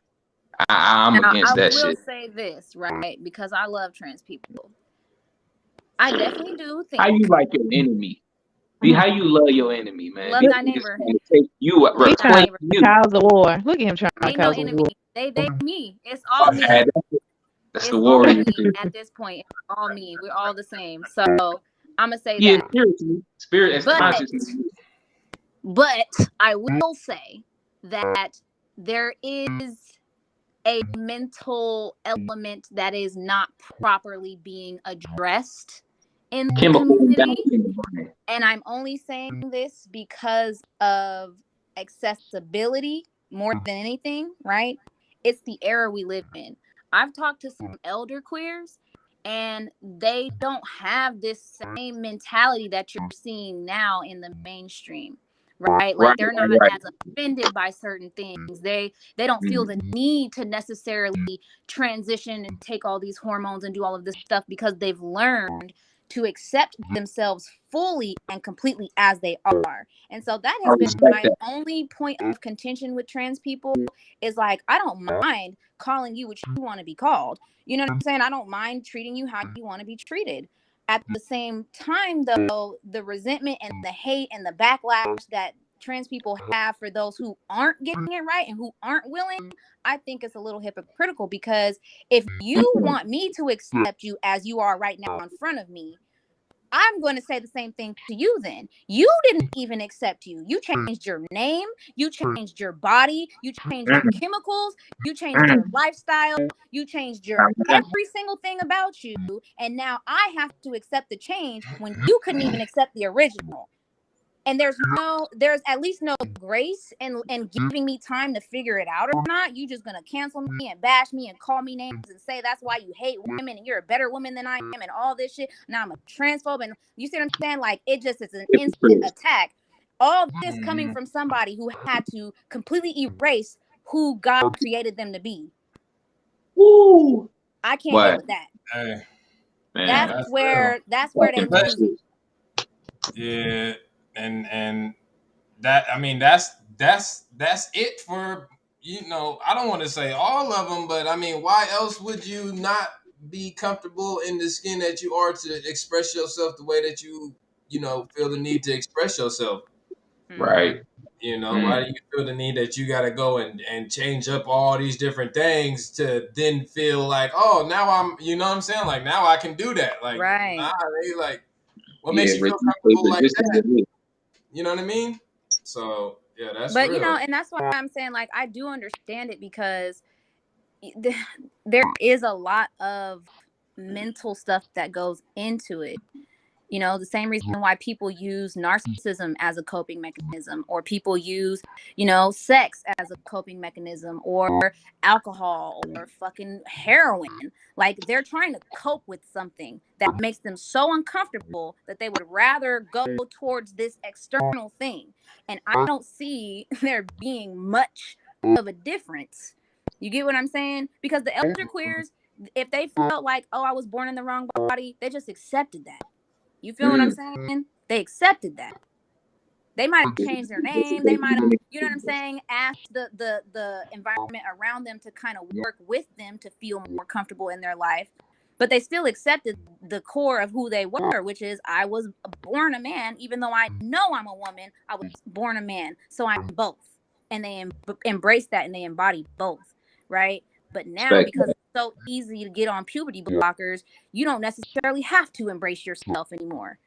I'm Now, against I that will shit. say this, right? Because I love trans people. I definitely do How think you like your enemy? See how you love your enemy, man. love These thy niggas neighbor. trying to take you, Love He thy reclaim trying neighbor. you. to cause a war. Look at him trying to Ain't no cause a enemy. war. They me. It's all me. Man, that's the It's all warrior me shit. at this point. It's all me. We're all the same. So I'm gonna say Yeah, that. spiritually, spirit as But consciousness. I will say that there is a mental element that is not properly being addressed in the chemical community. imbalance in the brain. And I'm only saying this because of accessibility more than anything, right? It's the era we live in. I've talked to some elder queers, and they don't have this same mentality that you're seeing now in the mainstream, right? Like they're not Right. as offended by certain things. They don't feel the need to necessarily transition and take all these hormones and do all of this stuff because they've learned to accept themselves fully and completely as they are. And so that I has been respect my that. only point of contention with trans people is like, I don't mind calling you what you want to be called. You know what I'm saying? I don't mind treating you how you want to be treated. At the same time, though, the resentment and the hate and the backlash that trans people have for those who aren't getting it right and who aren't willing, I think it's a little hypocritical because if you want me to accept you as you are right now in front of me, I'm going to say the same thing to you then. You didn't even accept you. You changed your name. You changed your body. You changed your chemicals. You changed your lifestyle. You changed your every single thing about you. And now I have to accept the change when you couldn't even accept the original. And there's at least no grace and giving me time to figure it out or not. You just gonna cancel me and bash me and call me names and say that's why you hate women and you're a better woman than I am and all this shit. Now I'm a transphobe and you see what I'm saying? Like it just is an instant attack. All this coming from somebody who had to completely erase who God created them to be. Woo! I can't get But with that. Hey, man, that's real. That's where they But lose it. yeah, and that I mean that's it for I don't want to say all of them, but I mean why else would you not be comfortable in the skin that you are to express yourself the way that you feel the need to express yourself? right. Why do you feel the need that you got to go and change up all these different things to then feel like, oh, now you know what I'm saying? Like, now I can do that. Like, nah, Right. like, what Yeah, makes you feel stay comfortable like resistant that? with me. You know what I mean? So, yeah, that's But real. and that's why I'm saying like I do understand it because there is a lot of mental stuff that goes into it. The same reason why people use narcissism as a coping mechanism, or people use, sex as a coping mechanism, or alcohol, or fucking heroin. Like they're trying to cope with something that makes them so uncomfortable that they would rather go towards this external thing. And I don't see there being much of a difference. You get what I'm saying? Because the elder queers, if they felt like, oh, I was born in the wrong body, they just accepted that. You feel what I'm saying? They accepted that. They might have changed their name. They might have, you know what I'm saying, asked the environment around them to kind of work with them to feel more comfortable in their life. But they still accepted the core of who they were, which is I was born a man, even though I know I'm a woman, I was born a man. So I'm both. And they embrace that and they embody both, right? But now, Respect because that. it's so easy to get on puberty blockers, you don't necessarily have to embrace yourself anymore.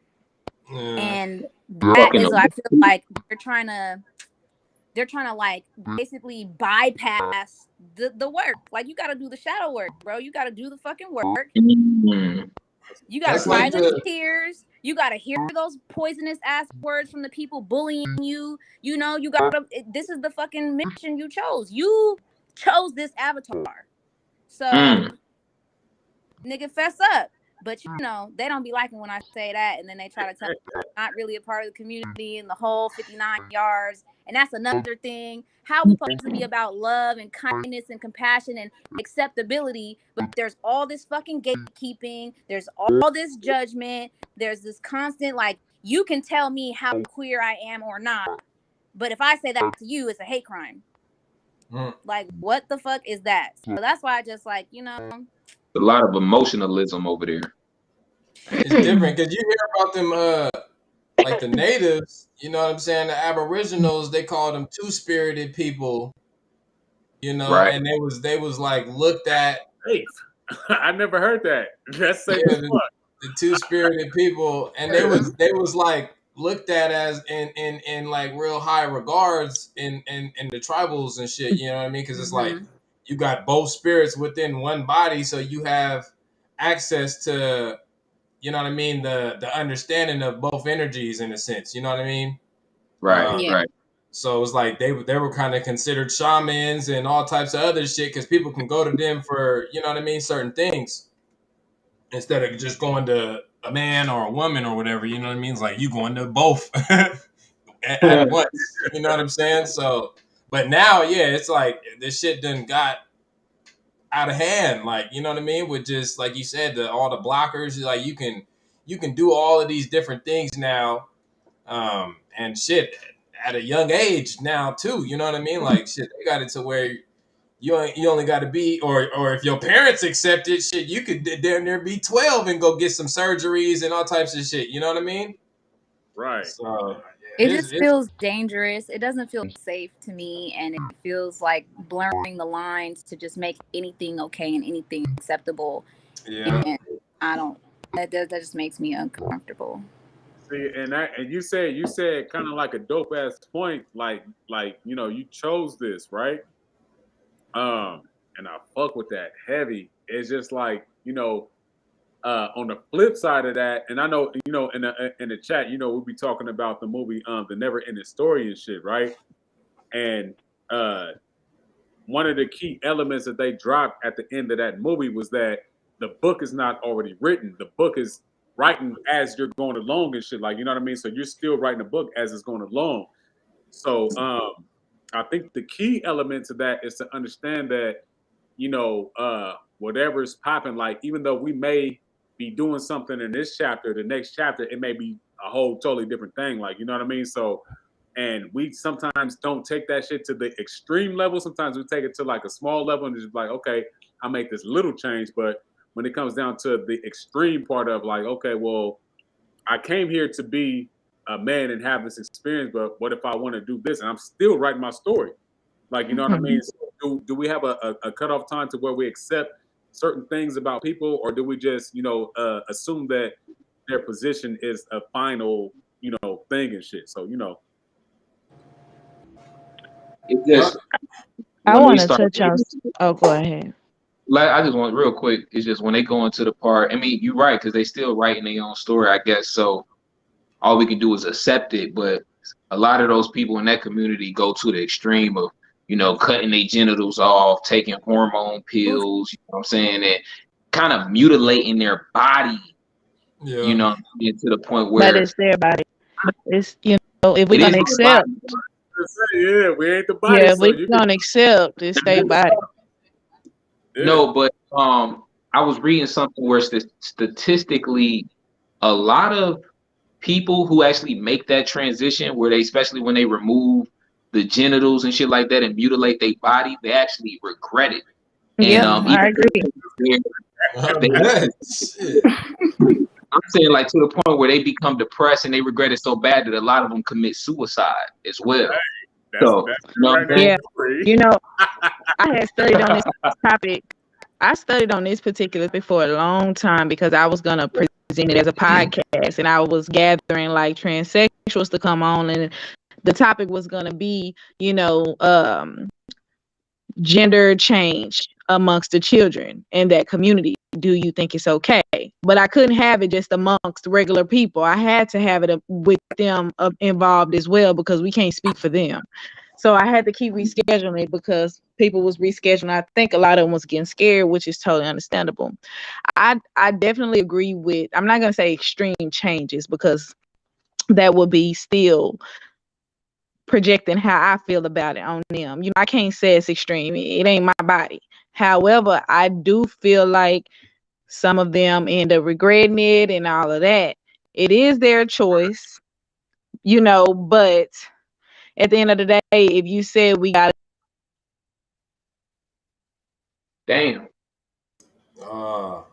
Yeah. And that Fucking is, I feel like they're trying to like basically bypass the work. Like you got to do the shadow work, bro. You got to do the fucking work. You got to That's cry like them the, tears. You got to hear those poisonous ass words from the people bullying you. You got to, this is the fucking mission you chose. You chose this avatar. So, nigga, fess up. But they don't be liking when I say that, and then they try to tell me I'm not really a part of the community and the whole 59 yards. And that's another thing. How we supposed to be about love and kindness and compassion and acceptability, but there's all this fucking gatekeeping, there's all this judgment, there's this constant like you can tell me how queer I am or not, but if I say that to you, it's a hate crime. Like what the fuck is that? So that's why I just like, a lot of emotionalism over there. it's different because you hear about them, like the natives, you know what I'm saying? The Aboriginals, they call them two-spirited people, Right. and they was like looked at. Safe. I never heard that. That's safe Yeah, as fuck. the two-spirited people, and they was like looked at as in like real high regards in the tribals and shit. You know what I mean? Because it's like you got both spirits within one body, so you have access to you know what I mean, the understanding of both energies in a sense. You know what I mean? Right, Yeah. right. So it was like they were kind of considered shamans and all types of other shit because people can go to them for, you know what I mean, certain things instead of just going to a man or a woman or whatever. You know what I mean? It's like you going to both at once. You know what I'm saying? So, but now, yeah, it's like this shit done got out of hand. Like, you know what I mean? With just like you said, all the blockers. Like you can do all of these different things now, and shit at a young age now too. You know what I mean? Like shit, they got it to where you only got to be, or if your parents accept it, shit, you could damn near be 12 and go get some surgeries and all types of shit. You know what I mean? Right. So It yeah, just feels dangerous. It doesn't feel safe to me, and it feels like blurring the lines to just make anything okay and anything acceptable. yeah. And I don't. That just makes me uncomfortable. See, and you said kind of like a dope ass point, like you chose this, right? And I fuck with that heavy. It's just like on the flip side of that, and I know in the chat, we'll be talking about the movie The Never Ending Story and shit, right? And uh one of the key elements that they dropped at the end of that movie was that the book is not already written. The book is writing as you're going along and shit. Like, you know what I mean? So you're still writing a book as it's going along. So I think the key element to that is to understand that, whatever's popping, like even though we may be doing something in this chapter, the next chapter, it may be a whole totally different thing. Like, you know what I mean? So and we sometimes don't take that shit to the extreme level. Sometimes we take it to like a small level and just like, okay, I'll make this little change. But when it comes down to the extreme part of like, okay, well, I came here to be a man and have this experience, but what if I want to do this? And I'm still writing my story. Like, you know what I mean? So do we have a cutoff time to where we accept certain things about people, or do we just, assume that their position is a final, thing and shit? So, It Yep. just I when they want to start, touch on. Oh, go ahead. like I just want real quick. It's just when they go into the part. I mean, you're right because they still writing their own story, I guess. So all we can do is accept it. But a lot of those people in that community go to the extreme of, cutting their genitals off, taking hormone Who's pills, you know what I'm saying, and kind of mutilating their body, Yeah. to the point But where it's their body. It's if we're it is gonna their body. accept, yeah, we ain't the body, yeah, if so we're you can, gonna accept, it's their body. yeah. No, but I was reading something where statistically, a lot of people who actually make that transition, where they, especially when they remove the genitals and shit like that and mutilate their body, they actually regret it. And Yep, even I agree. I they, bet. Shit. I'm saying like to the point where they become depressed and they regret it so bad that a lot of them commit suicide as well. That's So, that's you know it what right I'm saying? Yeah, there. you know, I had studied on this topic. I studied on this particular topic for a long time because I was gonna present it as a podcast, and I was gathering like transsexuals to come on, and the topic was gonna be, gender change amongst the children in that community. Do you think it's okay? But I couldn't have it just amongst regular people. I had to have it with them involved as well because we can't speak for them. So I had to keep rescheduling it because people was rescheduling. I think a lot of them was getting scared, which is totally understandable. I definitely agree with, I'm not gonna say extreme changes because that would be still projecting how I feel about it on them. I can't say it's extreme. It ain't my body. However, I do feel like some of them end up regretting it and all of that. It is their choice, but at the end of the day, if you said we got Damn. Ah,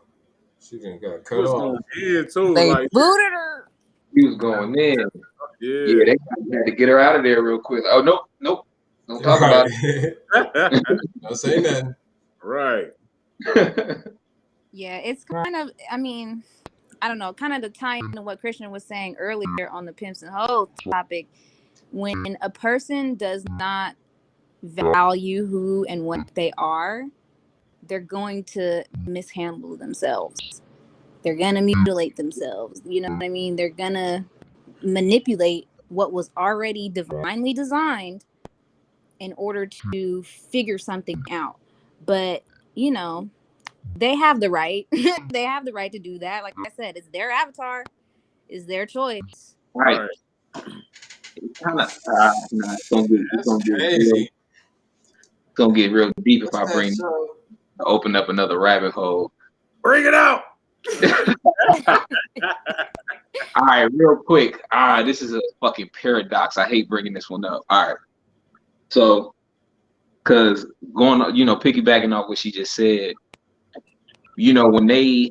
she done got He cut was going off. in too, they like booted her? He was going in. Yeah, yeah. they had to get her out of there real quick. Oh, nope, nope. Don't talk about Right. Don't say nothing. Right. it. Yeah, it's kind of. I mean, I don't know. Kind of to tie into what Christian was saying earlier on the pimps and hoes topic. When a person does not value who and what they are, they're going to mishandle themselves. They're gonna mutilate themselves. You know what I mean? They're gonna manipulate what was already divinely designed in order to figure something out. But, you know, they have the right. They have the right to do that. Like I said, it's their avatar, it's their choice. Right. Right. Kind of. Nah, it's That's gonna get real. crazy. It's gonna get real deep if What's I that bring show? open up another rabbit hole. Bring it out. All right, real quick. This is a fucking paradox. I hate bringing this one up. All right, so because piggybacking off what she just said, when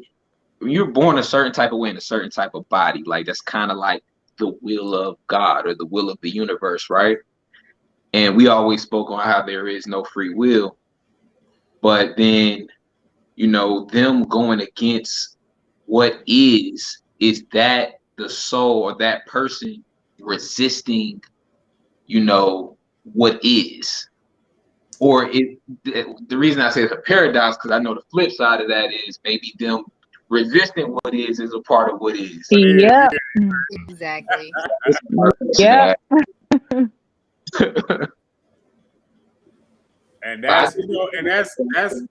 you're born a certain type of way in a certain type of body, like that's kind of like the will of God or the will of the universe, right? And we always spoke on how there is no free will, but then them going against what is that the soul or that person resisting, what is? Or the reason I say it's a paradox, because I know the flip side of that is maybe them resisting what is a part of what is. What is? Yep. Exactly. Yep. And that's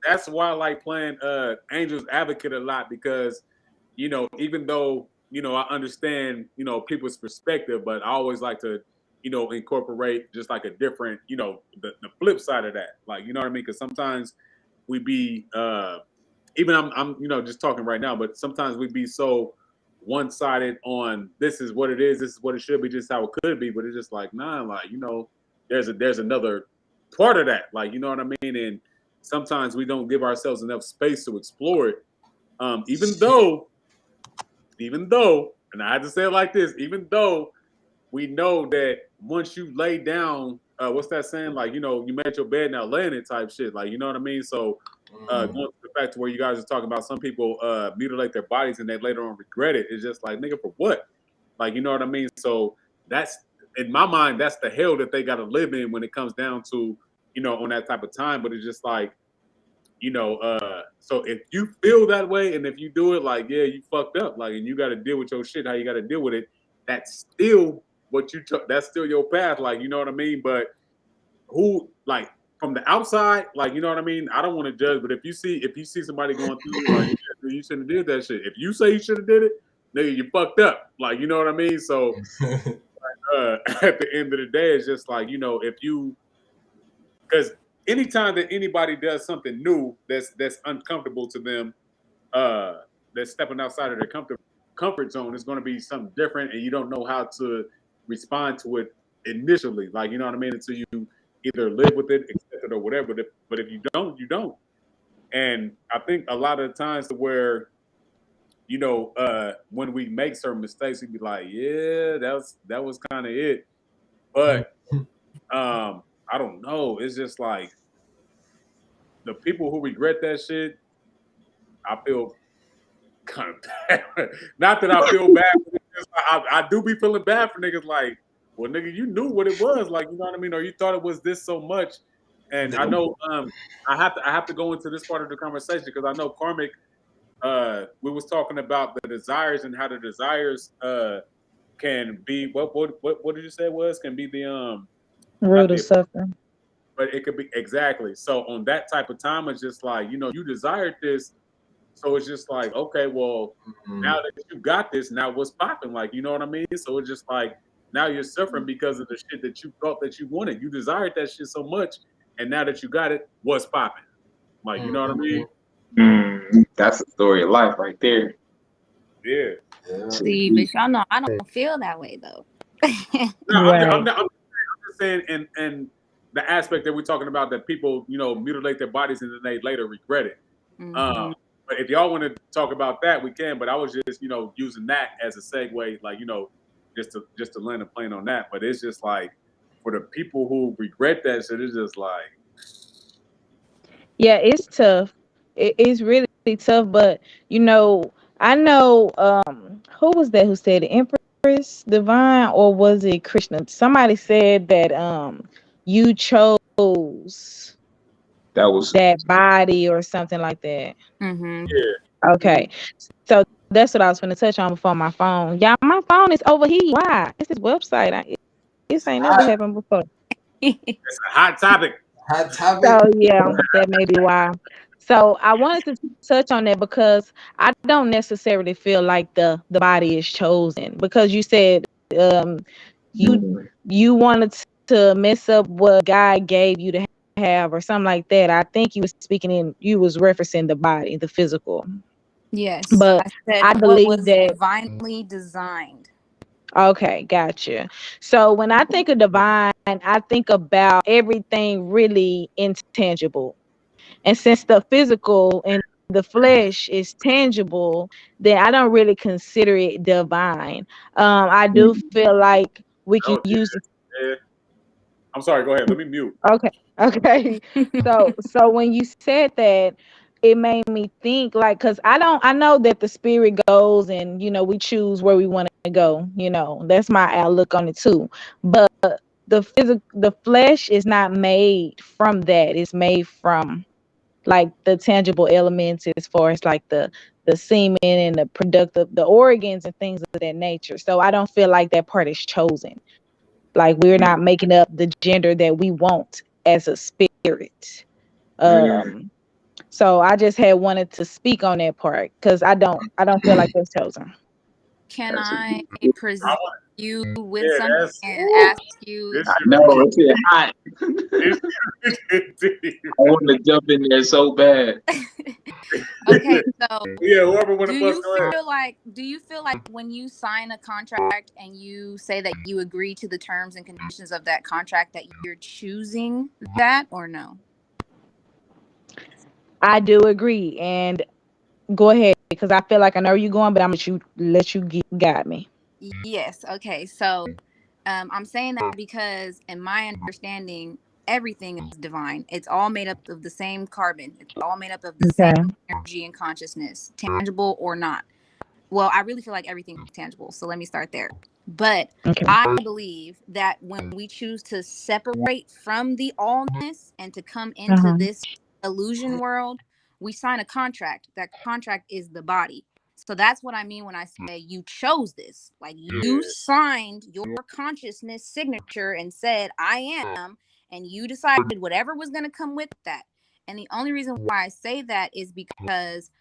that's why I like playing Angel's Advocate a lot, because even though I understand people's perspective, but I always like to incorporate just like a different the flip side of that, like what I mean, because sometimes we be even I'm just talking right now, but sometimes we be so one-sided on this is what it is, this is what it should be, just how it could be, but it's just like, nah, like there's another part of that, like what I mean. And sometimes we don't give ourselves enough space to explore it, even though, and I had to say it like this, even though we know that once you lay down, what's that saying? Like, you made your bed, now lay in it type shit. Like, you know what I mean? So going to the fact to where you guys are talking about some people mutilate their bodies and they later on regret it. It's just like, nigga, for what? Like, you know what I mean? So that's, in my mind, that's the hell that they got to live in when it comes down to, on that type of time. But it's just like, so if you feel that way and if you do it, like, yeah, you fucked up, like, and you got to deal with your shit, how you got to deal with it. That's still what you took. That's still your path, like, you know what I mean. But who, like, from the outside, like, you know what I mean. I don't want to judge, but if you see somebody going through it, like, yeah, you shouldn't have did that shit. If you say you should have did it, nigga, you fucked up, like, you know what I mean. So at the end of the day, it's just like, if you, because anytime that anybody does something new that's uncomfortable to them, that's stepping outside of their comfort zone, is going to be something different, and you don't know how to respond to it initially, like, you know what I mean, until you either live with it, accept it, or whatever. But if you don't, you don't. And I think a lot of the times to where when we make certain mistakes, we be like, yeah, that was kind of it. But I don't know. It's just like the people who regret that shit, I feel kind of bad. Not that I feel bad, but I do be feeling bad for niggas. Like, well, nigga, you knew what it was. Like, you know what I mean? Or you thought it was this so much. And I know I have to go into this part of the conversation because I know Karmic, we was talking about the desires and how the desires can be what did you say it was? Can be the Root of suffering. but it could be exactly. So on that type of time, it's just like, you desired this. So it's just like, okay, well, now that you got this, now what's popping? Like, you know what I mean? So it's just like, now you're suffering because of the shit that you thought that you wanted. You desired that shit so much, and now that you got it, what's popping? Like, you know what I mean? That's the story of life right there. Yeah. See, but y'all know I don't feel that way though. No, Right. I'm just saying, and the aspect that we're talking about, that people, mutilate their bodies and then they later regret it. But if y'all want to talk about that, we can. But I was just, using that as a segue, like, just to land a plane on that. But it's just like, for the people who regret that shit, it's just like, Yeah, it's tough. It's really tough, but I know who was that who said it? Empress Divine, or was it Krishna? Somebody said that you chose That was that body or something like that. Mm-hmm. yeah. Okay. So that's what I was finna touch on before my phone. Yeah, my phone is overheating. Why? It's this website. This ain't never Hot, happened before. It's a hot topic. hot topic. So yeah, that may be why. So I wanted to touch on that because I don't necessarily feel like the body is chosen because you said you wanted to mess up what God gave you to have or something like that. I think you was referencing the body, the physical. Yes, But I said I what believe was that divinely designed. okay, gotcha. So when I think of divine, I think about everything really intangible. And since the physical and the flesh is tangible, then I don't really consider it divine. I do feel like we Oh can yeah, use yeah. I'm sorry. Go ahead. Let me mute. okay, okay. So when you said that, it made me think like because I know that the spirit goes and we choose where we want to go. That's my outlook on it too. But the flesh is not made from that. It's made from like the tangible elements as far as like the semen and the productive the organs and things of that nature. So I don't feel like that part is chosen. Like we're not making up the gender that we want as a spirit. Um so I just had wanted to speak on that part because I don't feel like that's chosen. Can I I present want. you with Yeah, something that's. and Woo, ask you? this I shit know finna get. it's getting hot. This shit finna get I want to jump in there so bad. Okay, deep. so Yeah, whoever wanna bust their ass. do you feel like when you sign a contract and you say that you agree to the terms and conditions of that contract that you're choosing that or no? I do agree. And go ahead because I feel like I know where you're going, but I'm gonna let you guide me. Yes. Okay. So I'm saying that because, in my understanding, everything is divine. It's all made up of the same carbon. It's all made up of the same Okay. energy and consciousness, tangible or not. Well, I really feel like everything is tangible. So let me start there. But Okay. I believe that when we choose to separate from the allness and to come into Uh-huh. this illusion world, we sign a contract. That contract is the body. So that's what I mean when I say you chose this. Like you Yeah. signed your consciousness signature and said, I am, and you decided whatever was going to come with that. And the only reason why I say that is because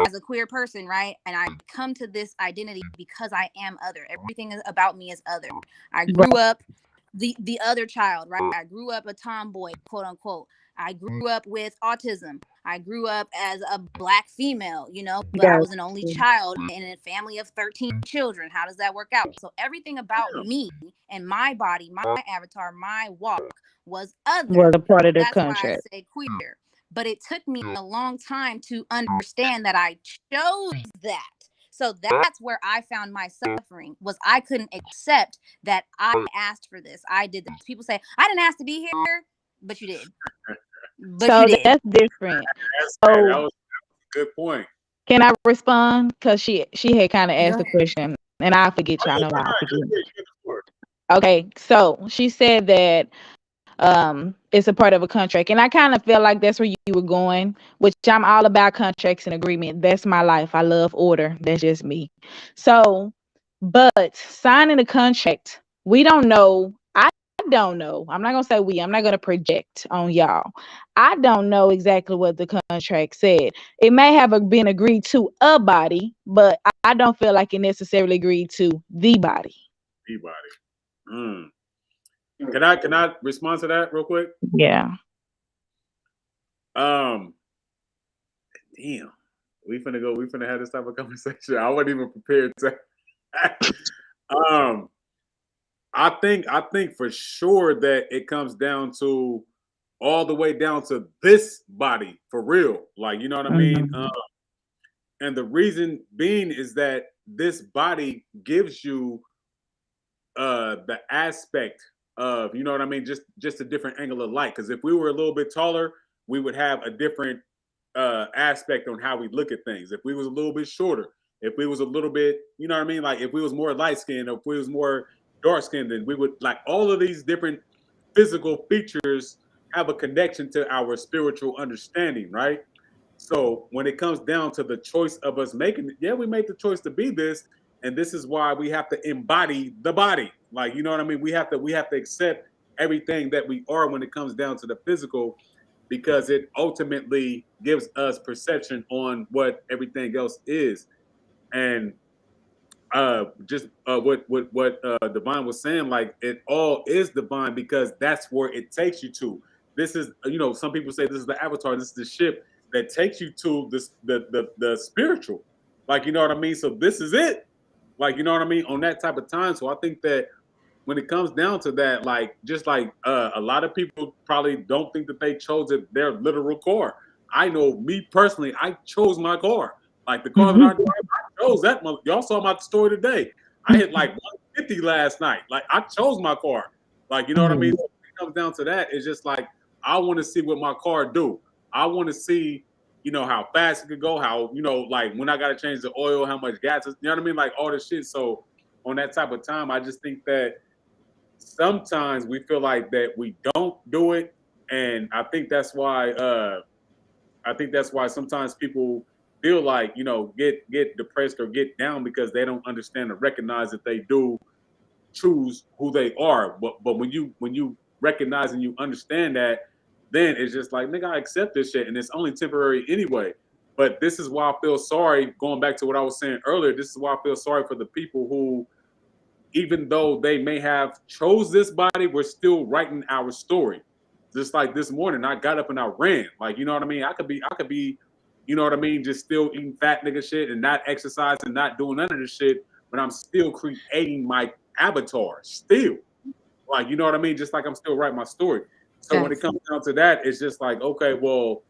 as a queer person, right? And I come to this identity because I am other. Everything is about me is other. I grew Right. up the other child, right? I grew up a tomboy, quote unquote. I grew up with autism. I grew up as a black female, but I Got was an only you. child in a family of 13 children. How does that work out? So everything about Damn. me and my body, my avatar, my walk was other. Was a part of the That's why I contract. say queer. But it took me a long time to understand that I chose that. So that's where I found my suffering was I couldn't accept that I asked for this. I did this. People say, I didn't ask to be here, but you did. But you So did. that's different. That So was a good point. can I respond? Because she had kind of Go asked the ahead. question, and I forget Oh y'all yeah, know no, I no, forget. you get the floor. Okay, so she said that it's a part of a contract, and I kind of feel like that's where you were going, which I'm all about contracts and agreement. That's my life. I love order. That's just me. So, but signing a contract, we don't know. I don't know. I'm not gonna say we. I'm not gonna project on y'all. I don't know exactly what the contract said. It may have been agreed to a body, but I don't feel like it necessarily agreed to the body. Peabody. Mm. Can I respond to that real quick? Yeah. Um, damn. We finna have this type of conversation. I wasn't even prepared to. um, I think for sure that it comes down to all the way down to this body for real. Like, you know what I mean? Mhm. And the reason being is that this body gives you the aspect of, you know what I mean, just a different angle of light. Because if we were a little bit taller, we would have a different aspect on how we look at things. If we was a little bit shorter, if we was a little bit, you know what I mean, like if we was more light skinned, or if we was more dark skinned, then we would, like, all of these different physical features have a connection to our spiritual understanding, right? So when it comes down to the choice of us making it, yeah, we made the choice to be this, and this is why we have to embody the body. Like, you know what I mean? We have to accept everything that we are when it comes down to the physical, because it ultimately gives us perception on what everything else is. And just what Divine was saying, like it all is divine because that's where it takes you to. This is, some people say this is the avatar, this is the ship that takes you to this the spiritual. Like, you know what I mean? So this is it. Like, you know what I mean? On that type of time. So I think that when it comes down to that, like just like a lot of people probably don't think that they chose their literal car. I know me personally, I chose my car. Like the car that I drive, I chose that. Y'all saw my story today. I hit like 150 last night. Like I chose my car. Like, you know what I mean? So when it comes down to that, it's just like I want to see what my car do. I want to see, how fast it could go, how, like when I gotta change the oil, how much gas is, you know what I mean? Like all this shit. So on that type of time, I just think that sometimes we feel like that we don't do it, and I think that's why sometimes people feel like get depressed or get down because they don't understand or recognize that they do choose who they are. But when you recognize and you understand that, then it's just like, nigga, I accept this shit and it's only temporary anyway. But this is why I feel sorry, going back to what I was saying earlier, this is why I feel sorry for the people who, even though they may have chose this body, we're still writing our story. Just like this morning, I got up and I ran. Like, you know what I mean? I could be, you know what I mean, just still eating fat nigga shit and not exercising, not doing none of this shit, but I'm still creating my avatar. Still. Like, you know what I mean? Just like I'm still writing my story. So when it comes down to that, it's just like, okay, well,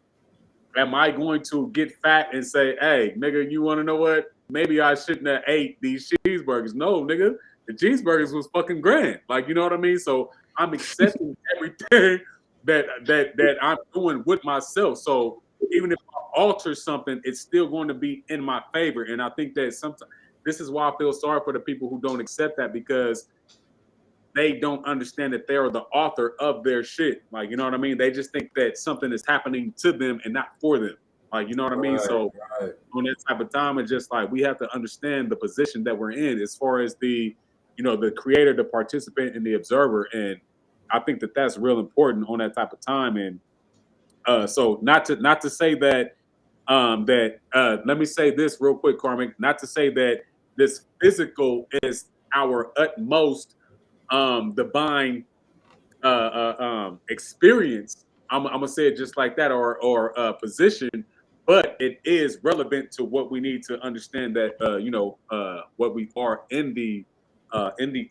am I going to get fat and say, hey, nigga, you want to know what? Maybe I shouldn't have ate these cheeseburgers. No, nigga, the cheeseburgers was fucking grand. Like, you know what I mean? So I'm accepting everything that I'm doing with myself. So even if I alter something, it's still going to be in my favor. And I think that sometimes this is why I feel sorry for the people who don't accept that, because they don't understand that they are the author of their shit. Like, you know what I mean? They just think that something is happening to them and not for them. Like, you know what I mean? So on that type of time, it's just like we have to understand the position that we're in as far as the creator, the participant, and the observer. And I think that that's real important on that type of time. And so not to say that let me say this real quick, Carmen, not to say that this physical is our utmost divine experience. I'm gonna say it just like that, or position, but it is relevant to what we need to understand that what we are in the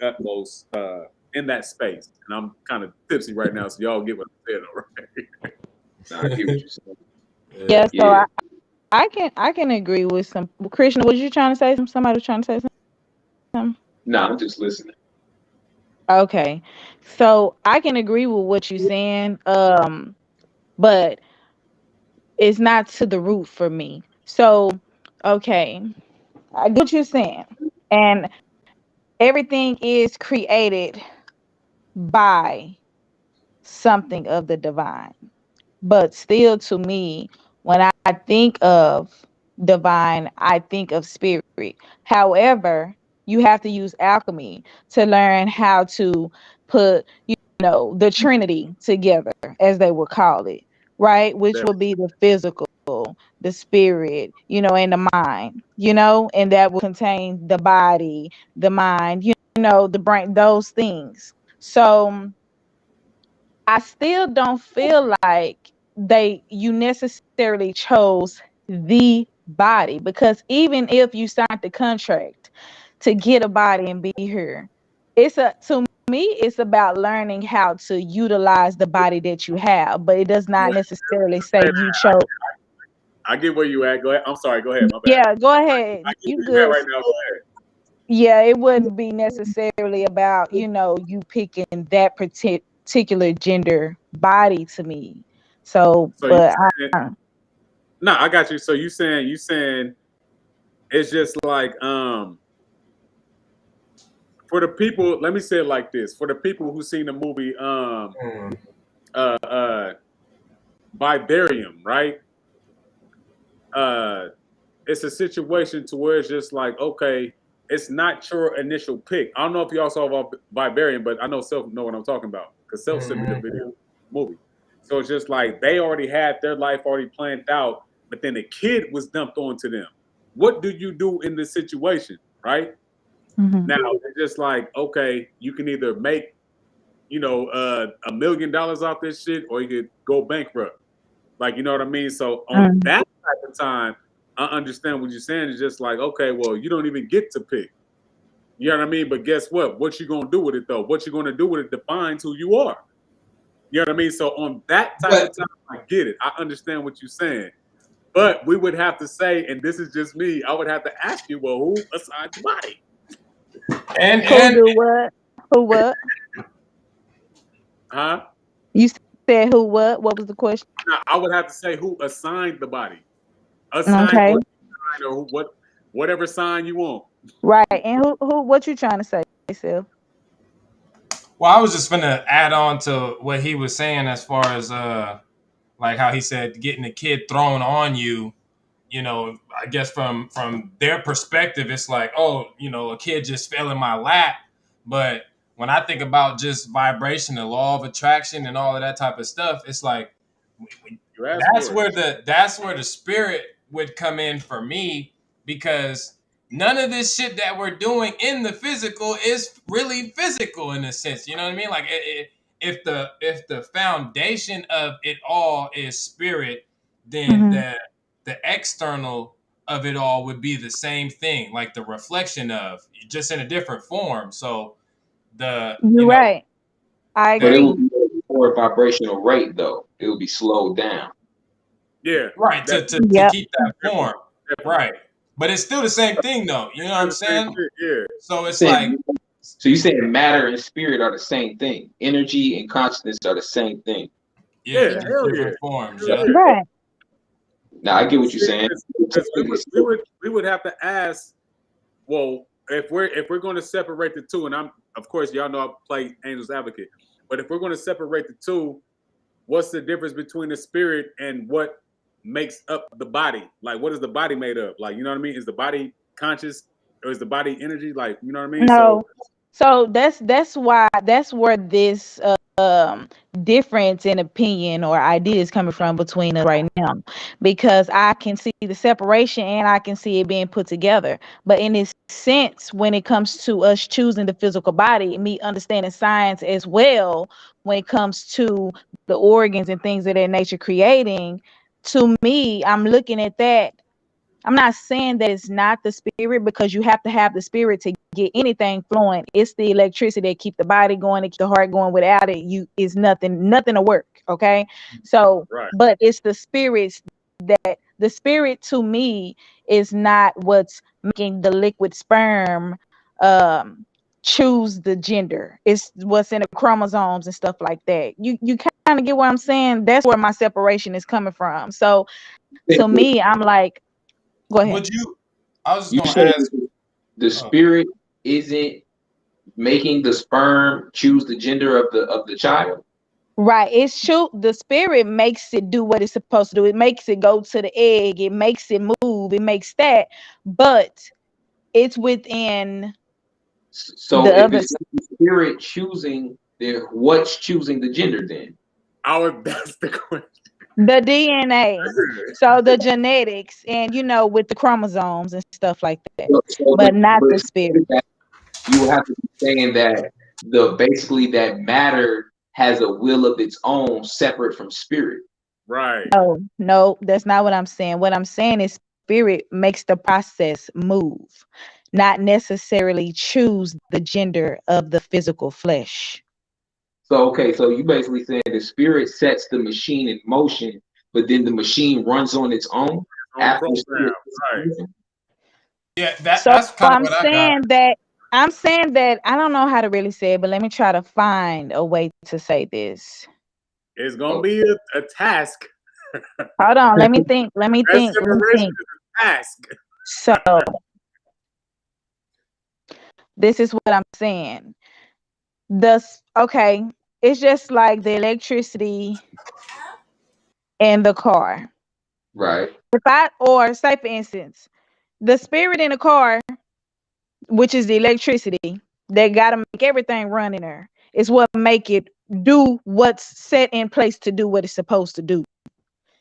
utmost in that space. And I'm kind of tipsy right now, so y'all get what I'm saying, all right? Nah, I get what you're saying. Yeah, so Yeah. I can agree with some. Krishna, was you trying to say something? Somebody was trying to say something. Nah, I'm just listening. Okay, so I can agree with what you're saying. But it's not to the root for me. So, okay, I get what you're saying, and everything is created by something of the divine. But still, to me, when I think of divine, I think of spirit. However, you have to use alchemy to learn how to put, the Trinity together, as they would call it, right? Which would be the physical, the spirit, and the mind, and that will contain the body, the mind, the brain, those things. So I still don't feel like you necessarily chose the body, because even if you signed the contract to get a body and be here, to me it's about learning how to utilize the body that you have, but it does not necessarily say you chose. I get where you at. Go ahead. I'm sorry. Go ahead. My bad. Yeah, go ahead. I get You where you at good. right now. Go ahead. Yeah, it wouldn't be necessarily about, you picking that particular gender body to me. So, So you but saying, no, I got you. So you saying it's just like for the people, let me say it like this. For the people who seen the movie uh Vivarium, right? uh, it's a situation to where it's just like, okay, it's not your initial pick. I don't know if y'all saw Vibarium, but I know Self know what I'm talking about because Self sent me the video movie. So it's just like they already had their life already planned out, but then the kid was dumped onto them. What do you do in this situation, right? Mhm. Now it's just like, okay, you can either make, $1 million off this shit, or you could go bankrupt. Like, you know what I mean? So on Mhm. that type of time, I understand what you're saying. It's just like, okay, well, you don't even get to pick. You know what I mean? But guess what? What you gonna do with it though? What you gonna do with it defines who you are. You know what I mean? So on that type of But time, I get it. I understand what you're saying. But we would have to say, and this is just me, I would have to ask you, well, who assigned the body? and Who and do what? Who what? Huh? You said who what? What was the question? Now, I would have to say who assigned the body. Assign Okay. or assign or whatever sign you want. Right. And who what you trying to say, Sil? well, I was just gonna add on to what he was saying as far as like how he said getting a kid thrown on you. I guess from their perspective, it's like, oh, a kid just fell in my lap. But when I think about just vibration, the law of attraction, and all of that type of stuff, it's like You asked for it. that's where the spirit would come in for me, because none of this shit that we're doing in the physical is really physical in a sense. You know what I mean? Like if the foundation of it all is spirit, then Mm-hmm. the external of it all would be the same thing, like the reflection of, just in a different form. So the You're right. I But it that agree. would be a lower vibrational rate though. It would be slowed down. Yeah, right, to Yep. keep that form, definitely. right, but it's still the same thing though, you know what Still I'm the same saying? shit. Yeah, So You it's like, saying so you saying matter and spirit are the same thing. Energy and consciousness are the same thing. yeah, yeah, just hell yeah, different forms. hell Yeah. yeah. Right. Now I get what you're See, saying. because we would have to ask. Well, if we're going to separate the two, and I'm of course y'all know I play Angel's Advocate, but if we're going to separate the two, what's the difference between the spirit and what makes up the body? Like, what is the body made of? Like, you know what I mean? Is the body conscious, or is the body energy? Like, you know what I mean? So No. So that's where this difference in opinion or ideas coming from between us right now, because I can see the separation and I can see it being put together. But in this sense, when it comes to us choosing the physical body, me understanding science as well, when it comes to the organs and things of that nature creating, to me, I'm looking at that. I'm not saying that it's not the spirit, because you have to have the spirit to get anything flowing. It's the electricity that keep the body going, to keep the heart going. Without it, you is nothing to work. Okay. So, right, but it's the spirits that the spirit to me is not what's making the liquid sperm um choose the gender. It's what's in the chromosomes and stuff like that. You kind of get what I'm saying? That's where my separation is coming from. So to me, I'm like, go ahead. Would you? I was just You gonna saying ask. the Uh, spirit isn't making the sperm choose the gender of the child? Right. It's true. The spirit makes it do what it's supposed to do. It makes it go to the egg. It makes it move. It makes that. But it's within So the if other it's the spirit choosing, then what's choosing the gender then? that's the question. the DNA. So the genetics and with the chromosomes and stuff like that. So But not the spirit. you will have to be saying that the basically that matter has a will of its own separate from spirit. Right. No, no, that's not what I'm saying. What I'm saying is spirit makes the process move, not necessarily choose the gender of the physical flesh. So okay, so you basically saying the spirit sets the machine in motion, but then the machine runs on its own On after program. spirit. Right. yeah, So that's kind of what I got. I'm saying that I don't know how to really say it, but let me try to find a way to say this. It's gonna Oh, be a task. Hold on, let me think. Let me That think. Let me separation think. is a task. So this is what I'm saying. Okay, it's just like the electricity in the car. Right. Or say for instance, the spirit in the car, which is the electricity that gotta make everything run in there, is what make it do what's set in place to do what it's supposed to do.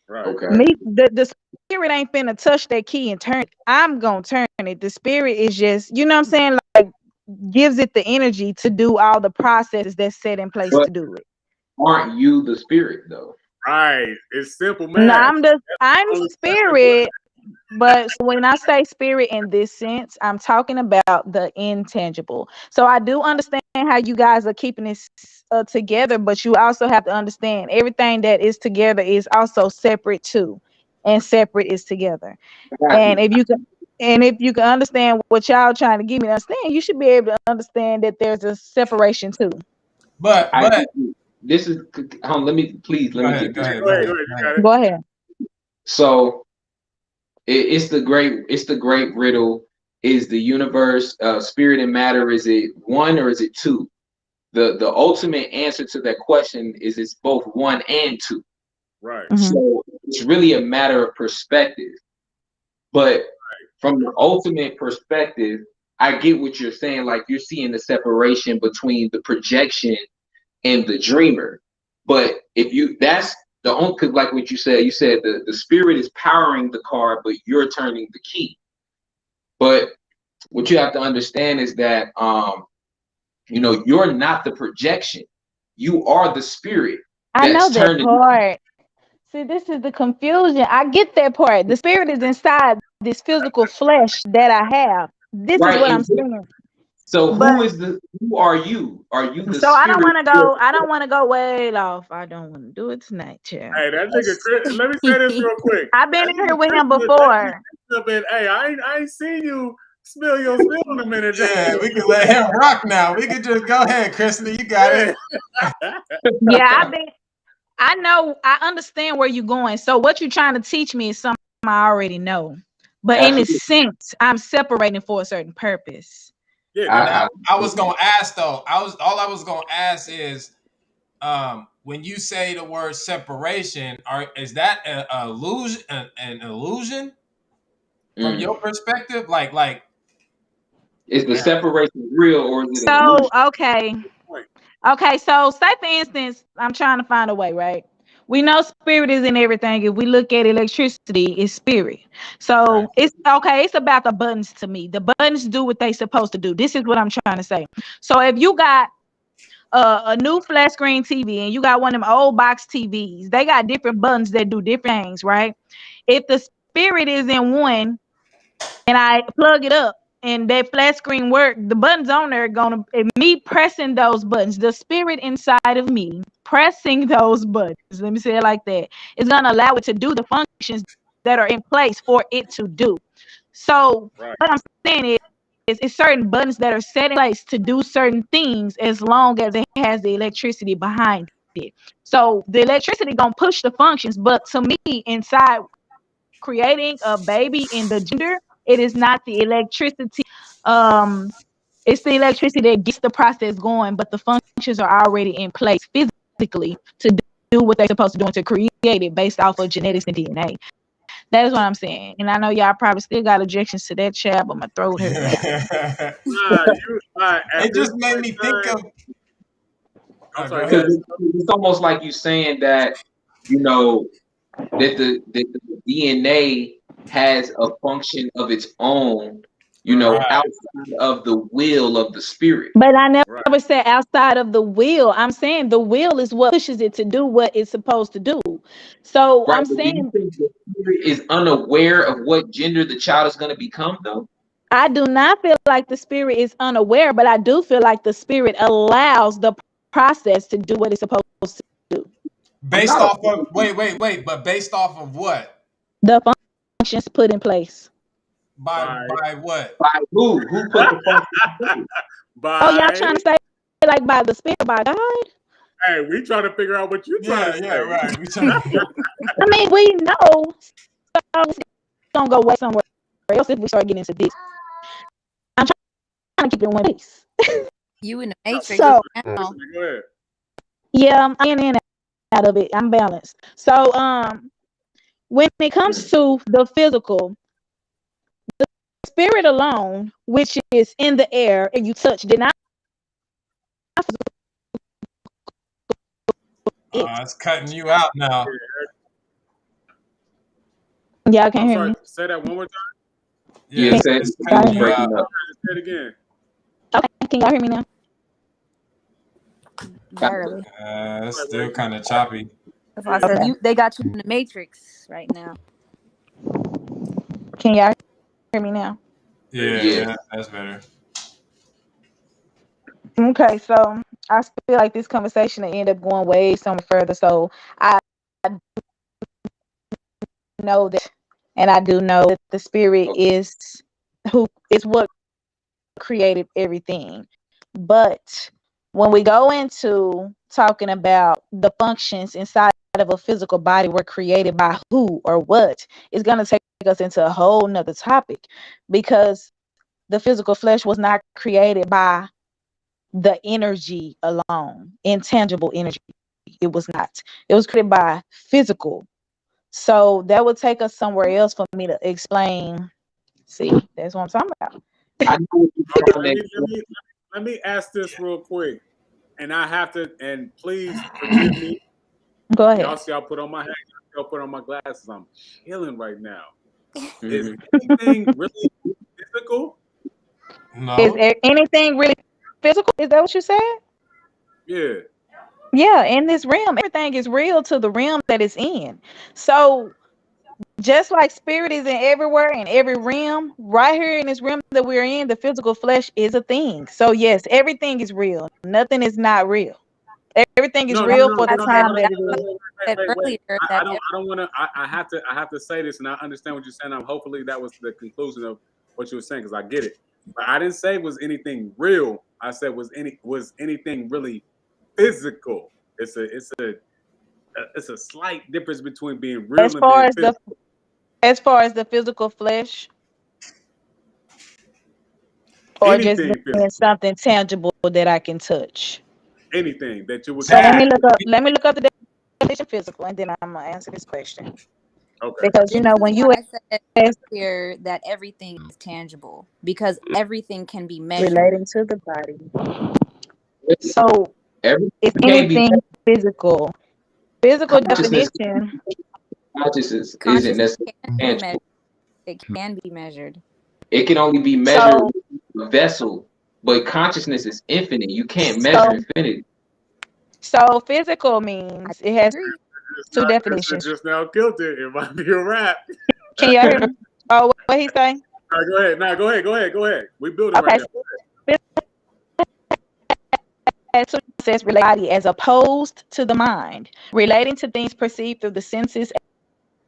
Right. Okay. Me, the spirit ain't finna touch that key and turn it. I'm gonna turn it. The spirit is just, you know what I'm saying, like gives it the energy to do all the processes that's set in place But to do it. aren't you the spirit though? Right. It's simple No, math. I'm Only simple. spirit, but when I say spirit in this sense, I'm talking about the intangible. So I do understand how you guys are keeping this together, but you also have to understand everything that is together is also separate too, and separate is together. I got And you. if you can understand what y'all trying to get me to understand, you should be able to understand that there's a separation too. But I but get you. This is let me please let go me ahead, get go this. ahead, Go go ahead. ahead, Go ahead. go You ahead. got it. Go ahead. So it's the great riddle. Is the universe spirit and matter? Is it one or is it two? The ultimate answer to that question is it's both one and two. Right. Hmm. So it's really a matter of perspective. But from the ultimate perspective, I get what you're saying. Like you're seeing the separation between the projection and the dreamer. But if you that's the only cause like what you said the spirit is powering the car, but you're turning the key. But what you have to understand is that you're not the projection. You are the spirit I know that's that turning part. See, this is the confusion. I get that part. The spirit is inside this physical flesh that I have. This is right. what I'm And saying. so But who are you? Are you the so I don't spirit? want to go. I don't want to go way off. I don't want to do it tonight, child. Hey, that nigga Chris. Let me say this real quick. I've been That in here nigga with Chris. him That nigga before. Chris been. Hey, I ain't seen you spill your spill in a minute. Yeah, we can let him rock now. We can just go ahead, Kristen. You got it. Yeah. Yeah, I've been. I know. I understand where you're going. So what you're trying to teach me is something I already know. But in a Absolutely. sense, I'm separating for a certain purpose. Yeah. Go ahead. Now, I, I was gonna ask though. I was gonna ask is, when you say the word separation, is that an illusion? An illusion from mm. your perspective? Like, Is the man, separation real or is it an So illusion? okay. Wait. Okay, so say for instance, I'm trying to find a way, right? We know spirit is in everything. If we look at electricity, it's spirit. right? So it's okay, it's about the buttons to me. The buttons do what they supposed to do. This is what I'm trying to say. So if you got a new flat screen TV and you got one of them old box TVs, they got different buttons that do different things, right? If the spirit is in one and I plug it up and that flat screen work, the buttons on there are gonna me pressing those buttons, the spirit inside of me pressing those buttons, let me say it like that, is gonna allow it to do the functions that are in place for it to do. So Right. what I'm saying is it's certain buttons that are set in place to do certain things as long as it has the electricity behind it. So the electricity gonna push the functions, but to me inside creating a baby in the gender, it is not the electricity. Um, it's the electricity that gets the process going, but the functions are already in place physically to do what they're supposed to do and to create it based off of genetics and DNA. That is what I'm saying. And I know y'all probably still got objections to that chat, but my throat hurt now. Nah, you. At It this just made point me in think time, of. I'm Go sorry. Go Because ahead. ahead. it's almost like you saying that you know that the DNA has a function of its own, Right. Right. outside of the will of the spirit. But I never Right. said outside of the will. I'm saying the will is what pushes it to do what it's supposed to do. So Right, I'm but do you saying think the spirit is unaware of what gender the child is going to become, though? I do not feel like the spirit is unaware, but I do feel like the spirit allows the process to do what it's supposed to do. I'm Based not a off of wait, but based off of what? The functions put in place. Bye. By what? by who? Who put the function in place? Oh, y'all Bye. trying to say like by the spirit, by God? Hey, we trying to figure out what you trying to Yeah, say. right. We trying to. I mean, we know. So it's gonna go way somewhere else if we start getting into this. I'm trying to keep it in one piece. You in the No, matrix So listen, now. listen, go ahead. yeah, I'm in and out of it. I'm balanced. So when it comes to the physical, spirit alone, which is in the air and you touch, did not it. It's cutting you out now. Y'all can't I'm hear sorry. me. Say that one more time. Yeah, Yeah, it's Y'all cutting hear it's me? you out. breaking up. Say it again. Okay, can y'all hear me now? Barely. It's Like, still wait, kind of choppy. If I yeah. said Okay. they got you in the matrix right now. Can y'all hear me now? There you Yeah, go. Yeah. yeah, that's better. Okay, so I feel like this conversation will end up going way so much further. So I know that, and I do know that the spirit Okay. who is what created everything. But when we go into talking about the functions inside of a physical body were created by who or what, it's going to take us into a whole nother topic, because the physical flesh was not created by the energy alone, intangible energy. It was not. It was created by physical. So that would take us somewhere else for me to explain. See, that's what I'm talking about. I know what you're Okay, trying let to me let explain. me let me ask this real quick, and I have to, and please forgive me. Go Y'all ahead. see, I put on my hat, y'all put on my glasses. I'm chilling right now. Is Mhm. anything really physical? Is No. anything really physical? Is that what you said? Yeah. Yeah, in this realm, everything is real to the realm that it's in. So just like spirit is in everywhere in every realm, right here in this realm that we're in, the physical flesh is a thing. So yes, everything is real. Nothing is not real. Everything is No, no, real no, for no, the I no, said time no. that that's it what is. I said Wait. earlier I that don't want to. I have to say this, and I understand what you're saying. Hopefully that was the conclusion of what you were saying, because I get it. But I didn't say was anything real. I said was anything really physical. It's a slight difference between being As real and far being as physical. the physical flesh, or just Anything being physical, something tangible that I can touch. anything that you would So let That. me consider. look up. Let me look up the definition of physical, and then I'm gonna answer this question. Okay. Because this is when why you I said ask earlier that everything is tangible because everything can be measured. relating to the body, Listen, so everything is can't be anything physical? Physical consciousness. definition. Consciousness isn't Consciousness necessarily can be measured. tangible. It can be measured. It can only be measured So with a vessel, but consciousness is infinite. You can't measure so infinity. so physical I means it has agree. two It's definitions. just now killed it. It might be a wrap. Can y'all hear me? Oh, what he say? All right, go ahead. Now, go ahead. We building right Okay. now. So says body as opposed to the mind, relating to things perceived through the senses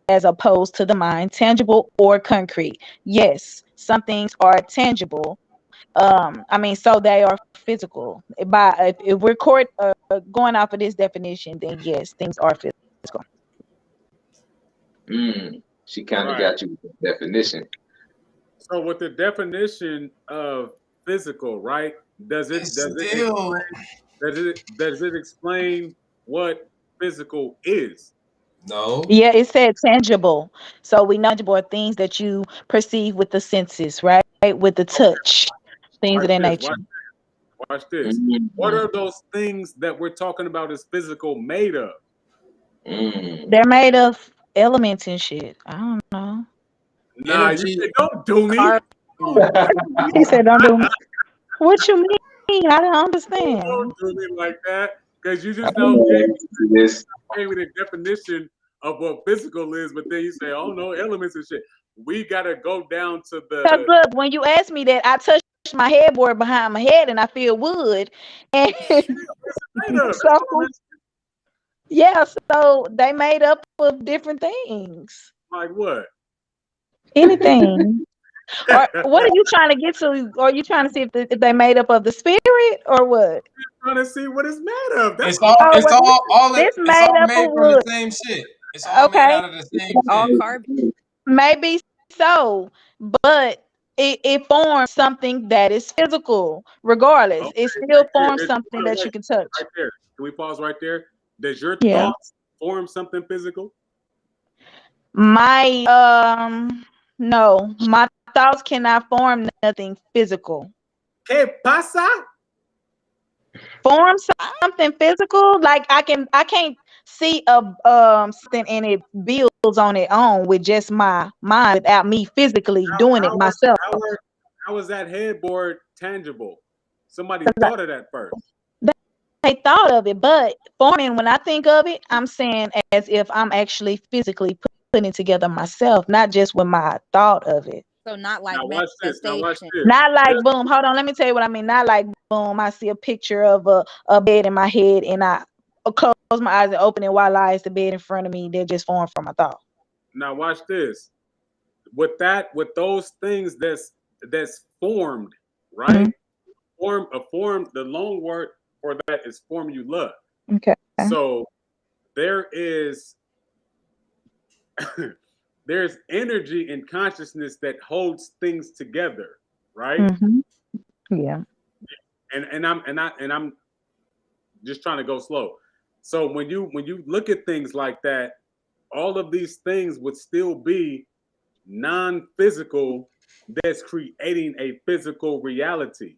as opposed to the mind, tangible or concrete. Yes, some things are tangible. I mean, so they are physical. If we're going off of this definition, then yes, things are physical. She kind of Right. got you with the definition. So, with the definition of physical, right? Does it It's does it still does it explain what physical is? no. Yeah, it said tangible. So we know tangible are things that you perceive with the senses, right? With the Okay. touch, things Watch of that this. nature. Watch this. What Mm, are those things that we're talking about as physical made of? mm. They're made of elements and shit. I don't know. Nah, you Energy. say don't do me. Carbon. He said, "Don't do me." What you mean? I don't understand. Don't do me like that. Because you I just don't now know what this. gave me the definition of what physical is, but then you say, oh no, elements and shit. We gotta go down to Because the look, when you ask me that, I touch my headboard behind my head and I feel wood. And made of. That's all I'm so yeah, so they made up of different things. like what? Anything. Or what are you trying to get to? Are you trying to see if they made up of the spirit or what? Trying to see what it's made of. That's It's all. all. Oh, It's well, all. this It's made all up of made from the wood. same shit. It's all made Okay, out of the same All shit. carbon. maybe so, but it forms something that is physical. Regardless, Okay, it still right forms there. something that Wait, you can touch. right there. Can we pause right there? Does your Yeah. thoughts form something physical? My no, my thoughts cannot form nothing physical. ¿Qué pasa? Form I, something physical, like I can't see a something and it builds on its own with just my mind without me physically doing it How are, myself. how are, how is that headboard tangible? Somebody thought of that first. They thought of it, but forming, when I think of it, I'm saying as if I'm actually physically putting it together myself, not just with my thought of it. so not like Now watch this. Now watch manifestation. this. Not like This boom, hold on, let me tell you what I mean. Not like boom, I see a picture of a bed in my head and I close my eyes and open it while lies the bed in front of me. They're just formed from my thought. now watch this. With those things that's formed, right? Mhm. Form. The long word for that is formula. Okay. So there is there's energy and consciousness that holds things together, right? Hmm. Yeah. And I'm just trying to go slow. So when you look at things like that, all of these things would still be non-physical that's creating a physical reality,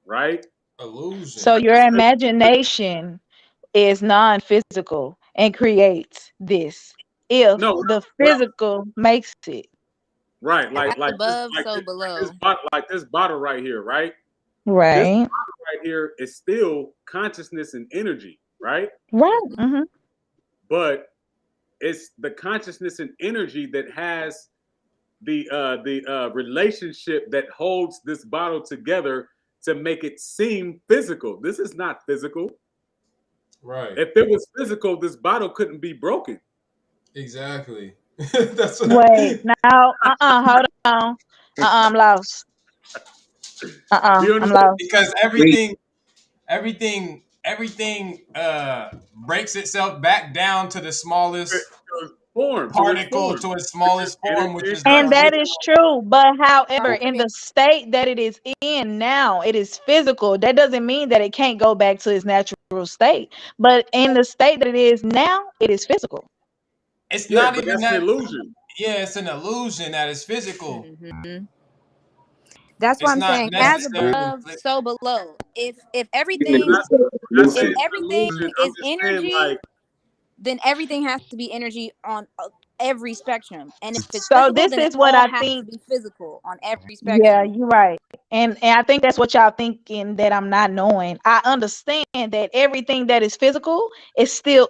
right? So Illusion. your imagination is non-physical and creates this if No, the what I'm physical makes it. right, like As like this above, like so this like this below. bottle like this bottle right here, right? This Right. bottle right here is still consciousness and energy, right? Right. Hmm. Hmm. But it's the consciousness and energy that has the relationship that holds this bottle together to make it seem physical. This is not physical. Right. If it was physical, this bottle couldn't be broken. Exactly. That's what. Wait. Now, hold on. I'm lost. Do you I'm understand? lost. Because We everything breaks itself back down to the It smallest was formed to its particle, form, to its which is smallest form, which energy and is the And that original. is true. But however, So in if the state that it is in now, it is physical. That doesn't mean that it can't go back to its natural state. But in the state that it is now, it is physical. It's yeah, not but even that's an that. illusion. Yeah, it's an illusion that is physical. hmm that's what It's I'm not saying. As necessarily. above, so below. If When I everything when I say if illusion. it's an everything illusion, I'm is just saying energy, like then everything has to be energy on every spectrum. And if it's So physical, this then it is what all I has to think. be physical on every Yeah, spectrum. you're right. And I think that's what y'all thinking that I'm not knowing. I understand that everything that is physical is still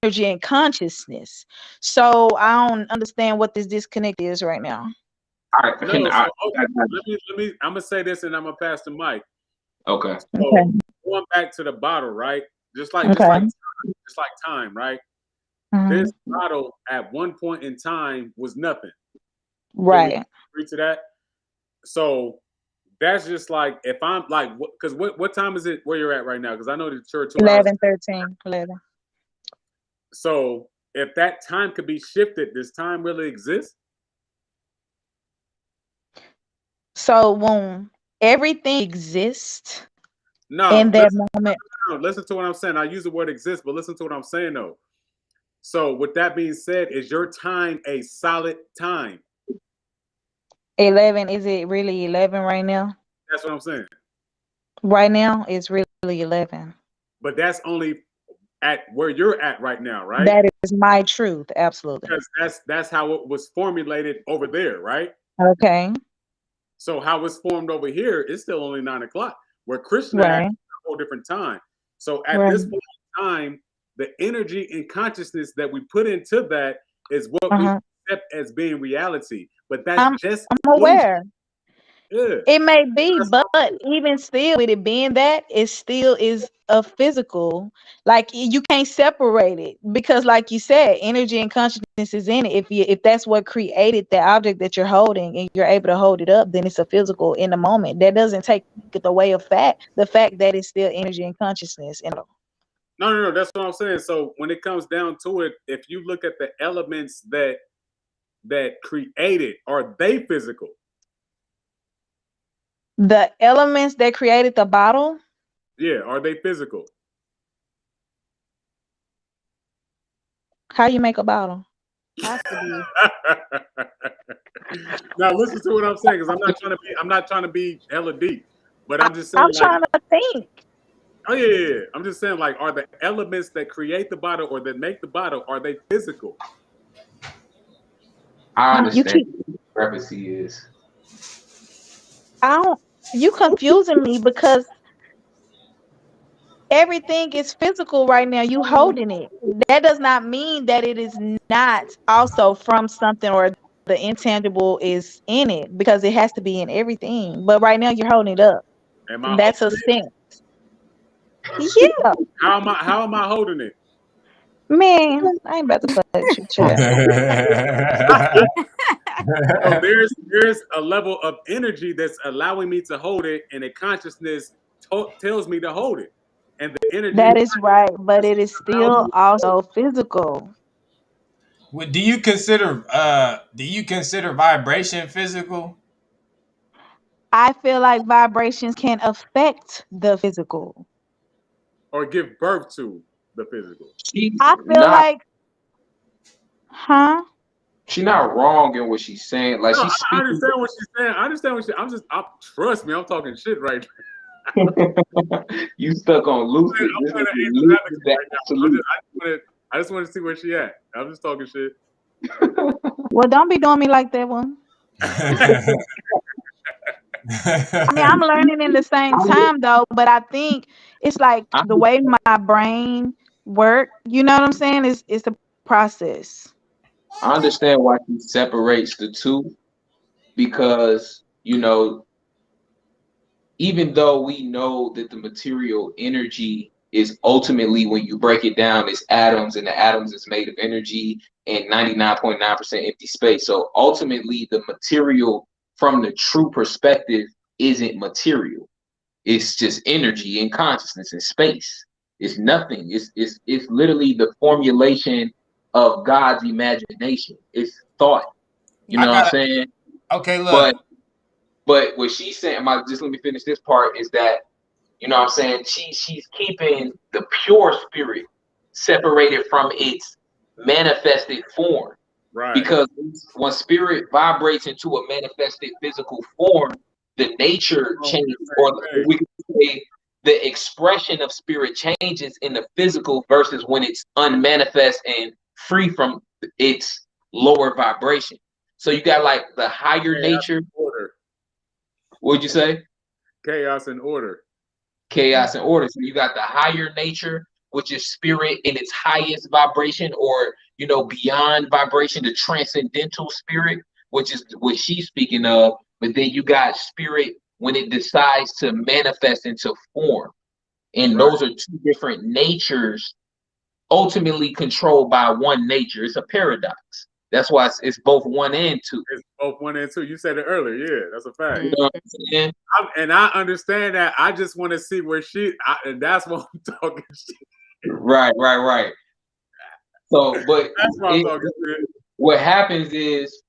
energy and consciousness. So I don't understand what this disconnect is right now. All right, no. So okay, I got let me. I'm gonna say this, and I'm gonna pass the mic. okay. So Okay. going back to the bottle, right? Just like just like Okay. just like time, right? This Mhm. bottle at one point in time was nothing. Can we Right. agree to that? So that's just like if I'm like, because what time is it where you're at right now? Because I know that you're 2 hours. 11, 13, 11. So if that time could be shifted, does time really exist? So when everything exists No, in that moment, listen to what I'm saying. I use the word exist, but listen to what I'm saying though. So with that being said, is your time a solid time? 11, is it really 11 right now? That's what I'm saying. Right now, it's really 11. But that's only at where you're at right now, right? That is my truth. Absolutely. Because that's how it was formulated over there, right? Okay. So how it's formed over here is still only 9 o'clock. Where Krishna at Right. a whole different time. So at this Right. point in time, the energy and consciousness that we put into that is what we Uh-huh. accept as being reality. But that's I'm just I'm illusion. aware. Yeah. It may be, That's but all. even still, with it being that, it still is a physical. Like you can't separate it because, like you said, energy and consciousness is in it. If that's what created the object that you're holding and you're able to hold it up, then it's a physical in the moment. That doesn't take it away of the fact that it's still energy and consciousness. No. That's what I'm saying. So when it comes down to it, if you look at the elements that created, are they physical? The elements that created the bottle, Yeah, are they physical? how you make a bottle? Has to be. Now listen to what I'm saying, because I'm not trying to be hella deep, but I'm just saying I'm like, trying to think. oh yeah. I'm just saying like, are the elements that create the bottle or that make the bottle, are they physical? I You understand keep what the discrepancy is. I don't you confusing me because everything is physical right now. You holding it. That does not mean that it is not also from something or the intangible is in it because it has to be in everything. But right now you're holding it up. Am I And that's a holding it? sense. Yeah. How am I holding it? Man, I ain't about to play with you, child. So there's a level of energy that's allowing me to hold it, and a consciousness tells me to hold it, and the energy and That the is right, but consciousness it is allows still me to hold also physical. Do you consider vibration physical? I feel like vibrations can affect the physical. or give birth to the physical. She's I feel not like, huh? she's not wrong in what she's saying. Like No, she's I speaking. understand what she's saying. I understand what trust me, I'm talking shit right now. You stuck on lucid. I'm This playing is an angel lucid advocate the right now. absolute. I just want to see where she at. I'm just talking shit. Well, don't be doing me like that one. I mean, I'm learning in the same time though, but I think it's like I, the way my brain work, you know what I'm saying? It's the process. I understand why she separates the two because even though we know that the material energy is ultimately, when you break it down, is atoms, and the atoms is made of energy and 99.9% empty space. So ultimately, the material from the true perspective isn't material. It's just energy and consciousness and space. It's nothing. It's literally the formulation of God's imagination. It's thought. You I know what I'm gotta. saying? Okay, But look. what she's saying, just let me finish this part, is that what I'm saying, she's keeping the pure spirit separated from its manifested form. Right. Because when spirit vibrates into a manifested physical form, the nature Oh, changes, the or same thing. we can say the expression of spirit changes in the physical versus when it's unmanifest and free from its lower vibration. So you got like the higher Chaos nature. and order. What'd you say? Chaos and order. Chaos and order. So you got the higher nature, which is spirit in its highest vibration, or beyond vibration, the transcendental spirit, which is what she's speaking of. But then you got spirit when it decides to manifest into form. And Right. those are two different natures, ultimately controlled by one nature. It's a paradox. That's why it's both one and two. It's both one and two. You said it earlier. Yeah, that's a fact. You know what I'm saying? And I understand that. I just want to see where and that's what I'm talking shit. Right. So, but That's what I'm talking shit. what happens is,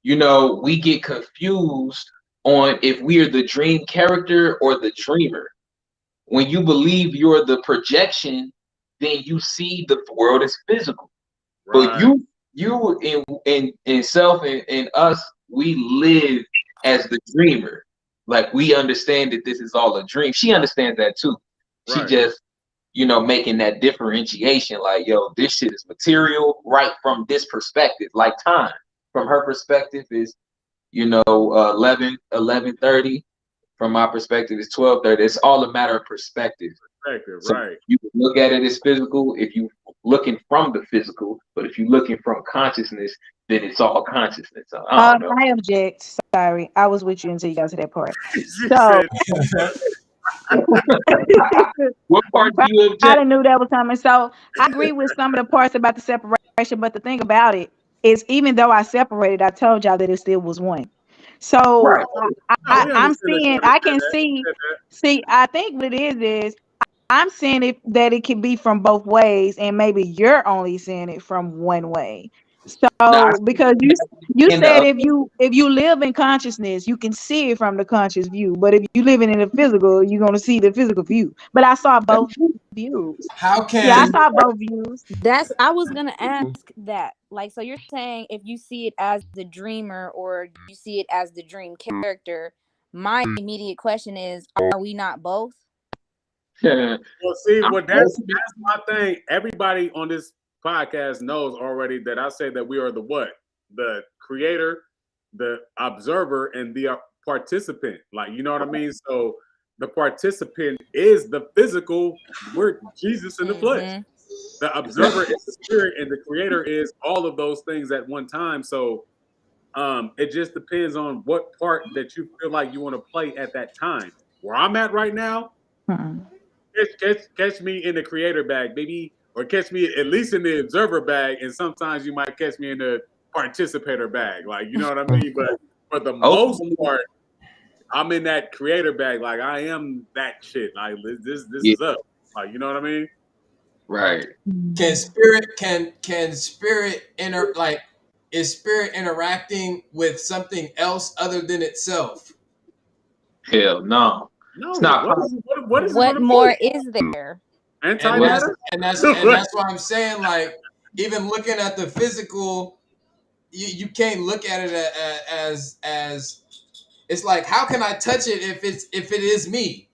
we get confused on if we are the dream character or the dreamer. When you believe you're the projection, then you see the world as physical. But Right. you in self and us, we live as the dreamer. Like, we understand that this is all a dream. She understands that too. She Right. just, making that differentiation, like, yo, this shit is material right from this perspective. Like time, from her perspective, is 11:30. From my perspective, it's 12:30. It's all a matter of perspective. Perspective. So Right. you can look at it as physical if you looking from the physical, but if you looking from consciousness, then it's all consciousness. So, I don't know. I object. Sorry, I was with you until you got to that part. She So said, What part do you I object? didn't knew that was coming. So I agree with some of the parts about the separation, but the thing about it is, even though I separated, I told y'all that it still was one. So Right. "No, we I'm understand that. You seeing, I understand can that. You said that. see. I think what it is I'm seeing it that it can be from both ways, and maybe you're only seeing it from one way. Nah, So because you in the said if you live in consciousness, you can see it from the conscious view. But if you living in the physical, you're gonna see the physical view. But I saw both views. How Yeah, I can saw both views. That's I was gonna ask that. Like, so you're saying if you see it as the dreamer or you see it as the dream character, my immediate question is, are we not both? I'm Well, see, well, that's open. my thing. Everybody on this podcast knows already that I say that we are the what? The creator, the observer, and the participant. Like, you know what I mean? So the participant is the physical. We're Jesus in the flesh. Mm-hmm. The observer is the spirit, and the creator is all of those things at one time. So it just depends on what part that you feel like you want to play at that time. Where I'm at right now, Mm. catch me in the creator bag, baby, or catch me at least in the observer bag, and sometimes you might catch me in the participator bag. Like, you know what I mean? But for the most Ultimately, part, I'm in that creator bag. Like, I am that shit. Like, this yeah, is up. Like, you know what I mean? right. can spirit is spirit interacting with something else other than itself? Hell no. No, It's not possible. what is it What going to be? more is there? And that's Antimatter? and that's and that's why I'm saying, like, even looking at the physical, you can't look at it as it's like, how can I touch it if it is me?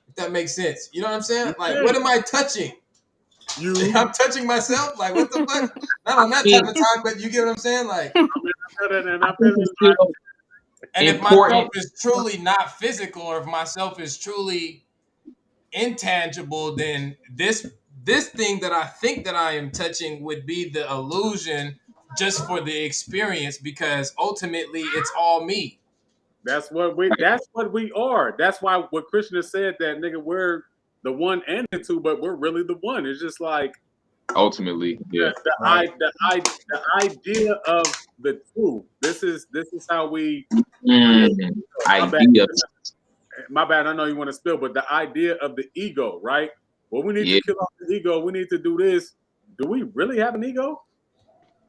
If that makes sense. You know what I'm saying? You Like, what can. am I touching? You. I'm touching myself? Like, what the fuck? Not on that I type mean, of time, but you get what I'm saying? Like, And I I feel think it's like, still and if myself important. is truly not physical, or if myself is truly intangible, then this thing that I think that I am touching would be the illusion just for the experience, because ultimately it's all me. that's what we are. That's why what Krishna said that nigga, we're the one and the two, but we're really the one. It's just like Ultimately, yeah. Right. the idea of the two. This is how we Mm, my bad. idea. My bad. I know you want to spill, but the idea of the ego, right? Well, we need to Yeah. kill off the ego. We need to do this. Do we really have an ego?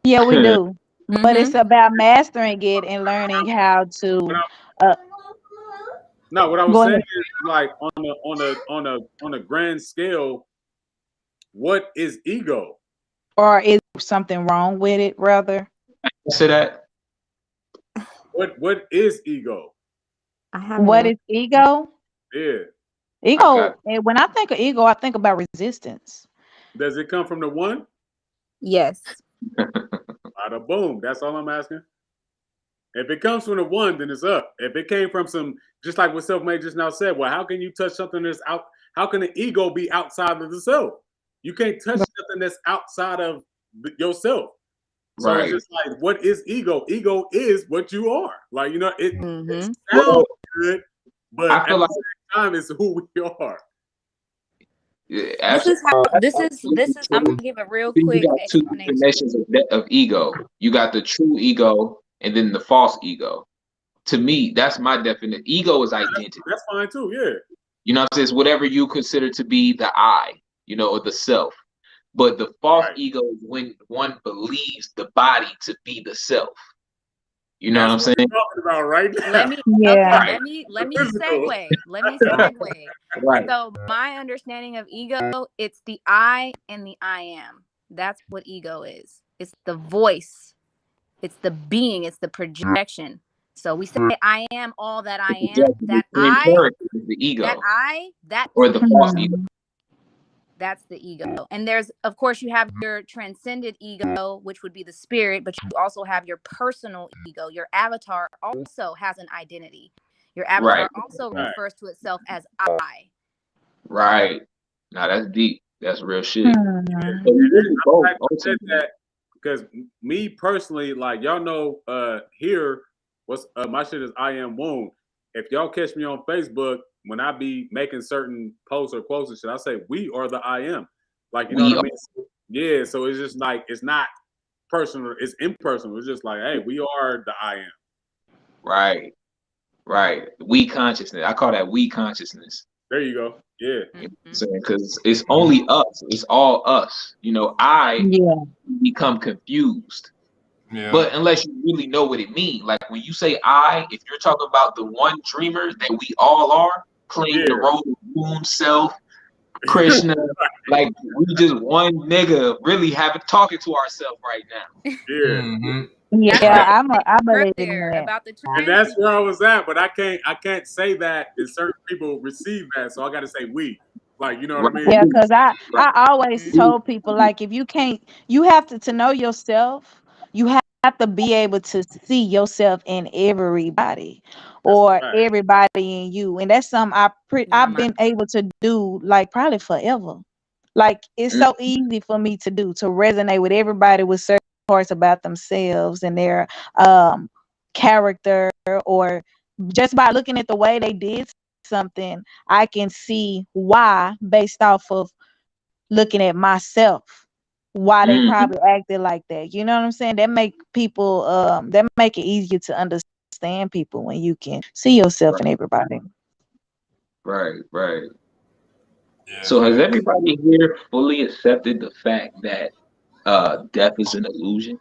Yeah, we do. But Mm-hmm. it's about mastering it and learning how What to I, uh no, what I was go saying ahead. is like on a grand scale, what is ego? Or is something wrong with it, rather? Say that. What is ego? I haven't What is answered. ego? Yeah. I got Ego, and when I think of ego, I think about resistance. Does it come from the one? Yes. Bada boom. That's all I'm asking. If it comes from the one, then it's up. If it came from some, just like what Self-Made just now said, well, how can you touch something that's out? How can the ego be outside of the self? You can't touch something that's outside of yourself. So it's right. just like, what is ego? Ego is what you are. Like, you know, it Mm-hmm. sounds Well, good, but I at feel the like same time, it's who we are. yeah, This is how this is absolutely I'm true. gonna give a real Then you quick got two explanation. definitions of ego. You got the true ego and then the false ego. To me, that's my definition. Ego is identity. That's fine too. Yeah. You know what I'm saying? It's whatever you consider to be the I, or the self. But the false Right. ego is when one believes the body to be the self. You know what That's I'm what we're saying? talking about right Let now. me okay, Yeah. Right. let me Physical. segue. Let me segue. Right. So my understanding of ego, it's the I and the I am. That's what ego is. It's the voice. It's the being. It's the projection. So we say I am all that I The am. projection, the same character is the ego That's or the false ego. Mhm. that's the ego. And there's, of course, you have your transcended ego, which would be the spirit, but you also have your personal ego. Your avatar also has an identity. Your Right. avatar also Right. refers to itself as I. Right. Now that's deep. That's real shit. Hmm. So we really I'm both glad you said ultimately. that because me personally, like y'all know, here what's my shit is I am wound. If y'all catch me on Facebook when I be making certain posts or quotes and shit, I say we are the I am. Like, you know We what I are mean? Yeah. So it's just like it's not personal. It's impersonal. It's just like, hey, we are the I am. right. Right. We consciousness. I call that we consciousness. There you go. Yeah. You know what I'm Mhm. saying? Because it's only us. It's all us. I Yeah. become confused. Yeah. But unless you really know what it means, like when you say I, if you're talking about the one dreamer that we all are, playing the Yeah. role of moon self, Krishna, like we just one nigga really having talking to ourselves right now. Yeah. Mm-hmm. That's Yeah, I believe in earlier that. about the And trans that's people. where I was at, but I can't say that, and certain people receive that, so I got to say we, like, you know what I Right. Yeah, mean? because I always Mhm. told people, like, if you can't, you have to know yourself. You have to be able to see yourself in everybody, That's a or fact. everybody in you, and that's something Nah, I've been able to do, like, probably forever. Like, it's so easy for me to do, to resonate with everybody with certain parts about themselves and their um character, or just by looking at the way they did something, I can see why, based off of looking at myself, why they Mm, probably acted like that. You know what I'm saying? That make people that make it easier to understand people when you can see yourself in everybody. right. Yeah, So has facts. everybody here fully accepted the fact that death is an illusion?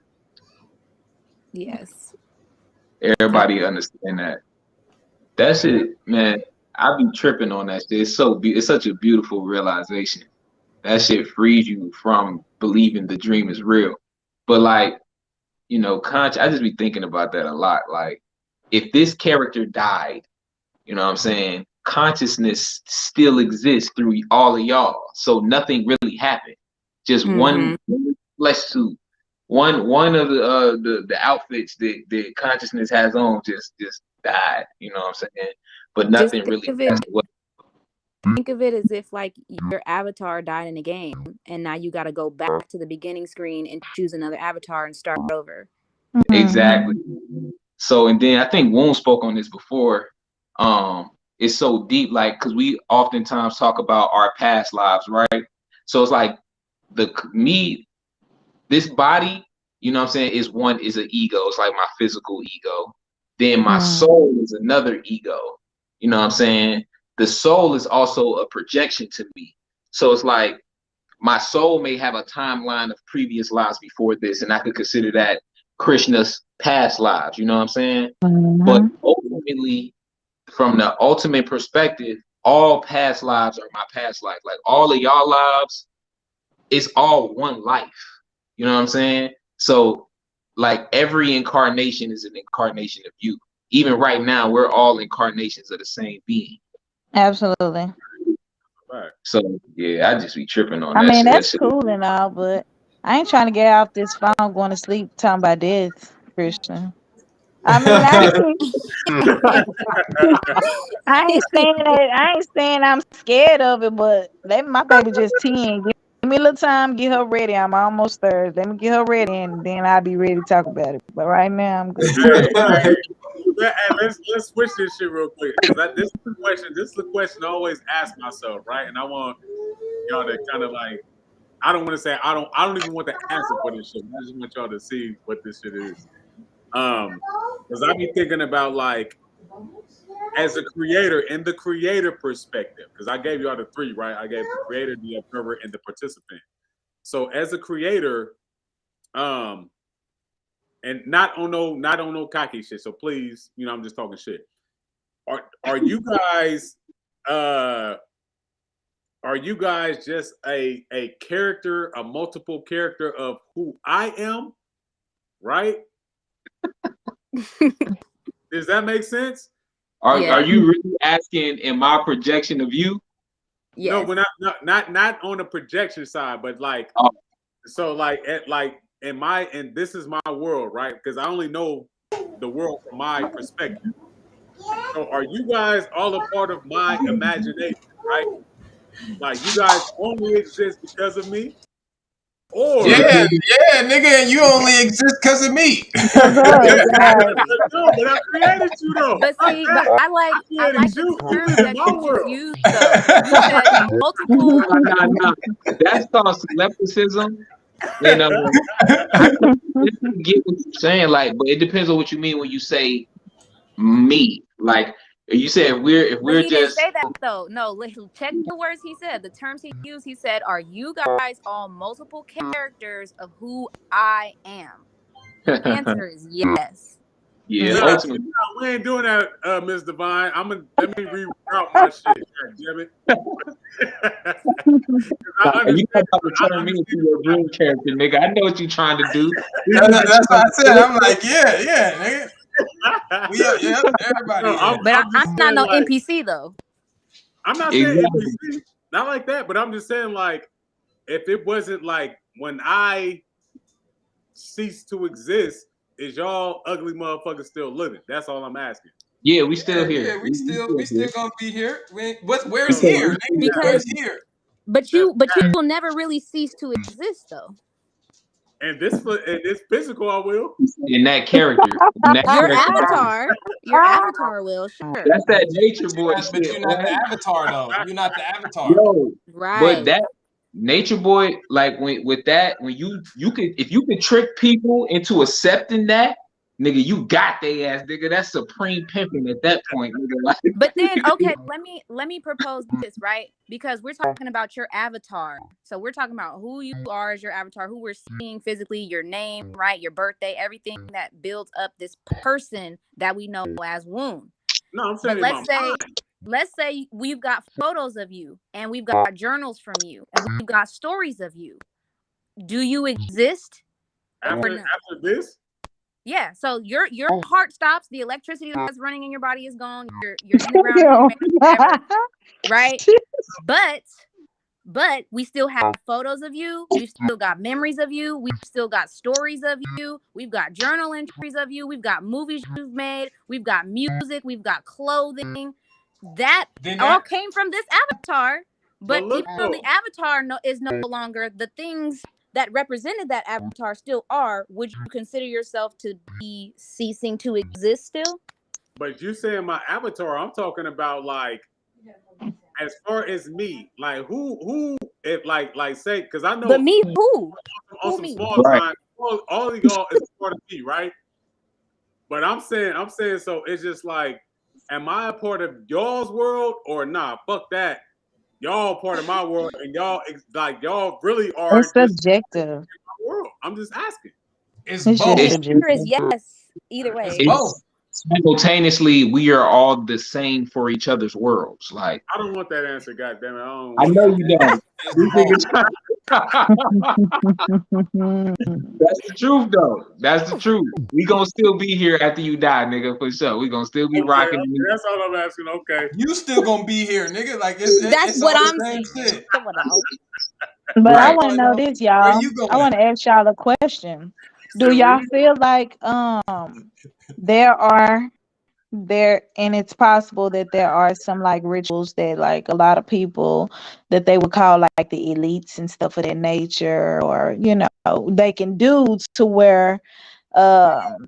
yes. Everybody understand that. That's it, man. I be tripping on that shit. It's such a beautiful realization. That shit frees you from believing the dream is real. But like, I just be thinking about that a lot. Like, if this character died, you know what I'm saying? Consciousness still exists through all of y'all. So nothing really happened. Just Mm-hmm. one flesh suit. One of the outfits that consciousness has on just died. You know what I'm saying? But Just nothing really passed away. think of it as if like your avatar died in a game, and now you got to go back to the beginning screen and choose another avatar and start over. Exactly. Mhm. So, and then I think Woon spoke on this before. It's so deep, like, because we oftentimes talk about our past lives, right? So it's like me, this body, you know what I'm saying, is an ego. It's like my physical ego. Then my Mhm. soul is another ego. You know what I'm saying? The soul is also a projection to me. So it's like my soul may have a timeline of previous lives before this, and I could consider that Krishna's past lives. You know what I'm saying? But Mhm. ultimately, from the ultimate perspective, all past lives are my past life. Like all of y'all lives, it's all one life. You know what I'm saying? So, like every incarnation is an incarnation of you. Even right now, we're all incarnations of the same being. Absolutely. Fact. So yeah, I just be tripping on I that mean, shit. That that's shit. cool and all, but I ain't trying to get off this phone going to sleep talking about death, Christian. I mean, I ain't saying that. I ain't saying I'm scared of it, but let my baby just 10. Give me a little time, get her ready. I'm almost there. Let me get her ready, and then I'll be ready to talk about it. But right now, I'm good. Let's switch this shit real quick, because this is the question. This is the question I always ask myself, right? And I want y'all to kind of like. I don't want to say I don't even want the answer for this shit. I just want y'all to see what this shit is. Because I be thinking about like as a creator, in the creator perspective, because I gave y'all the three, right? I gave the creator, the observer, and the participant. So as a creator, um, and not on no cocky shit. So please, I'm just talking shit. Are you guys uh are you guys just a character, a multiple character of who I am, right? Does that make sense? Are Yes. Like, you really asking in my projection of you? no, Yes. we're not on the projection side, but like, Oh, so like and this is my world, right? Because I only know the world from my perspective. So are you guys all a part of my imagination, right? Like you guys only exist because of me, yeah, or yeah, nigga, and you only exist because of me. Because Exactly. no? But I created you though. But Fuck see, but that. I I like created the you. You terms live in that my you just world. used though. You said multiple. no. That's called telepathism. And I definitely get what you're saying, like, but it depends on what you mean when you say me. Like, you said if But we're he didn't just say that though. No, check the words he said. The terms he used. He said, "Are you guys all multiple characters of who I am?" The answer is yes. Yeah, Nah, ultimately. nah, we ain't doing that, Miss Divine. Let me reroute my shit. God damn it. Nah, I you understand. about to I turn me into understand. your dream character, nigga. I know what you trying to do. We That's, need to that's what I said. try. I'm like, yeah, nigga. We up, yep, everybody No, is. But I'm I'm just not saying no like NPC though. I'm not saying Exactly. NPC, not like that, but I'm just saying like if it wasn't like when I cease to exist, is y'all ugly motherfuckers still living? That's all I'm asking. Yeah, we still Yeah, here. yeah, we Still here. still gonna be here. Where's So here, We nigga? Because Where's here? but you that will never really cease to exist though. and this physical I will. in that character. In that Your character. avatar will, sure. That's that nature boy But shit, you're not man. the avatar though. You're not the avatar. Yo, but Right. that nature boy, like with that, when you could if you could trick people into accepting that, nigga, you got they ass, nigga. That's supreme pimping at that point, nigga. Like, But then, okay, let me propose this, right? Because we're talking about your avatar. So we're talking about who you are as your avatar, who we're seeing physically, your name, right? Your birthday, everything that builds up this person that we know as Woon. No, I'm But saying in my mind. let's say we've got photos of you and we've got journals from you and we've got stories of you. Do you exist or no? After this, Yeah, so your heart stops, the electricity that's running in your body is gone, you're in the ground, Yo. whatever, right? But we still have photos of you, we've still got memories of you, we've still got stories of you, we've got journal entries of you, we've got movies you've made, we've got music, we've got clothing. That Then all that came from this avatar, but but look even though the though, avatar is no longer, the things that represented that avatar still are. Would you consider yourself to be ceasing to exist still? but you saying my avatar, I'm talking about like as far as me, like who if like say because I But know me, who? on Who some me? small right. time, all of y'all is part of me, right? But I'm saying so it's just like, am I a part of y'all's world or nah? Fuck that. Y'all part of my world, and like y'all really are It's just subjective. my world. I'm just asking. it's It's just The both. It's answer is subjective. yes. Either It's way. both. it's simultaneously we are all the same for each other's worlds. Like, I don't want that answer. God damn it, I don't I want know that. you don't. It's This both. That's the truth, though. That's the truth. We gonna still be here after you die, nigga, for sure. We gonna still be Okay, rocking. that's all I'm asking. Okay, You still gonna be here, nigga. Like That's it's all what the I'm same saying. shit. That's what I- But I Right. want to know this, Where y'all. you I going? want to ask y'all a question. Do so where y'all you? feel like there are there and it's possible that there are some like rituals that like a lot of people that they would call like the elites and stuff of that nature, or they can do to where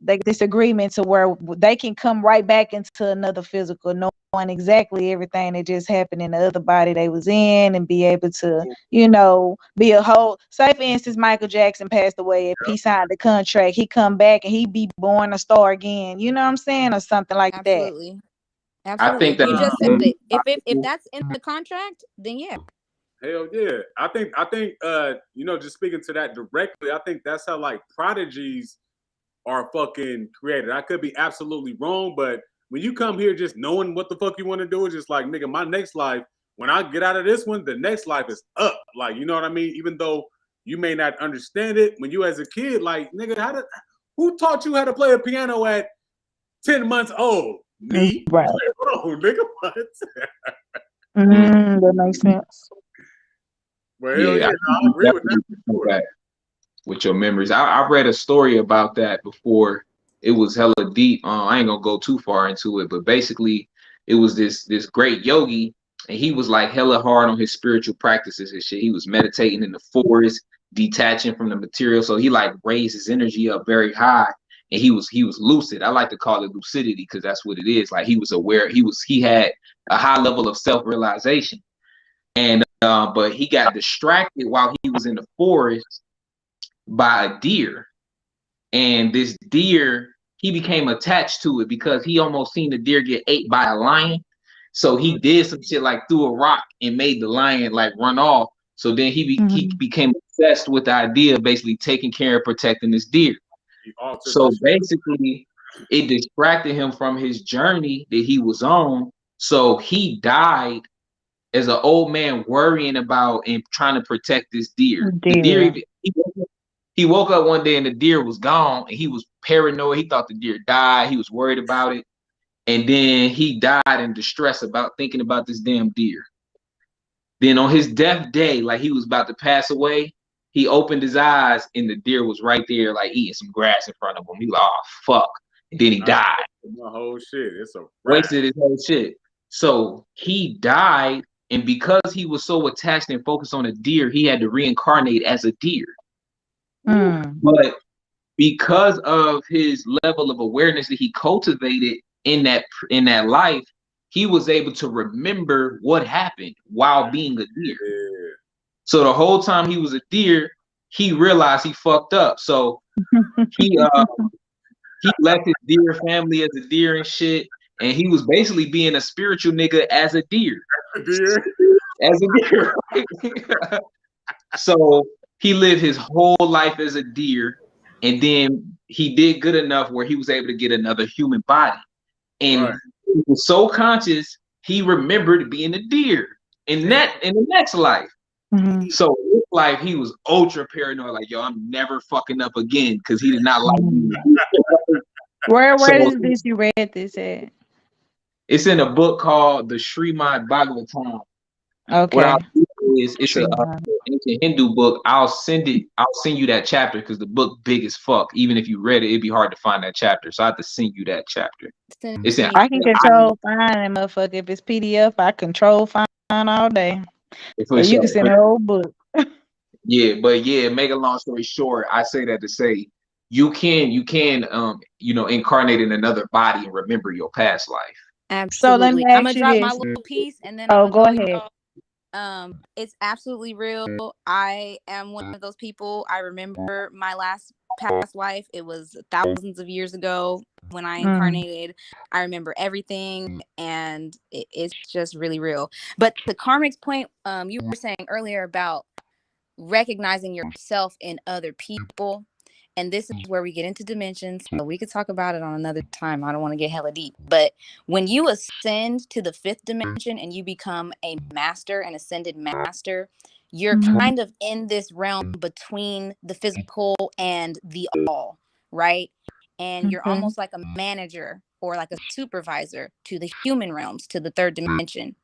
they disagreement to where they can come right back into another physical, knowing exactly everything that just happened in the other body they was in, and be able to be a whole. Say for instance, Michael Jackson passed away. If he signed the contract, he come back and he be born a star again, you know what I'm saying, or something like that. Absolutely. I Absolutely. think If that you just said it. If possible. that's in the contract, then yeah. Hell yeah. I think just speaking to that directly, I think that's how like prodigies are fucking created. I could be absolutely wrong, but when you come here just knowing what the fuck you want to do, it's just like, nigga, my next life, when I get out of this one, the next life is up. Like, you know what I mean? Even though you may not understand it, when you as a kid, like, nigga, who taught you how to play a piano at 10 months old? Me? Right. Hold on, nigga, what? That makes sense. Well, hell Yeah, yeah, I no, think I you agree with that definitely for can do sure. that with your memories. I read a story about that before. It was hella deep. I ain't gonna go too far into it, but basically, it was this great yogi, and he was like hella hard on his spiritual practices and shit. He was meditating in the forest, detaching from the material, so he like raised his energy up very high, and he was lucid. I like to call it lucidity because that's what it is. Like he was aware. He had a high level of self realization, and but he got distracted while he was in the forest by a deer, and this deer, he became attached to it because he almost seen the deer get ate by a lion. So he did some shit like threw a rock and made the lion like run off. So then he Mhm. became obsessed with the idea of basically taking care and protecting this deer. He altered the So shit. basically, it distracted him from his journey that he was on. So he died as an old man worrying about and trying to protect this deer. The deer, Dear. he woke up one day and the deer was gone, and he was paranoid. He thought the deer died. He was worried about it. And then he died in distress about thinking about this damn deer. Then on his death day, like he was about to pass away, he opened his eyes and the deer was right there, like eating some grass in front of him. He was like, oh, fuck. And then he died. My whole shit. It's a wrap. Wasted his whole shit. So he died, and because he was so attached and focused on a deer, he had to reincarnate as a deer. But because of his level of awareness that he cultivated in that life, he was able to remember what happened while being a deer. Yeah. So the whole time he was a deer, he realized he fucked up. So he left his deer family as a deer and shit, and he was basically being a spiritual nigga as a deer. Deer. As a deer. So he lived his whole life as a deer, and then he did good enough where he was able to get another human body. And he was so conscious, he remembered being a deer in the next life. So in this life, he was ultra paranoid, like, yo, I'm never fucking up again, because he did not like me. Where is this you read this at? It's in a book called the Srimad Bhagavatam. Okay. What I'll do is it's an ancient Hindu book. I'll send you that chapter because the book big as fuck. Even if you read it, it'd be hard to find that chapter. So I have to send you that chapter. It's in, I can control find that motherfucker. If it's PDF, I control find all day. So you can send a whole book. Yeah, but yeah, make a long story short, I say that to say you can incarnate in another body and remember your past life. Absolutely. So let me I'm ask gonna you drop this. my little piece and then go ahead. It's absolutely real. I am one of those people. I remember my past life. It was thousands of years ago when I incarnated. I remember everything, and it's just really real. But the karmic's point, you were saying earlier about recognizing yourself in other people. And this is where we get into dimensions. So we could talk about it on another time. I don't want to get hella deep. But when you ascend to the 5th dimension and you become a master, an ascended master, you're kind of in this realm between the physical and the all, right? And you're almost like a manager or like a supervisor to the human realms, to the 3rd dimension.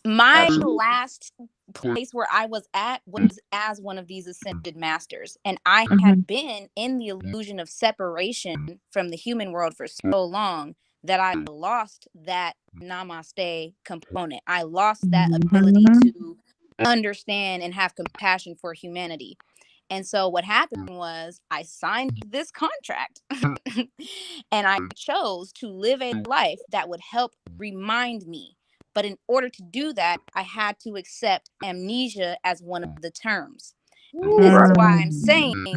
My last place where I was at was as one of these ascended masters. And I had been in the illusion of separation from the human world for so long that I lost that namaste component. I lost that ability to understand and have compassion for humanity. And so what happened was I signed this contract and I chose to live a life that would help remind me. But in order to do that, I had to accept amnesia as one of the terms. This is why I'm saying we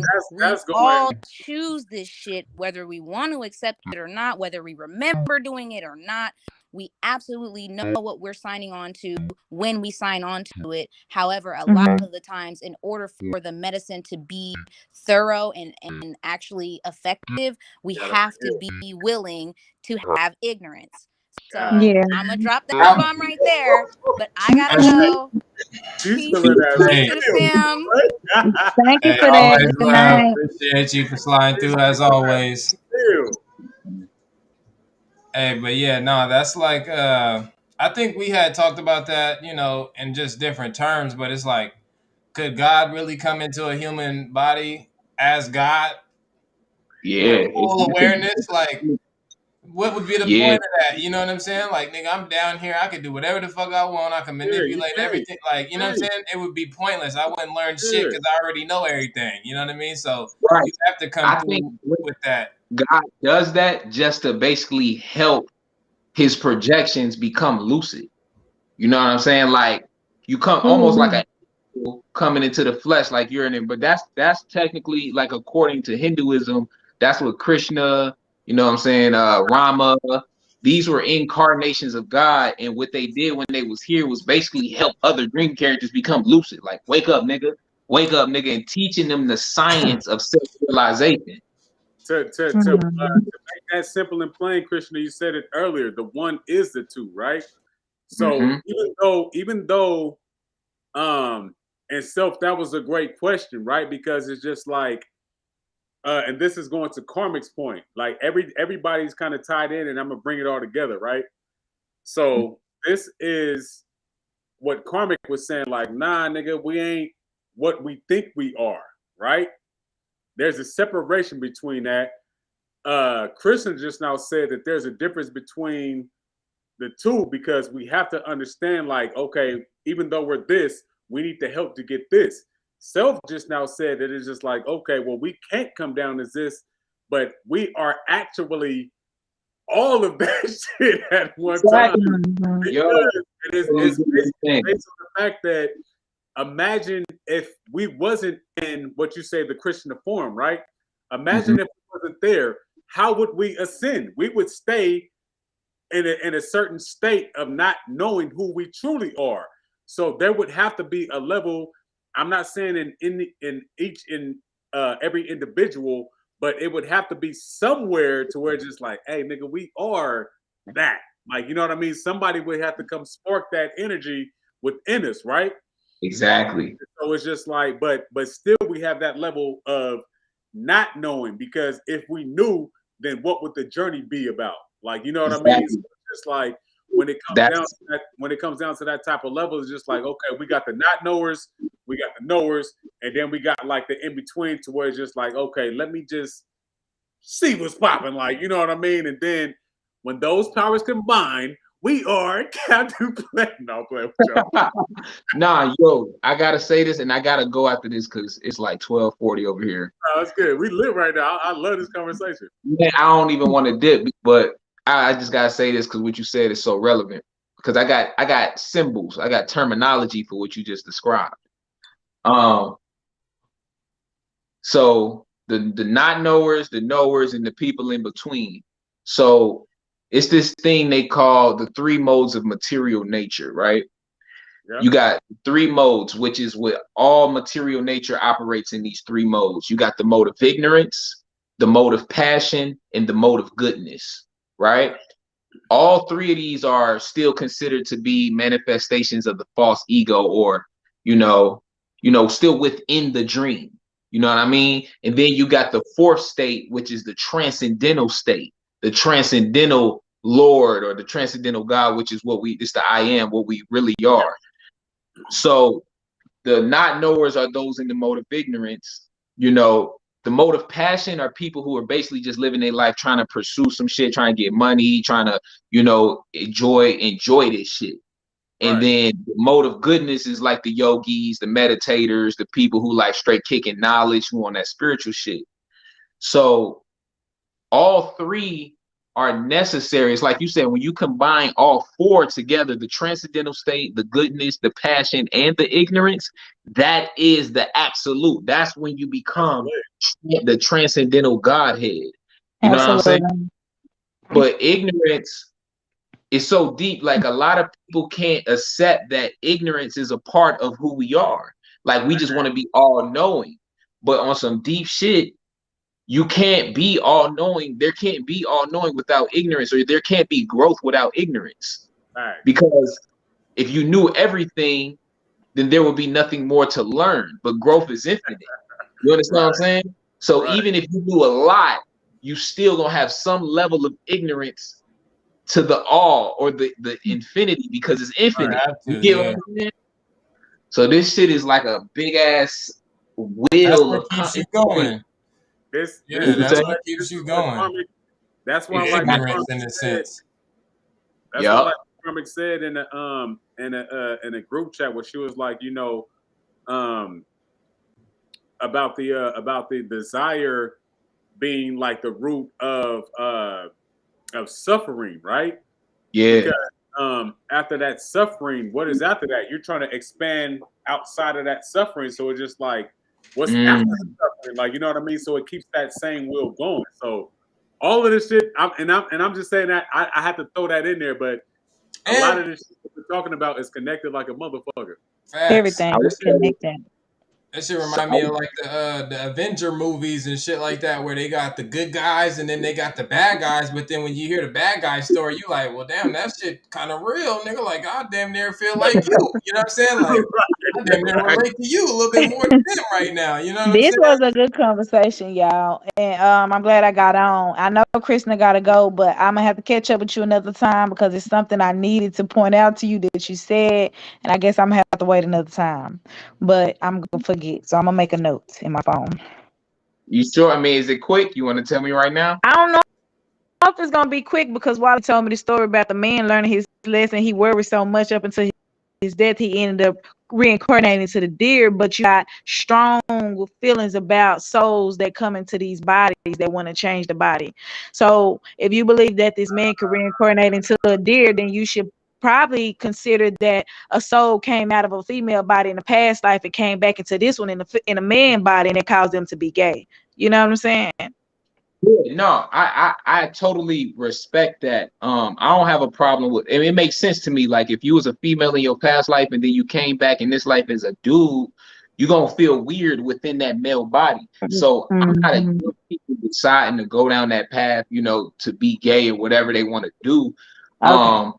all choose this shit, whether we want to accept it or not, whether we remember doing it or not. We absolutely know what we're signing on to when we sign on to it. However, a lot of the times, in order for the medicine to be thorough and actually effective, we have to be willing to have ignorance. So I'm gonna drop that bomb right there, but I gotta go. Peace to the fam. Thank you for Always that. Good night. appreciate you for sliding through as always. Hey, but yeah, no, that's like I think we had talked about that, in just different terms, but it's like, could God really come into a human body as God? Yeah. With full awareness? Like, what would be the point of that? You know what I'm saying? Like, nigga, I'm down here. I could do whatever the fuck I want. I can manipulate everything. Like, you know what I'm saying? It would be pointless. I wouldn't learn shit because I already know everything. You know what I mean? So you have to come through with that. God does that just to basically help his projections become lucid. You know what I'm saying? Like, you come almost like a coming into the flesh, like you're in it. But that's technically, like, according to Hinduism, that's what Krishna, you know what I'm saying, Rama, these were incarnations of God, and what they did when they was here was basically help other dream characters become lucid. Like, wake up, nigga. Wake up, nigga, and teaching them the science of self-realization. To make that simple and plain, Krishna, you said it earlier. The one is the two, right? So even though and self, that was a great question, right? Because it's just like and this is going to Karmic's point. Like everybody's kind of tied in, and I'm gonna bring it all together, right? So this is what Karmic was saying, like, nah, nigga, we ain't what we think we are, right? There's a separation between that. Kristen just now said that there's a difference between the two because we have to understand, like, okay, even though we're this, we need the help to get this. Self just now said that it's just like, okay, well, we can't come down as this, but we are actually all of that shit at one time. It's based on the fact that imagine if we wasn't in what you say the Christian form, right? Imagine if we wasn't there, how would we ascend? We would stay in a certain state of not knowing who we truly are. So there would have to be a level. I'm not saying in every individual, but it would have to be somewhere to where it's just like, hey, nigga, we are that. Like, you know what I mean? Somebody would have to come spark that energy within us, right? Exactly. So it's just like, but still we have that level of not knowing, because if we knew, then what would the journey be about? Like, you know what I mean? So it's just like when it comes down to that type of level, it's just like, okay, we got the not knowers, we got the knowers, and then we got like the in between to where it's just like, okay, let me just see what's popping, like, you know what I mean? And then when those powers combine, we are Captain Planet. No, play with y'all. Nah, yo, I gotta say this, and I gotta go after this because it's like 12:40 over here. Oh, that's good. We live right now. I love this conversation. Man, I don't even want to dip, but I just gotta say this because what you said is so relevant. Because I got symbols, I got terminology for what you just described. So the not knowers, the knowers, and the people in between. So it's this thing they call the three modes of material nature, right? Yep. You got three modes, which is what all material nature operates in. These three modes. You got the mode of ignorance, the mode of passion, and the mode of goodness, right? All three of these are still considered to be manifestations of the false ego, or still within the dream. You know what I mean? And then you got the fourth state, which is the transcendental state, the transcendental Lord or the transcendental God, which is it's the I am, what we really are. So the not knowers are those in the mode of ignorance. The mode of passion are people who are basically just living their life trying to pursue some shit, trying to get money, trying to, enjoy this shit. And then the mode of goodness is like the yogis, the meditators, the people who like straight kicking knowledge, who on that spiritual shit. So all three are necessary. It's like you said, when you combine all four together, the transcendental state, the goodness, the passion, and the ignorance, that is the absolute. That's when you become the transcendental Godhead. You know what I'm saying? But ignorance is so deep. Like, a lot of people can't accept that ignorance is a part of who we are. Like, we just want to be all knowing. But on some deep shit, you can't be all knowing. There can't be all knowing without ignorance, or there can't be growth without ignorance. Right. Because if you knew everything, then there would be nothing more to learn. But growth is infinite. You understand what I'm saying? So even if you knew a lot, you still gonna have some level of ignorance to the all or the infinity, because it's infinite. You get what I'm saying? So this shit is like a big ass wheel. That's what keeps you going. That's what keeps you going. That's why, like, ignorance in a sense. That's what, like, Karmic said in a group chat where she was like, about the desire being like the root of suffering, right? Yeah. Because after that suffering, what is after that? You're trying to expand outside of that suffering. So it's just like, what's after the suffering? Like, you know what I mean? So it keeps that same wheel going. So all of this shit, I'm just saying that I had to throw that in there, but a lot of this shit we're talking about is connected like a motherfucker. Everything is connected. That shit So, remind me of like the Avenger movies and shit like that, where they got the good guys and then they got the bad guys. But then when you hear the bad guy story, you like, well, damn, that shit kind of real, nigga. Like, I damn near feel like you. You know what I'm saying? Like, I damn near right. relate to you a little bit more than them right now. You know what I'm This saying? was a good conversation, y'all. And I'm glad I got on. I know Krishna gotta go, but I'm gonna have to catch up with you another time because it's something I needed to point out to you that you said, and I guess I'm gonna have to wait another time. But I'm gonna forget. So I'm gonna make a note in my phone. You sure? I mean, is it quick? You want to tell me right now? I don't know if it's gonna be quick because Wally told me the story about the man learning his lesson. He worried so much up until his death, he ended up reincarnating into the deer. But you got strong feelings about souls that come into these bodies that want to change the body. So if you believe that this man could reincarnate into a deer, then you should probably consider that a soul came out of a female body in the past life and came back into this one in a man body, and it caused them to be gay. You know what I'm saying? Yeah, no, I totally respect that. I don't have a problem with. I mean, it makes sense to me. Like if you was a female in your past life and then you came back in this life as a dude, you're gonna feel weird within that male body. So I'm not Mhm. against people deciding to go down that path, to be gay or whatever they want to do. Okay. Um,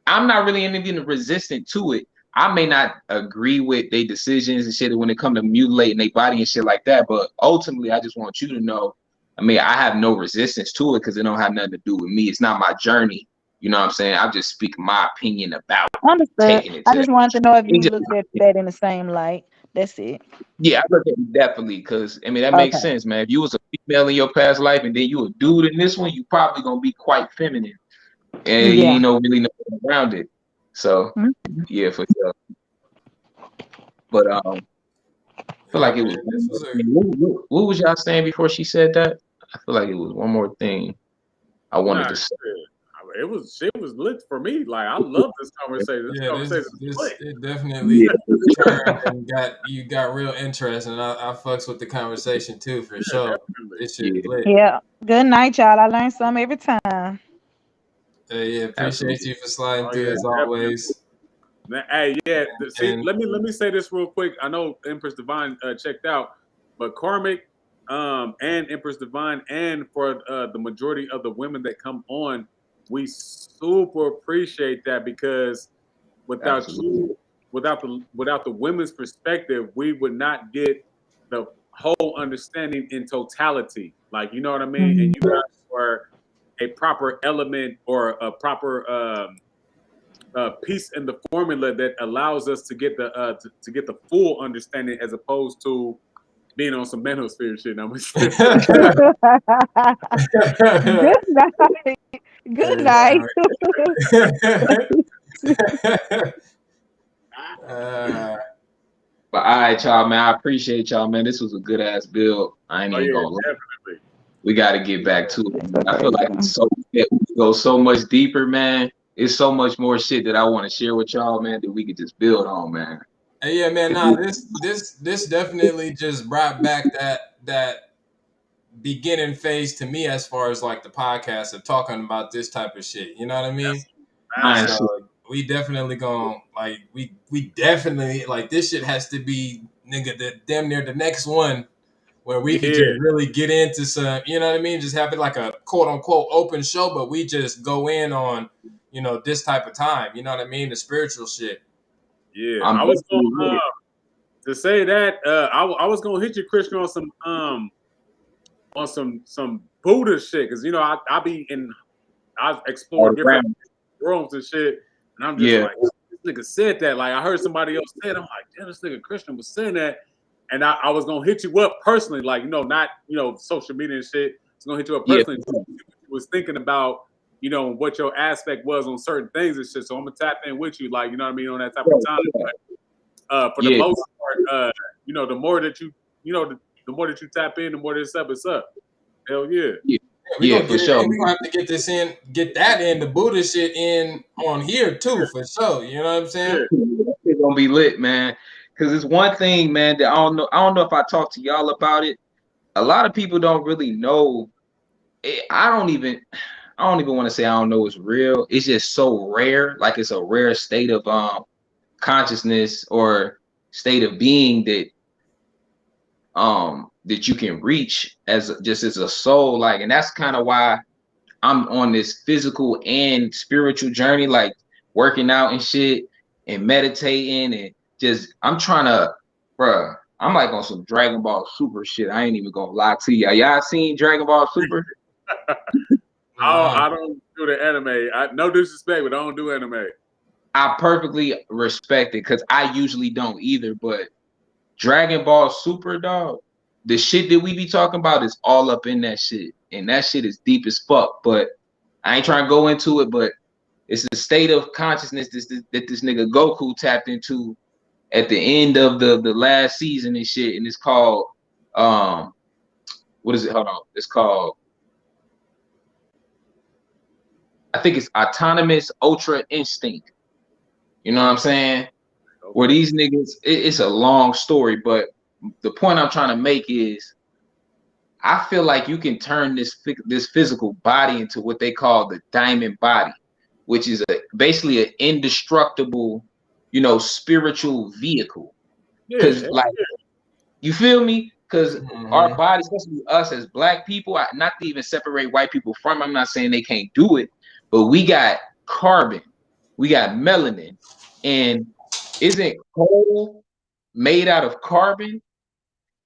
I'm not really anything resistant to it. I may not agree with their decisions and shit when it comes to mutilating their body and shit like that, but ultimately, I just want you to know. I mean, I have no resistance to it because it don't have nothing to do with me. It's not my journey. You know what I'm saying? I'm just speaking my opinion about Understood. taking it I to that. just wanted to know if It's you just, looked at that in the same light. That's it. yeah, I look at it definitely because I mean that makes Okay. sense, man. If you was a female in your past life and then you a dude in this one, you probably gonna be quite feminine and you Yeah. ain't no really know around it. So Mhm. yeah, for sure. But I feel Yeah, like it man. was one This more was a thing. What was y'all saying before she said that? I feel like it was one more thing I wanted Nah, to say. it was lit for me. Like I love this conversation. This yeah. conversation is This lit. it definitely Yeah, turned and got real interest, and I fucks with the conversation too for Yeah, sure. definitely. This shit yeah, lit. Yeah. Good night, y'all. I learned something every time. Yeah, appreciate absolutely. you for sliding Oh through yeah, as definitely. always. Hey, yeah. See, And let me say this real quick. I know Empress Divine checked out, but Karmic, and Empress Divine, and for the majority of the women that come on, we super appreciate that because without Absolutely. you, without the women's perspective, we would not get the whole understanding in totality. Like you know what I mean? And Mhm. you guys are a proper element or a proper piece in the formula that allows us to get to get the full understanding as opposed to being on some manosphere shit. I'm Good night. Good hey, night. uh, But all right, y'all, man. I appreciate y'all, man. This was a good ass build. I ain't oh even yeah, gonna lie. definitely. We got to get back to it. It's Man. I feel like okay. it's so it go so much deeper, man. It's so much more shit that I want to share with y'all, man. That we could just build on, man. hey, yeah, man. 'Cause Nah, this definitely just brought back that beginning phase to me as far as like the podcast of talking about this type of shit. You know what I mean? That's fine massive. shit. So we definitely going like we definitely like this shit has to be nigga the damn near the next one where we could Yeah, just really get into some, you know what I mean? Just have it like a quote unquote open show, but we just go in on, this type of time. You know what I mean? The spiritual shit. yeah. I'm I was going definitely with it. to say that I was gonna hit you, Christian, on some Buddha shit because I be in I All explore different around. rooms and shit, and I'm just Yeah, like, this nigga said that. Like I heard somebody else say it. I'm like, damn, this nigga Christian was saying that, and I was gonna hit you up personally, like not social media and shit. I was gonna hit you up yeah, personally. See what you was thinking about, what your aspect was on certain things and shit. So I'm gonna tap in with you, like you know what I mean, on that type of time. For the yeah, most part, the more that the more that you tap in, the more this up is up. Hell yeah. yeah, Yeah, we yeah, gonna for get it sure. in. We gonna have to get this in, get that in, the Buddha shit in on here too, for sure. You know what I'm saying? Yeah. It's gonna be lit, man. Because it's one thing, man, that I don't know. I don't know if I talked to y'all about it. A lot of people don't really know. I don't even. I don't even want to say I don't know it's real. It's just so rare. Like it's a rare state of consciousness or state of being that that you can reach as just as a soul, like, and that's kind of why I'm on this physical and spiritual journey, like working out and shit and meditating and just I'm trying to, bruh, I'm like on some Dragon Ball Super shit. I ain't even gonna lie to you. Y'all seen Dragon Ball Super? I don't do the anime. No disrespect, but I don't do anime. I perfectly respect it because I usually don't either. But Dragon Ball Super, dog, the shit that we be talking about is all up in that shit, and that shit is deep as fuck. But I ain't trying to go into it, but it's the state of consciousness that this nigga Goku tapped into at the end of the last season and shit, and it's called what is it? Hold on, it's called, I think it's Autonomous Ultra Instinct. You know what I'm saying? Where these niggas, it's a long story, but the point I'm trying to make is I feel like you can turn this physical body into what they call the diamond body, which is basically an indestructible, spiritual vehicle. Because you feel me? Because our body, especially us as Black people, not to even separate white people from, I'm not saying they can't do it, but we got carbon, we got melanin, and isn't coal made out of carbon?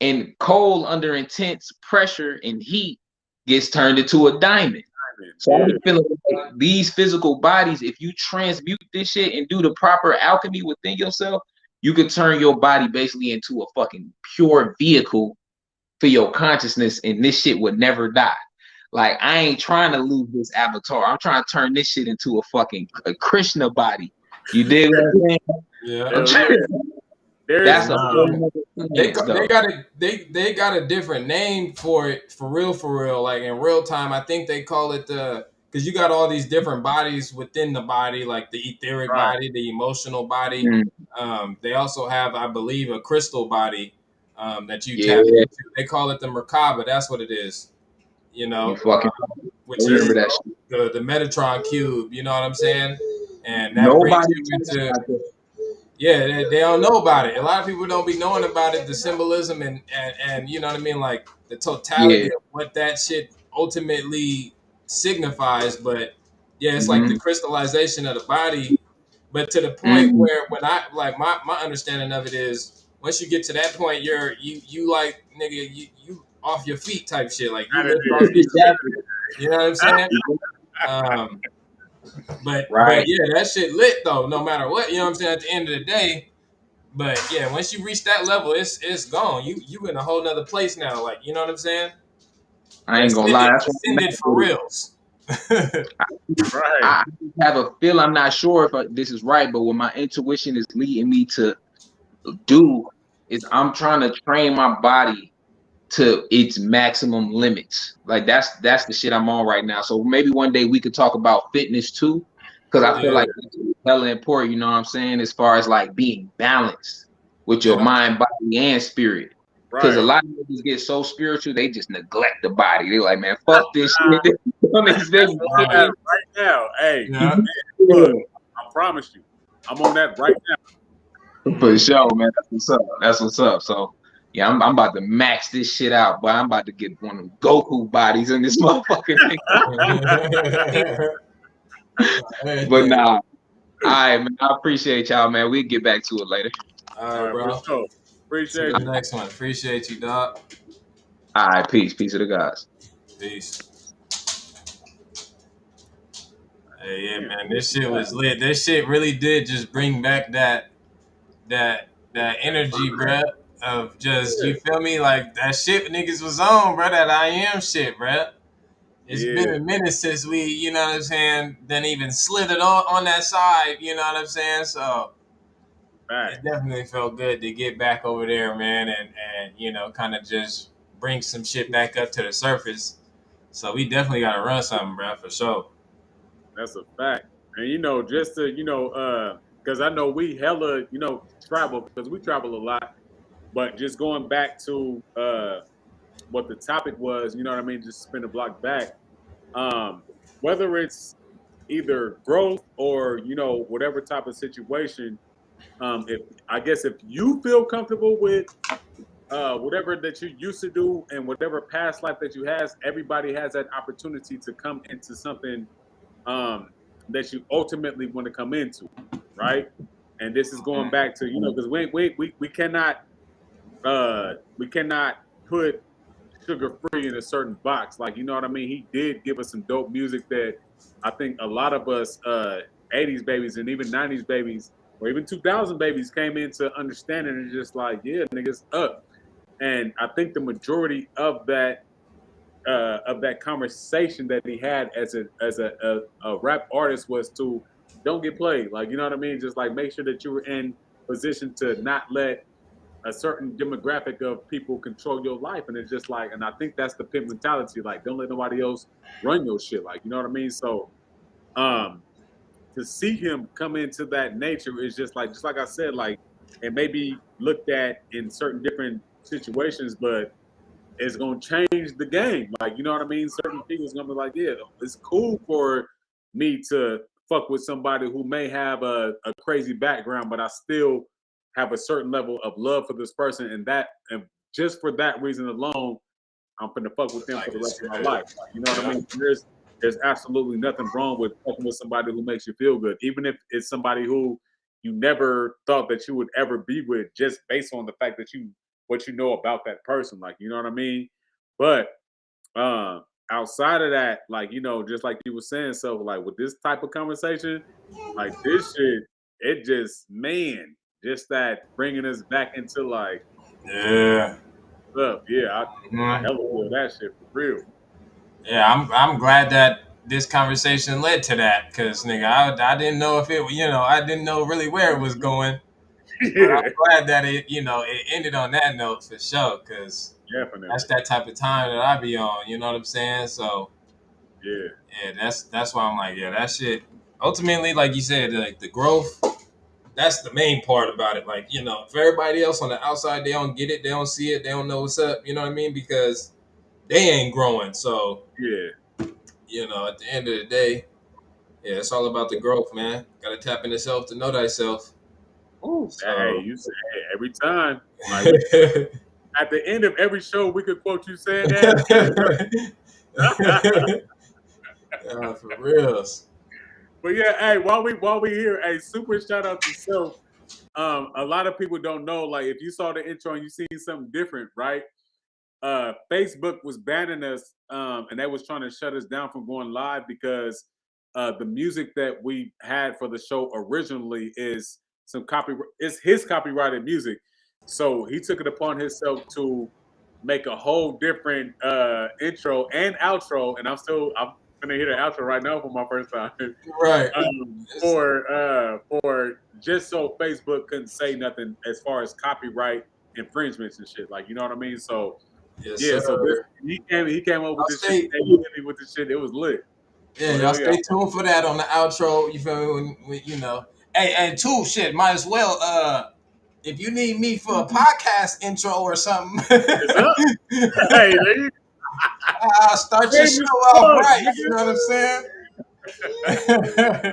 And coal under intense pressure and heat gets turned into a diamond. So I'm feeling like these physical bodies, if you transmute this shit and do the proper alchemy within yourself, you could turn your body basically into a fucking pure vehicle for your consciousness, and this shit would never die. Like, I ain't trying to lose this avatar. I'm trying to turn this shit into a Krishna body. You dig what I'm saying? Yeah. That's they got a different name for it, for real. Like in real time, I think they call it because you got all these different bodies within the body, like the etheric body, the emotional body. They also have, I believe, a crystal body that you tap into. They call it the Merkaba. That's what it is. Which is the Metatron cube. You know what I'm saying? And that brings you into. Yeah, they don't know about it. A lot of people don't be knowing about it, the symbolism and you know what I mean, like the totality of what that shit ultimately signifies. But yeah, it's like the crystallization of the body. But to the point where when I like my understanding of it is once you get to that point, you like nigga, you off your feet type shit. Like you lift off your shit. You know what I'm saying? But yeah, that shit lit though, no matter what, you know what I'm saying, at the end of the day. But yeah, once you reach that level, it's gone. You in a whole nother place now, like, you know what I'm saying? I ain't gonna lie, that's ascended for reals. I have a feel, I'm not sure if this is right, but what my intuition is leading me to do is I'm trying to train my body to its maximum limits. Like that's the shit I'm on right now. So maybe one day we could talk about fitness too, because I feel like it's hella important, you know what I'm saying, as far as like being balanced with your mind, body, and spirit. Because a lot of niggas get so spiritual, they just neglect the body. They're like, man, fuck this shit. Right now, hey, look, I promise you, I'm on that right now. For sure, man. That's what's up. So yeah, I'm about to max this shit out, but I'm about to get one of them Goku bodies in this motherfucking thing. But nah. All right, man. I appreciate y'all, man. We'll get back to it later. All right, bro. Sure. Appreciate you. Next one. Appreciate you, dog. All right, peace. Peace to the guys. Peace. Hey, yeah, man. This shit was lit. This shit really did just bring back that energy, bruh, of just, you feel me? Like that shit niggas was on, bruh, that I am shit, bruh. It's been a minute since we, you know what I'm saying, then even slithered on that side, you know what I'm saying? So it definitely felt good to get back over there, man, and you know, kind of just bring some shit back up to the surface. So we definitely got to run something, bruh, for sure. That's a fact. And, you know, just to, you know, because I know we hella, you know, travel, because we travel a lot. But just going back to what the topic was, you know what I mean, just spin the block back. Whether it's either growth or, you know, whatever type of situation, if I guess if you feel comfortable with whatever that you used to do and whatever past life that you has, everybody has that opportunity to come into something um, that you ultimately want to come into, right? And this is going back to because we cannot put Sugar Free in a certain box. Like, you know what I mean? He did give us some dope music that I think a lot of us 80s babies and even 90s babies or even 2000 babies came into understanding and just like, yeah, niggas up. And I think the majority of that conversation that he had as a rap artist was to don't get played. Like, you know what I mean? Just like make sure that you were in position to not let a certain demographic of people control your life. And it's just like, and I think that's the pimp mentality. Like, don't let nobody else run your shit. Like, you know what I mean? So, um, to see him come into that nature is just like I said, like, it may be looked at in certain different situations, but it's gonna change the game. Like, you know what I mean? Certain people's gonna be like, yeah, it's cool for me to fuck with somebody who may have a crazy background, but I still have a certain level of love for this person, and just for that reason alone, I'm gonna fuck with them for the rest of my life. Like, you know what I mean? There's absolutely nothing wrong with fucking with somebody who makes you feel good, even if it's somebody who you never thought that you would ever be with, just based on the fact that what you know about that person. Like, you know what I mean? But outside of that, like, just like you were saying, so like with this type of conversation, like this shit, it just, man, just that bringing us back into like, Yeah. stuff. Yeah, I Mhm. hella feel that shit for real. Yeah, I'm glad that this conversation led to that, because nigga, I didn't know if it, I didn't know really where it was going, but Yeah, I'm glad that it ended on that note for sure, because that's definitely. that type of time that I be on. You know what I'm saying? So Yeah, yeah, that's why I'm like, yeah, that shit. Ultimately, like you said, like the growth. That's the main part about it. Like, for everybody else on the outside, they don't get it, they don't see it, they don't know what's up. You know what I mean? Because they ain't growing. So yeah. at the end of the day, yeah, it's all about the growth, man. Got to tap into self to know thyself. Ooh, hey, So, you say every time. Like we at the end of every show, we could quote you saying that. for reals. But yeah, hey, while we here, hey, super shout out to Self. A lot of people don't know, like, if you saw the intro and you seen something different, right? Facebook was banning us, and they was trying to shut us down from going live because the music that we had for the show originally is it's his copyrighted music. So he took it upon himself to make a whole different intro and outro, and I'm gonna hear the outro right now for my first time. Right. For just so Facebook couldn't say nothing as far as copyright infringements and shit. Like, you know what I mean? So Yes, yeah, so this sir. he came up with Y'all this shit. stay, Hey, you hit me with this shit. It was lit. yeah, So y'all hell yeah. stay tuned for that on the outro. You feel me? Hey, and two, shit, might as well, if you need me for a podcast intro or something, It's up. Hey, there you I'll start your show famous off plug, right. You know nigga. what I'm saying?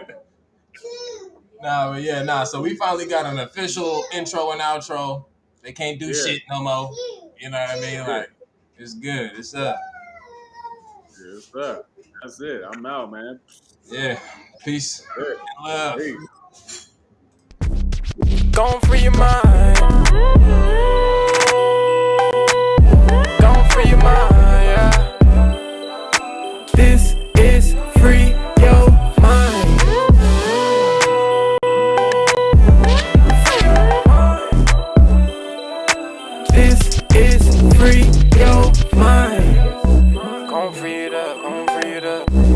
Nah, but yeah, nah. So we finally got an official intro and outro. They can't do Yeah, shit no more. You know what I mean? yeah, Like, it's good. It's up. yeah, it's up. That's it. I'm out, man. Yeah. Peace Yeah. and love. Peace. Gon' free your mind. Gon' free your mind, yeah. This is free your mind. This is free your mind. Gon' free it up, gon' free it up.